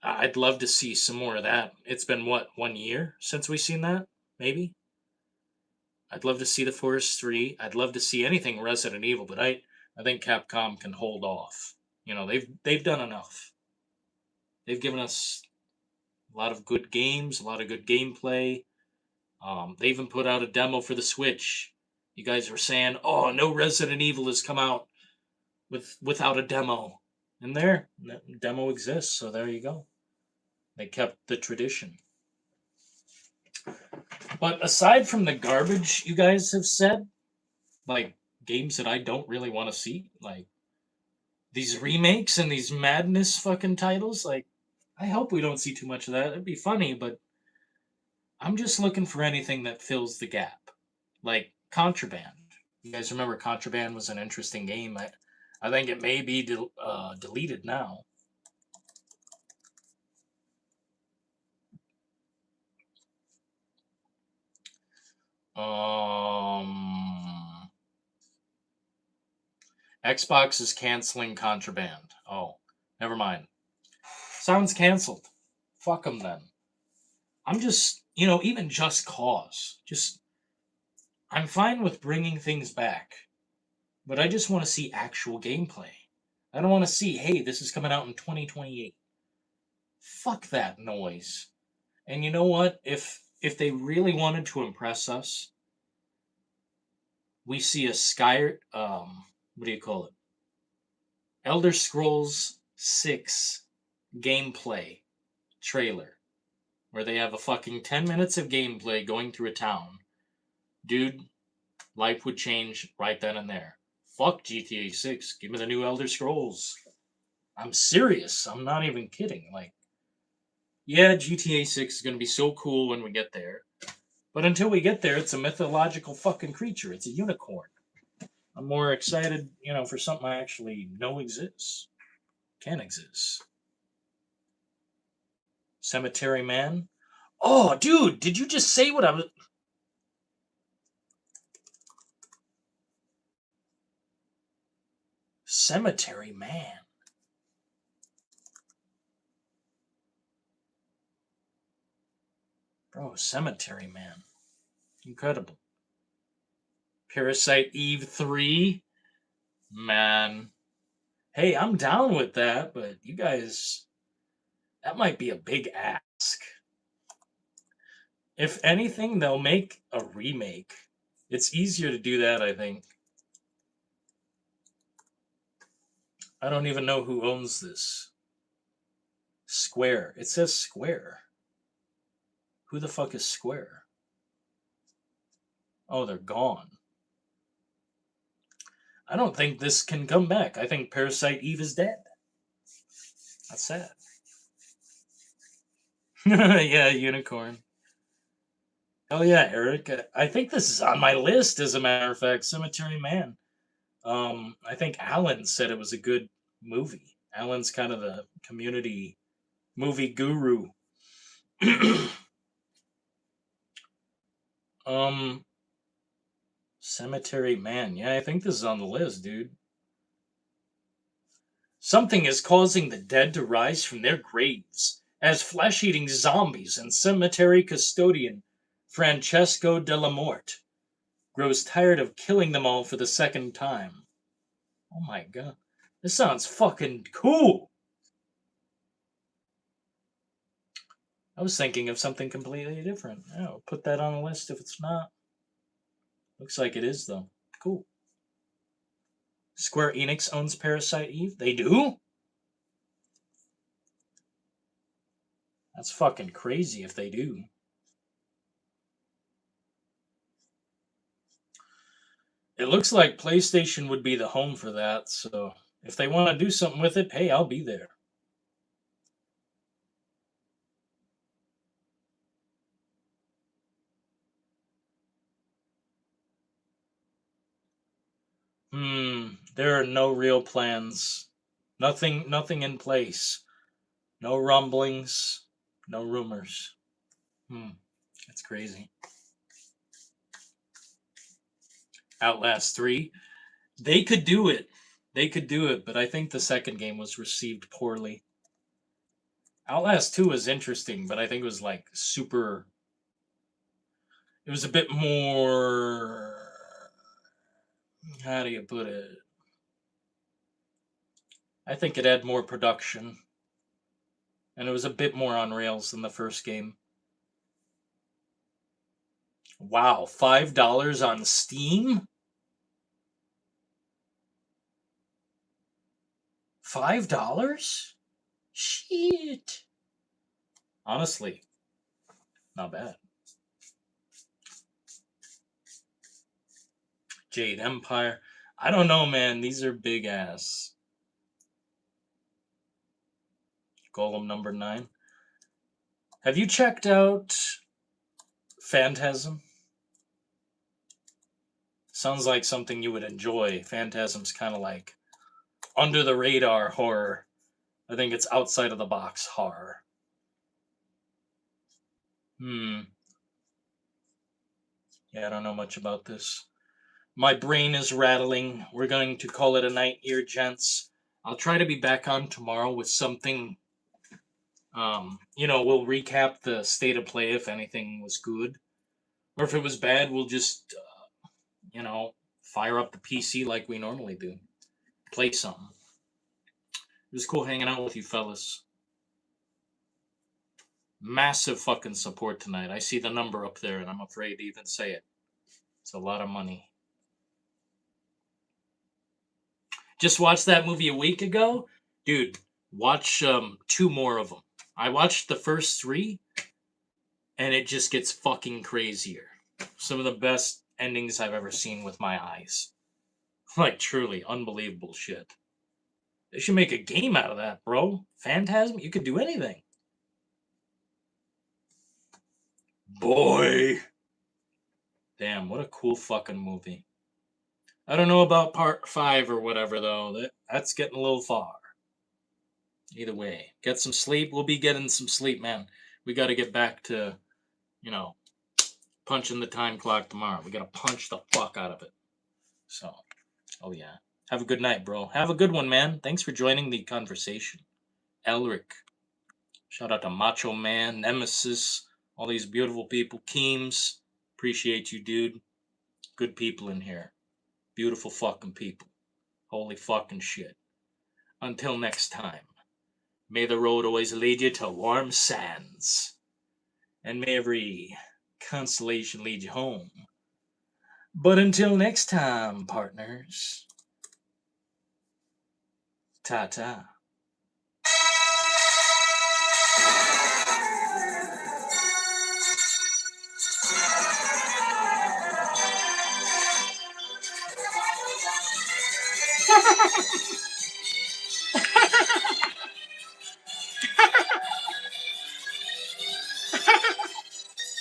I'd love to see some more of that. It's been what, 1 year since we've seen that? Maybe. I'd love to see the Forest 3. I'd love to see anything Resident Evil, but I think Capcom can hold off. You know, they've done enough. They've given us a lot of good games, a lot of good gameplay. They even put out a demo for the Switch. You guys were saying, "Oh, no Resident Evil has come out without a demo," and there, the demo exists. So there you go. They kept the tradition. But aside from the garbage you guys have said, like games that I don't really want to see, like these remakes and these madness fucking titles, like I hope we don't see too much of that. It'd be funny, but I'm just looking for anything that fills the gap. Like Contraband. You guys remember Contraband was an interesting game. I think it may be deleted now. Xbox is canceling Contraband. Oh, never mind. Sounds canceled. Fuck them then. I'm just, even Just Cause. I'm fine with bringing things back, but I just want to see actual gameplay. I don't want to see, hey, this is coming out in 2028. Fuck that noise. And you know what? If they really wanted to impress us, we see a what do you call it? Elder Scrolls 6 gameplay trailer where they have a fucking 10 minutes of gameplay going through a town. Dude, life would change right then and there. Fuck GTA 6. Give me the new Elder Scrolls. I'm serious. I'm not even kidding. Like, yeah, GTA 6 is going to be so cool when we get there. But until we get there, it's a mythological fucking creature. It's a unicorn. I'm more excited, for something I actually know exists. Can exist. Cemetery Man. Oh, dude, did you just say what I was... Cemetery Man. Bro, Cemetery Man. Incredible. Parasite Eve 3. Man. Hey, I'm down with that, but you guys... That might be a big ask. If anything, they'll make a remake. It's easier to do that, I think. I don't even know who owns this. Square. It says Square. Who the fuck is Square? Oh, they're gone. I don't think this can come back. I think Parasite Eve is dead. That's sad. Yeah, unicorn. Oh yeah, Eric. I think this is on my list, as a matter of fact. Cemetery Man. I think Alan said it was a good movie. Alan's kind of the community movie guru. um, Cemetery Man. Yeah, I think this is on the list, dude. Something is causing the dead to rise from their graves as flesh-eating zombies and cemetery custodian Francesco Della Morte grows tired of killing them all for the second time. Oh my god. This sounds fucking cool. I was thinking of something completely different. Yeah, I'll put that on the list if it's not. Looks like it is, though. Cool. Square Enix owns Parasite Eve? They do? That's fucking crazy if they do. It looks like PlayStation would be the home for that, so if they want to do something with it, hey, I'll be there. There are no real plans. Nothing in place. No rumblings, no rumors. That's crazy. Outlast 3, they could do it. They could do it, but I think the second game was received poorly. Outlast 2 was interesting, but I think it was like super. It was a bit more. How do you put it? I think it had more production, and it was a bit more on rails than the first game. Wow, $5 on Steam? $5? Shit. Honestly, not bad. Jade Empire. I don't know, man. These are big ass. Golem number 9. Have you checked out Phantasm? Sounds like something you would enjoy. Phantasm's kind of like under the radar horror. I think it's outside of the box horror. Yeah, I don't know much about this. My brain is rattling. We're going to call it a night here, gents. I'll try to be back on tomorrow with something. We'll recap the state of play if anything was good. Or if it was bad, we'll just, fire up the PC like we normally do. Play something. It was cool hanging out with you fellas. Massive fucking support tonight. I see the number up there and I'm afraid to even say it. It's a lot of money. Just watched that movie a week ago. Dude, watch 2 more of them. I watched the first 3 and it just gets fucking crazier. Some of the best endings I've ever seen with my eyes. Like, truly unbelievable shit. They should make a game out of that, bro. Phantasm, you could do anything. Boy. Damn, what a cool fucking movie. I don't know about part 5 or whatever, though. That's getting a little far. Either way, get some sleep. We'll be getting some sleep, man. We got to get back to, punching the time clock tomorrow. We got to punch the fuck out of it. So, oh yeah. Have a good night, bro. Have a good one, man. Thanks for joining the conversation. Elric. Shout out to Macho Man, Nemesis, all these beautiful people. Keems. Appreciate you, dude. Good people in here. Beautiful fucking people. Holy fucking shit. Until next time, may the road always lead you to warm sands. And may every constellation lead you home. But until next time, partners. Ta-ta.